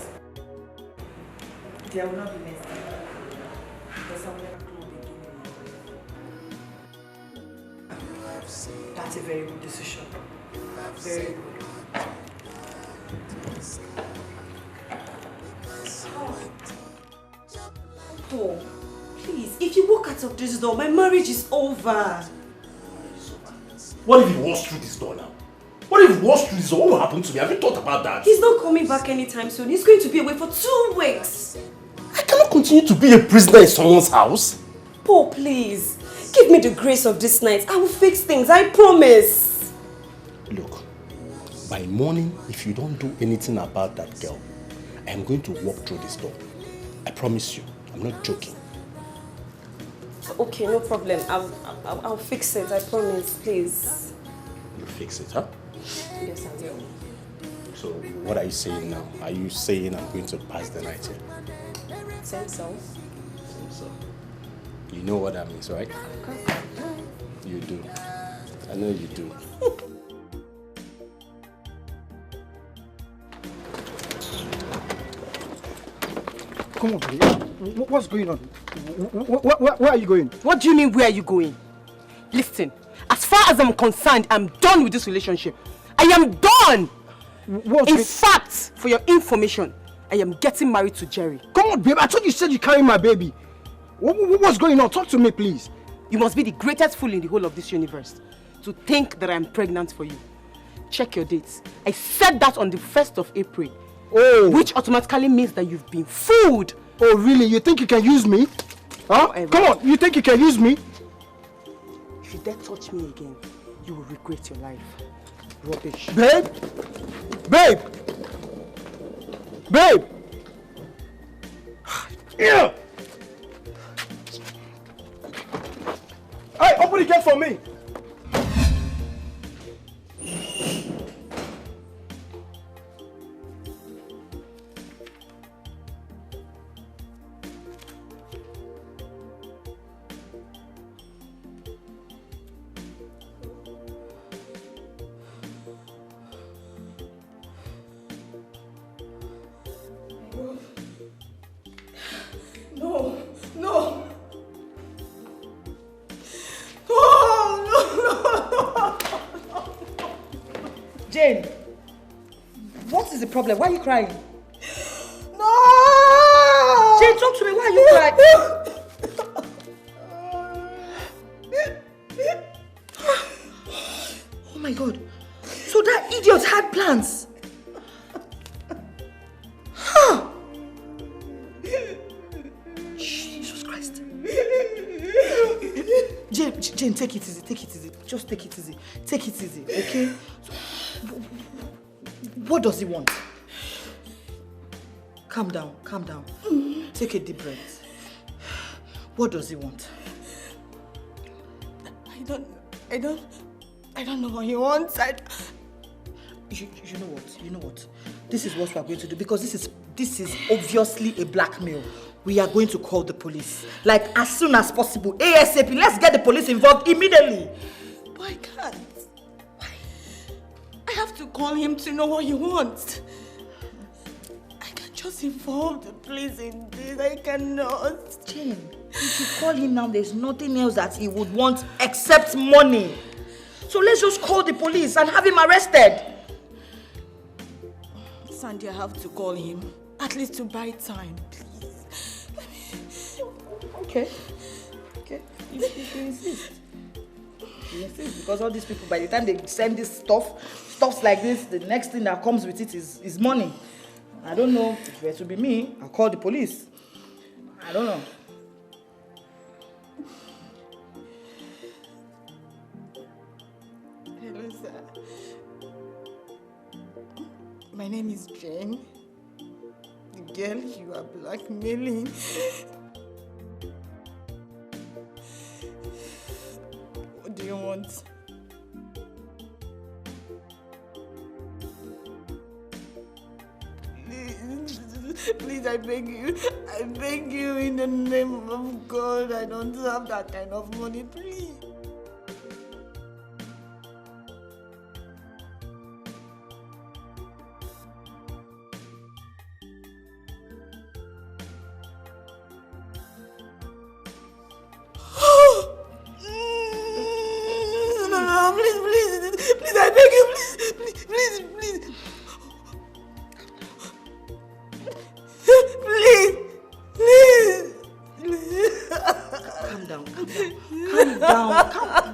There will not be next time. Because I'm never close again. That's a very good decision. Very good. Paul, please, if you walk out of this door, my marriage is over. What if he walks through this door now? What if he walks through this door? What will happen to me? Have you thought about that? He's not coming back anytime soon. He's going to be away for 2 weeks. I cannot continue to be a prisoner in someone's house. Paul, please. Give me the grace of this night. I will fix things. I promise. Look, by morning, if you don't do anything about that girl, I am going to walk through this door. I promise you. I'm not joking. Okay, no problem. I'll fix it. I promise. Please. You fix it, huh? Yes, I will. So, what are you saying now? Are you saying I'm going to pass the night here? Same so. You know what that means, right? You do. I know you do. Come on, baby. What's going on? Where are you going? What do you mean, where are you going? Listen, as far as I'm concerned, I'm done with this relationship. I am done! In fact, for your information, I am getting married to Jerry. Come on, babe. I thought you said you carry my baby. What's going on? Talk to me, please. You must be the greatest fool in the whole of this universe to think that I'm pregnant for you. Check your dates. I said that on the 1st of April. Oh. Which automatically means that you've been fooled. Oh, really? You think you can use me? Huh? Come on, you think you can use me? If you dare touch me again, you will regret your life. Rubbish. Babe! Babe! Babe! Yeah! Hey, open the gate for me! Jane, what is the problem? Why are you crying? No! Jane, talk to me. Why are you crying? Oh my God. So that idiot had plans. Huh? Jesus Christ. Jane, take it easy. Take it easy. Just take it easy. Take it easy, okay? What does he want? Calm down, calm down. Take a deep breath. What does he want? I don't know what he wants. You know what? This is what we are going to do because this is obviously a blackmail. we are going to call the police. Like, as soon as possible. ASAP. Let's get the police involved immediately. But I can't. I have to call him to know what he wants. I can't just involve the police in this. I cannot. Jane, if you call him now, there's nothing else that he would want except money. So let's just call the police and have him arrested. Sandy, I have to call him. At least to buy time, please. Okay. Okay. If you insist. You insist, because all these people, by the time they send this stuffs like this, the next thing that comes with it is money. I don't know. If it were to be me, I'll call the police. I don't know. Hello, sir. My name is Jane. The girl you are blackmailing. What do you want? Please, I beg you in the name of God. I don't have that kind of money, please. No, please, I beg you, please.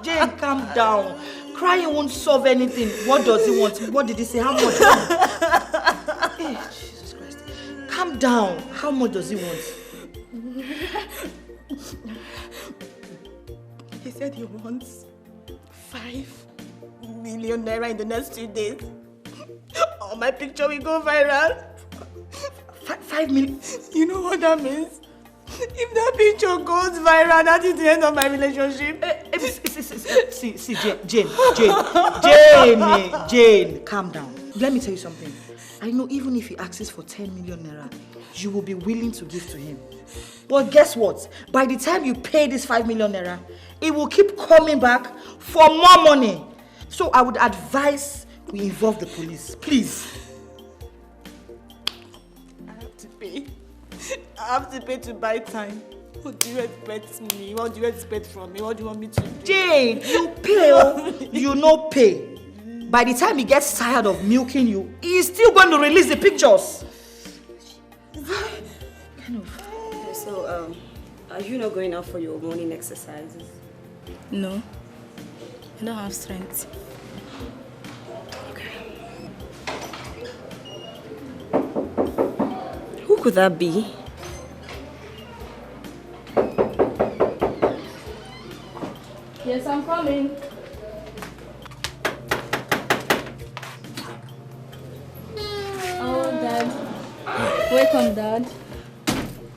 Jane, calm down. Crying won't solve anything. What does he want? What did he say? How much? Hey, Jesus Christ. Calm down. How much does he want? He said he wants 5 million naira in the next 2 days. Oh, my picture will go viral. 5 million? You know what that means? If that picture goes viral, that is the end of my relationship. See, Jane, calm down. Let me tell you something. I know even if he asks for 10 million naira, you will be willing to give to him. But guess what? By the time you pay this 5 million naira, it will keep coming back for more money. So I would advise we involve the police, please. I have to pay to buy time. What do you expect me? What do you expect from me? What do you want me to do? Jane, you pay, you no pay. By the time he gets tired of milking you, he is still going to release the pictures. So, are you not going out for your morning exercises? No, I don't have strength. Who could that be? Yes, I'm coming. Oh, Dad. Welcome, Dad.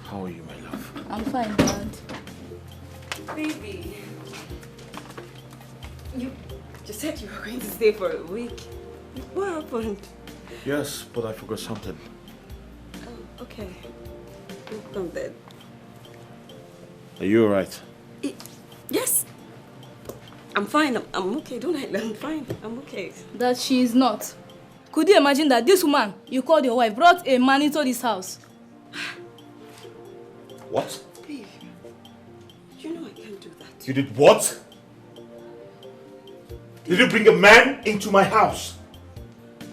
How are you, my love? I'm fine, Dad. Baby, you said you were going to stay for a week. What happened? Yes, but I forgot something. Oh, okay. Welcome then. Are you alright? Yes. I'm fine. I'm okay. Don't I? I'm fine. I'm okay. That she is not. Could you imagine that this woman you called your wife brought a man into this house? What? Babe, you know I can't do that. You did what? Did you bring a man into my house?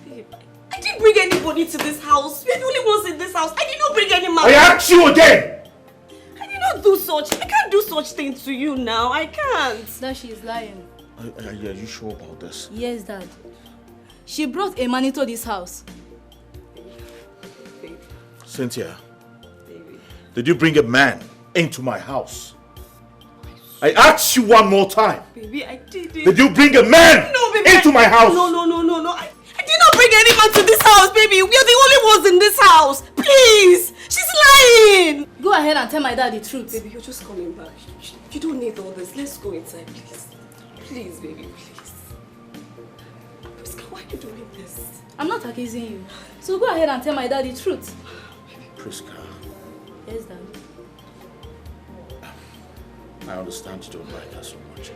Babe, I didn't bring anybody to this house. We're the only ones in this house. I did not bring any man. I asked you again! I did not do such. I can't do such things to you now. I can't. That she is lying. Are you sure about this? Yes, Dad. She brought a man into this house. Babe. Cynthia, Baby. did you bring a man into my house? I asked you one more time. Baby, I did it. Did you bring a man into my house? No. I did not bring any man to this house, baby. We are the only ones in this house. Please. She's lying. Go ahead and tell my dad the truth. Baby, you're just coming back. You don't need all this. Let's go inside, please. Please, baby, please. Priska, why are you doing this? I'm not accusing you. So go ahead and tell my dad the truth. Priska. Yes, Dad. I understand you don't like her so much.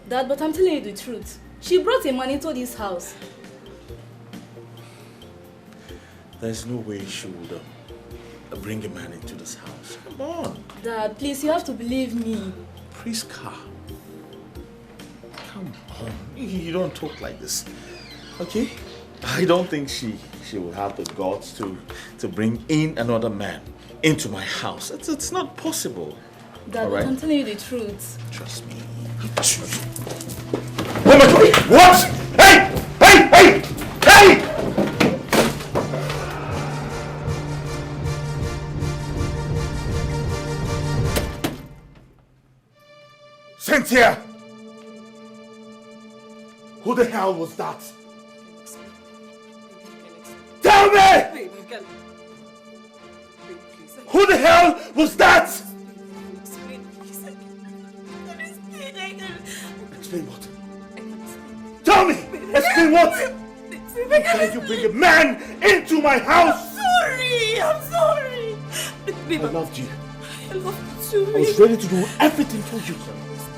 Dad, but I'm telling you the truth. She brought a man into this house. There's no way she would bring a man into this house. Come on. Dad, please, you have to believe me. Priska. Come on. You don't talk like this. Okay? I don't think she will have the guts to bring in another man into my house. It's not possible. Dad, all but right? I'm telling you the truth. Trust me. Oh my God! What? Hey! Hey! Hey! Hey! Cynthia! Who the hell was that? Tell me! Who the hell was that? Explain what? Tell me! Explain what? How can you bring a man into my house? I'm sorry. I loved you. I love you too. I was ready to do everything for you.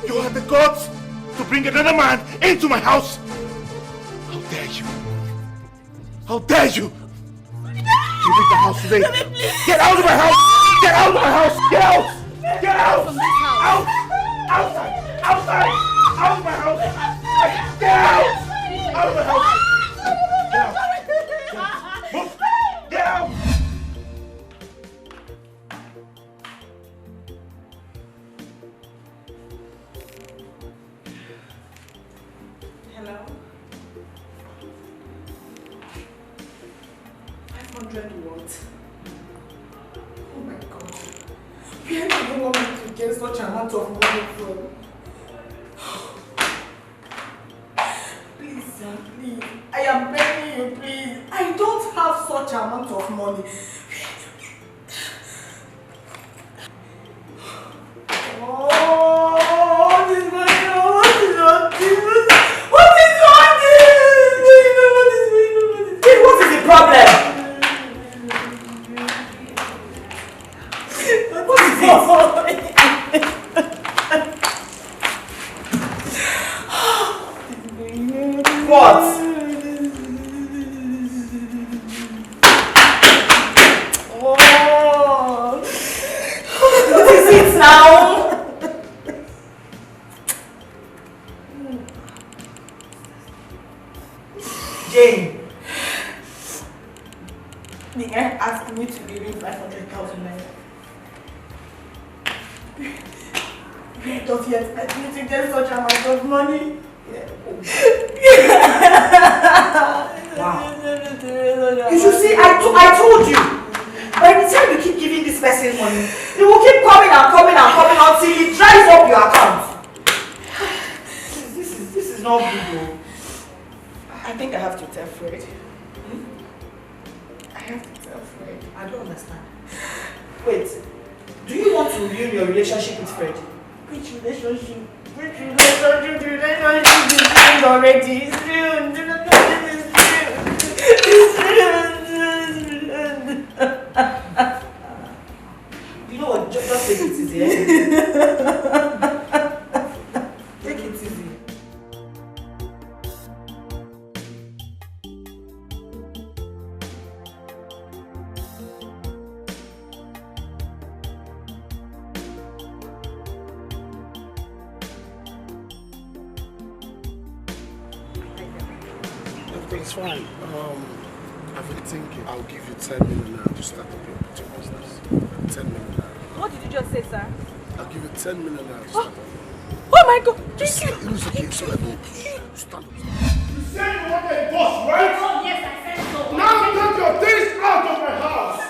You had the guts to bring another man into my house. How dare you? How dare you? You leave the house today. Get out of my house! Get out of my house! Get out! Get out! Out! Outside! Outside! Out of my house! Get out! Out of my house! Get out! Move! Get out! Hello? 500 what? Oh my God. Where do you want me to get such amount of money from? Please, sir, please. I am begging you, please. I don't have such amount of money. Oh, this is my God. What is all this? What is all this? What is the problem? What is it? What? Oh. What is it now? Jane. The guy asked me to give him 500,000 naira. Where does he expect me to get such amount of money? Wow. You should see, I told you. By the time you keep giving this person money, he will keep coming until he dries up your account. This is not good though. I think I have to tell Fred. I have to tell Fred. I don't understand. Wait, do you want to ruin your relationship with Fred? Which relationship? The relationship is ruined already. It's ruined. It's ruined. You know what? Just take it easy. Take it easy. It's fine. I've been thinking I'll give you 10 million now to start up your business. 10 million now. What did you just say, sir? I'll give you 10 million now to start up. Oh my God! Thank you! It was okay, so let me stand up. You said you wanted a boss, right? Oh, yes, I said so. Now get your things out of my house!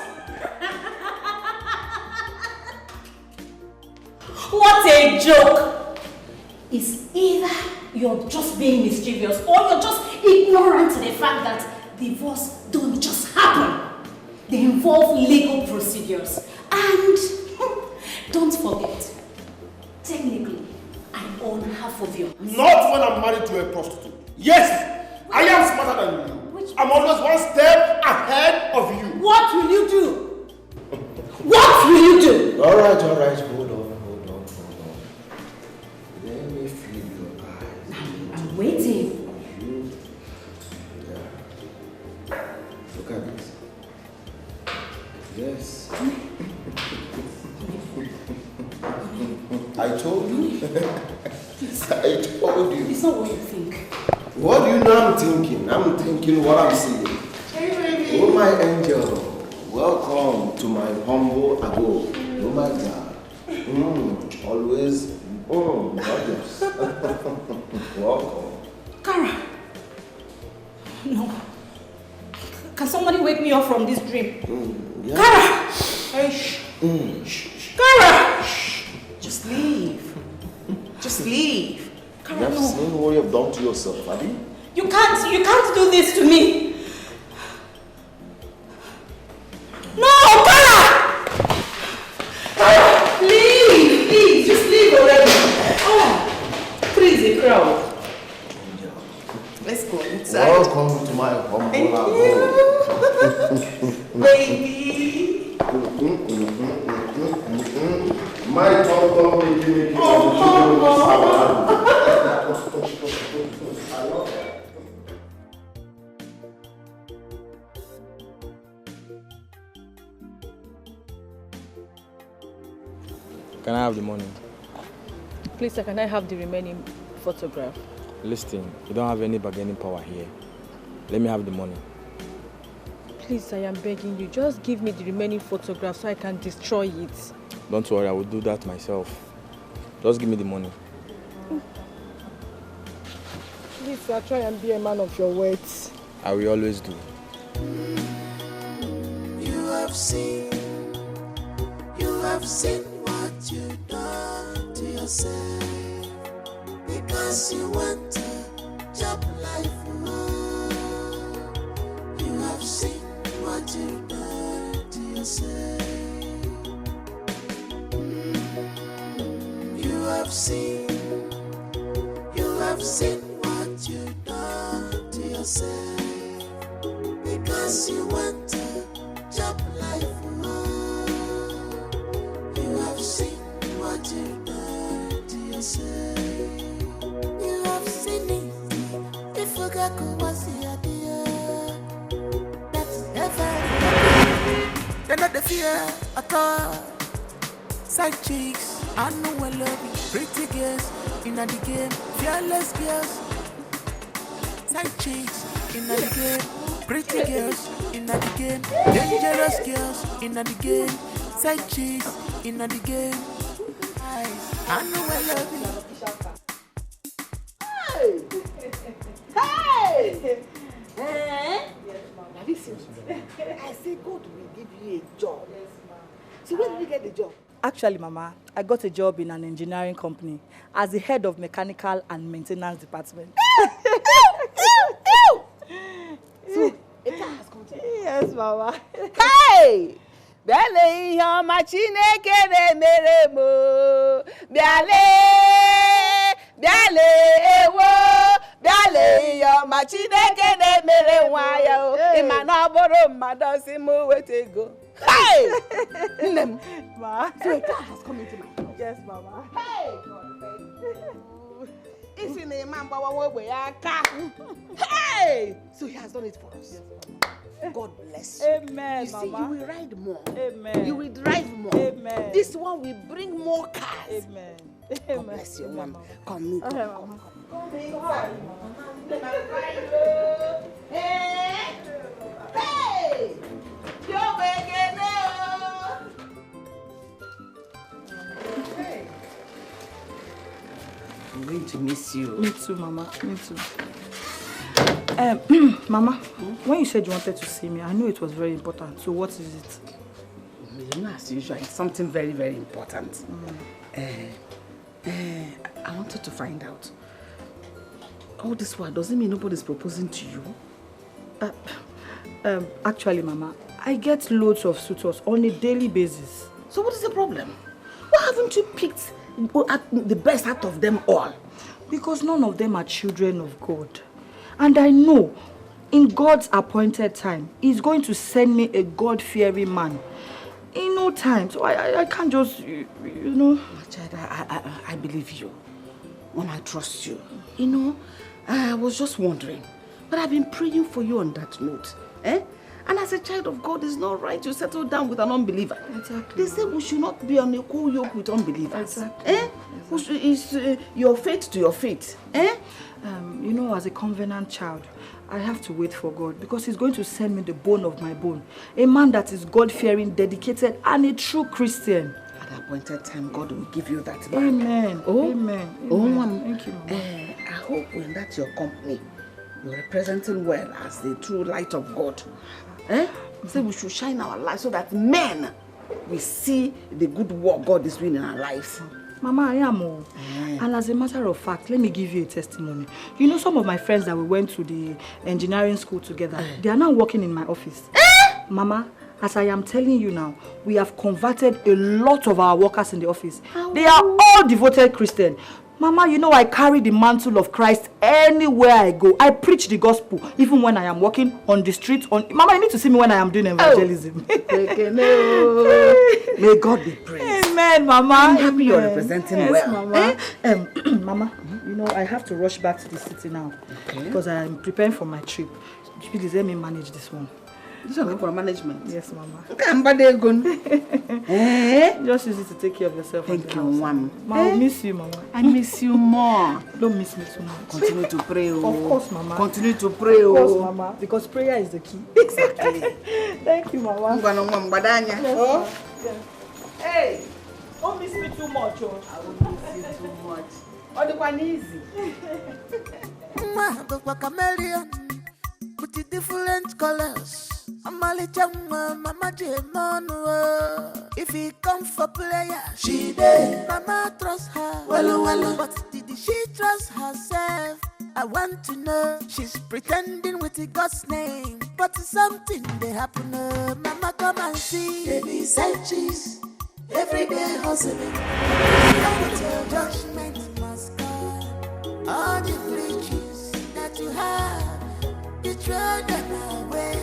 What a joke! It's either you're just being mischievous or you're just ignorant to the fact that divorce don't just happen. They involve legal procedures. And don't forget, technically, I own half of your house. Not when I'm married to a prostitute. Yes, I am smarter than you. I'm always one step ahead of you. What will you do? What will you do? All right, hold on. I told you. I told you. It's not what you think. What do you know I'm thinking? I'm thinking what I'm seeing. Hey, baby. Oh, my angel. Welcome to my humble abode. Oh, my God. Always gorgeous. Welcome. Kara. No. Can somebody wake me up from this dream? Yeah. Kara! Hey, shh. Kara! Just leave. Just leave. Kara, You have no. seen what you have done to yourself, have you? You can't do this to me. No, Kara! Kara, leave, please, just leave already. Oh, please, a crowd. Let's go inside. Welcome to my humble abode. Baby. My tongue making I love that. Can I have the money? Please, sir, can I have the remaining photograph? Listen, you don't have any bargaining power here. Let me have the money. Please, I am begging you, just give me the remaining photograph so I can destroy it. Don't worry, I will do that myself. Just give me the money. Please, sir, try and be a man of your words. I will always do. You have seen what you've done to yourself because you want a job life. You have seen what you've done to yourself. You have seen what you've done to yourself because you want a job life. You have seen what you've done to yourself. You have seen it. If you got to was the idea, that's never. They're not the fear at all. Side chicks, I know I love you. Pretty girls in the game, fearless girls. Side chicks in the game, pretty girls in the game, dangerous girls in the game. Side chicks in the game. I know I love you. Hey! Now listen, I say God will give you a job. So where did you get the job? Actually, Mama, I got a job in an engineering company as the head of mechanical and maintenance department. So, a car has come to you? Yes, Mama. Hey! Bịale ihe ọma Chineke na-emere m. Bịale ewo. Bịale ihe ọma Chineke na-emere nwa ya. Ị ma na ọ bụrụ mmadụ si m weta ego. Hey! Nne m. Ma. So a car has come into my house. Yes, Mama. Hey! God, thank you. Isi na ịma mgbawa ogbe ya aka. Hey! So he has done it for us. Yes, Mama. God bless you. Amen, you see, Mama. you will ride more. Amen. You will drive more. Amen. This one will bring more cars. Amen. God bless you, Mama. Come, Okay, come. Mama. Hey! You're making Hey! I'm going to miss you. Me too, Mama. Me too. Mama, when you said you wanted to see me, I knew it was very important. So what is it? You know, as usual, it's something very, very important. I wanted to find out. All this while, doesn't mean nobody's proposing to you? Actually, Mama, I get loads of suitors on a daily basis. So what is the problem? Why haven't you picked the best out of them all? Because none of them are children of God. And I know, in God's appointed time, He's going to send me a God-fearing man. In no time, so I can't just, you know. My child, I believe you. Mama, I trust you. You know, I was just wondering. But I've been praying for you on that note. I And as a child of God, it's not right to settle down with an unbeliever. Exactly. They say we should not be on a equal yoke with unbelievers. Exactly. It's your faith to your faith. You know, as a covenant child, I have to wait for God because he's going to send me the bone of my bone. A man that is God-fearing, dedicated, and a true Christian. At the appointed time, God will give you that man. Amen. Amen. Thank you, Mama. I hope when that's your company, you're representing well as the true light of God. So we should shine our light so that men will see the good work God is doing in our lives. Mama, I am. And as a matter of fact, let me give you a testimony. You know, some of my friends that we went to the engineering school together, they are now working in my office. Mama, as I am telling you now, we have converted a lot of our workers in the office. They are all devoted Christians. Mama, you know I carry the mantle of Christ anywhere I go. I preach the gospel, even when I am walking on the streets. Mama, you need to see me when I am doing evangelism. May God be praised. Amen, Mama. I'm happy you're representing well. Mama. Mama, you know I have to rush back to the city now because I am preparing for my trip. Please let me manage this one. This one for management? Yes, Mama. Just use it to take care of yourself. Thank you, Mom. Mama, I miss you, Mama. I miss you more. Don't miss me too much. Continue to pray. Of course, Mama. Continue to pray. Of course, Mama. Because prayer is the key. Exactly. Thank you, Mama. Yes, Mama. Hey, don't miss me too much. I will miss you too much. Oh, the one easy. Chameleon with the different colors. Amali Chama, Mama Jemonu. If he come for player, she did. Mama trust her. Well, but did she trust herself? I want to know. She's pretending with the God's name, but something they happen. Mama, come and see. Baby, side cheese. Every day hustling. Your judgment must come. All the riches that you have, you throw them away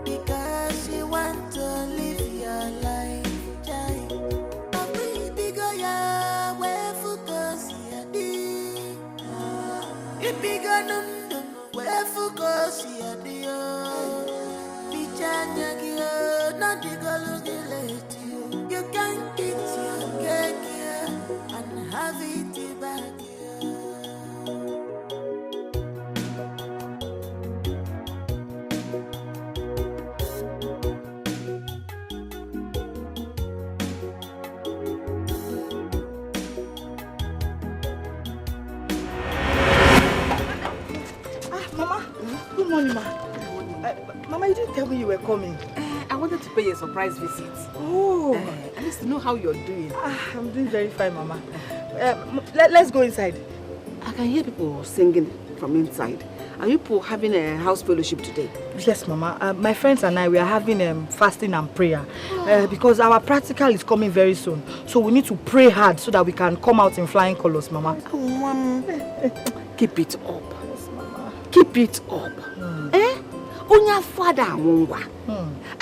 because you want to live your life, child. Bigger, yeah, where focus, yeah, bigger, no, where focus, yeah, not the girl you can eat your cake here and have it back Mama, good morning, Ma. Mama, you didn't tell me you were coming. I wanted to pay you a surprise visit. Oh. At least to know how you're doing. I'm doing very fine, Mama. Let's go inside. I can hear people singing from inside. Are you people having a house fellowship today? Yes, Mama. My friends and I, we are having fasting and prayer because our practical is coming very soon. So we need to pray hard so that we can come out in flying colors, Mama. Keep it up. Yes, Mama. Keep it up. Onya Father,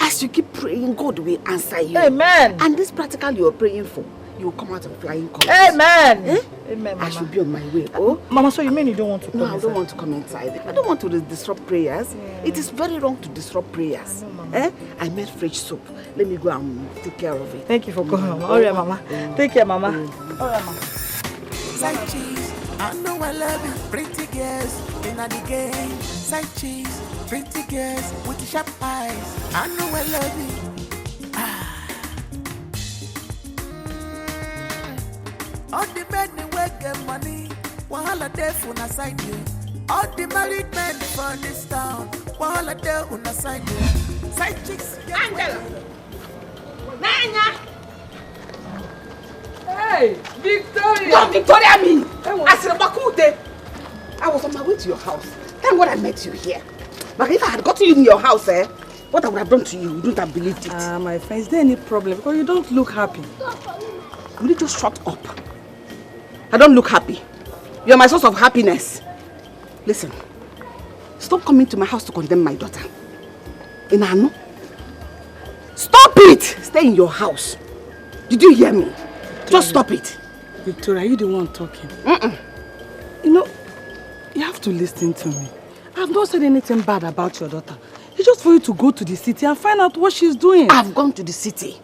as you keep praying, God will answer you. Amen. And this practical you are praying for, you will come out in flying colors. Amen. Amen, Mama. I should be on my way. Oh, Mama, so you mean you don't want to come inside? No, I don't want to come inside. I don't want to disrupt prayers. Yeah. It is very wrong to disrupt prayers. I know, Mama. I made fresh soap. Let me go and take care of it. Thank you for coming, Mama. All right, Mama. Take care, Mama. All right, Mama. Side cheese, I know I love you. Pretty girls in the game. Side cheese, pretty girls with the sharp eyes. I know I love you. All the men they work get money, wahala dey for na side you. All the married men for this town, wahala dey on na side you. Side chicks, Angela, Nanya. Hey, Victoria! Don't Victoria me! I was on my way to your house. Thank God I met you here. But if I had gotten you in your house, what I would have done to you, you wouldn't have believed it. My friend, is there any problem? Because you don't look happy. Will you just shut up? I don't look happy. You're my source of happiness. Listen, stop coming to my house to condemn my daughter. Inano, stop it! Stay in your house. Did you hear me? Just stop it. Victoria, you the one talking. You know, you have to listen to me. I've not said anything bad about your daughter. It's just for you to go to the city and find out what she's doing. I've gone to the city.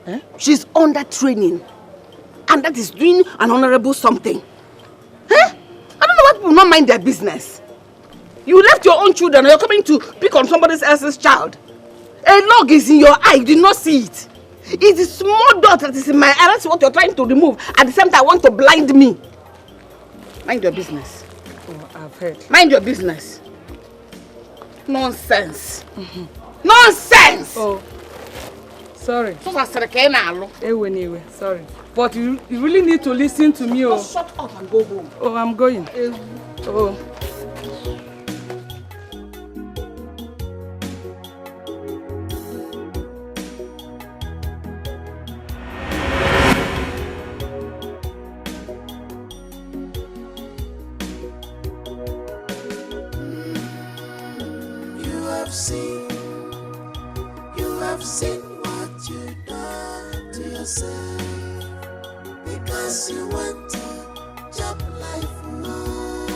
Eh? She's under training. And that is doing an honorable something. Eh? I don't know why people not mind their business. You left your own children and you're coming to pick on somebody else's child. A log is in your eye, you did not see it. It's a small dot that is in my eye. That's what you're trying to remove. At the same time, I want to blind me. Mind your business. Oh, I've heard. Mind your business. Nonsense. Nonsense! Oh, sorry. Anyway, sorry. But you really need to listen to me. Oh. Just shut up and go home. Oh, I'm going. Oh. You have seen what you done to yourself because you want to jump life alone.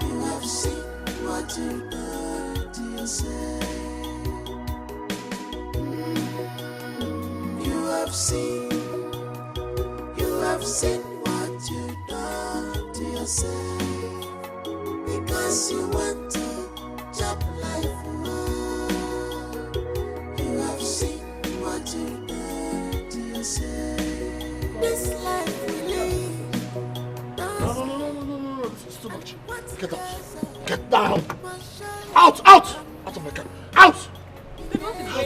You have seen what you done to yourself. You have seen what you done to yourself because you want to jump life alone. You have seen what you done to yourself. This life we live. No. It's too much. Get out. Get down. Out. Out of my car. Out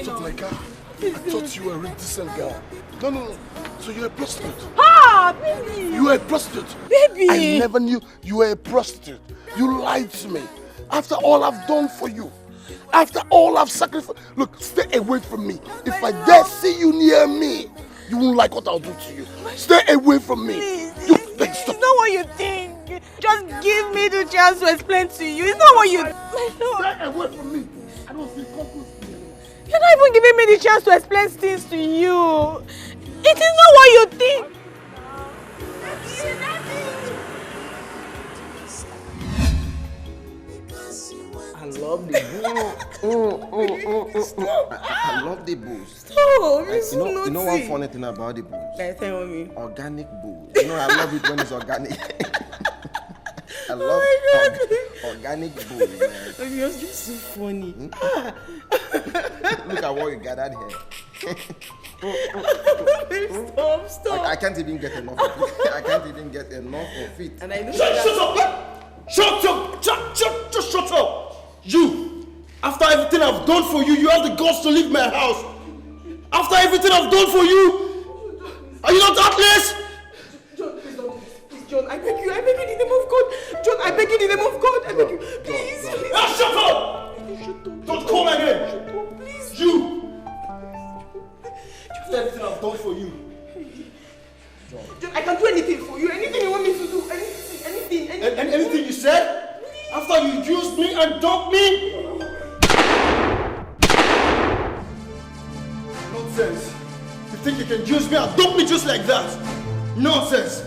of my car. I thought you were a real decent guy. No. So you're a prostitute. Ah, baby. You are a prostitute. Baby. I never knew you were a prostitute. You lied to me. After all I've done for you. After all I've sacrificed. Look, stay away from me. If I dare see you near me, you won't like what I'll do to you. Stay away from me. It's not what you think. Just give me the chance to explain to you. It's not what you... Stay away from me. I don't feel comfortable. You're not even giving me the chance to explain things to you. It is not what you think. I love the booze. I love the booze. Stop, you know one funny thing about the booze? Tell me. Organic booze. You know I love it when it's organic. I love organic booze, man. You're just so funny. Look at what you gathered here. Stop. I can't even get enough of it. I can't even get enough of it. And I know Shut up! Shut up! Just shut up! You! After everything I've done for you, you have the guts to leave my house. After everything I've done for you, are you not heartless? John, please don't do this. Please, John, I beg you in the name of God. John, I beg you in the name of God. I beg you, please. Now shut up! Don't call my name. Shut up, please. You! After everything I've done for you. John, I can do anything for you. Anything you want me to do. Anything. Anything you said? After you used me and dumped me? Nonsense. You think you can use me and dump me just like that? Nonsense.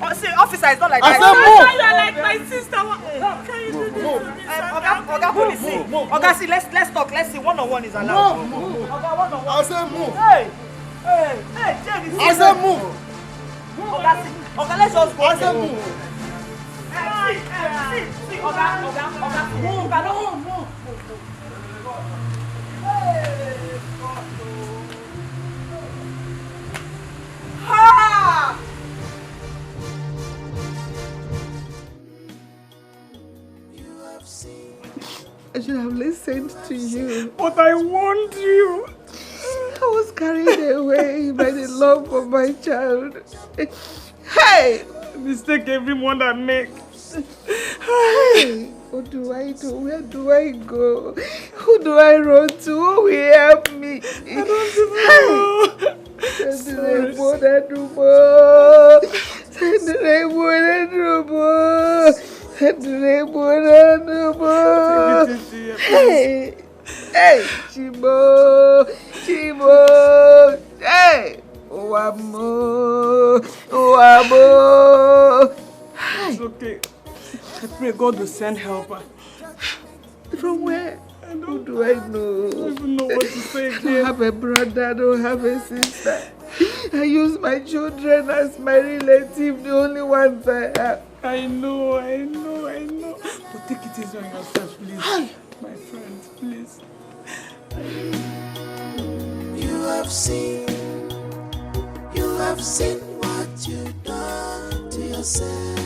Oh, see, officer, it's not like I that. said move. You are like my sister. Can you do this? Oga, police, see. Oga, see, let's talk. Let's see. One-on-one is allowed. Move. Oga, one-on-one. I said move. Hey, Jamie, I said move. Oga, see. Oga, let's just go. I said move. See, Oga, move. Ha! I should have listened to you. But I warned you. I was carried away by the love of my child. Hey! Mistake everyone that make. Hey! What do I do? Where do I go? Who do I run to? Who will help me? I don't know. Hey! Hey! Chibo! Hey! Wamo! It's okay. I pray God will send helper. From where? Who do I know? I don't even know what to say again. I don't have a brother, I don't have a sister. I use my children as my relative, the only ones I have. I know. But take it easy on yourself, please. My friend, please. You have seen what you've done to yourself.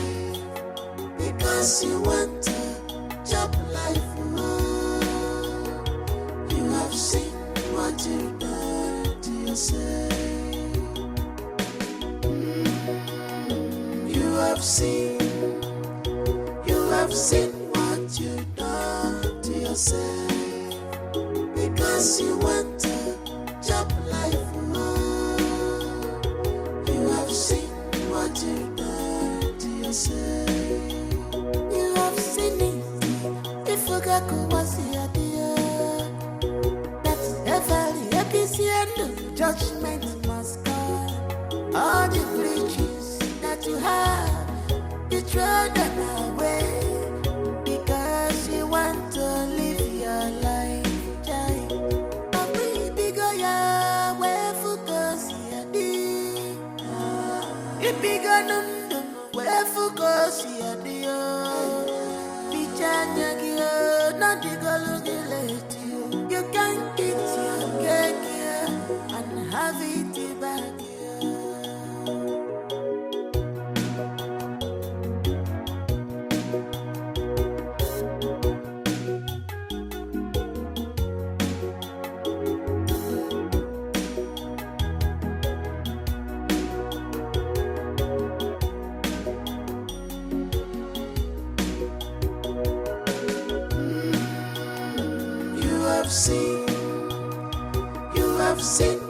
Because you want to chop life. You have seen what you've done to yourself. You have seen what you've done to yourself. Because you want to chop life. You have seen what you've done to yourself. You have seen it. If you got to was the idea. That's every episode of judgment must come. All the bridges that you have, you throw them away. Because you want to live your life. You can't eat your cake here and have it back here. You have seen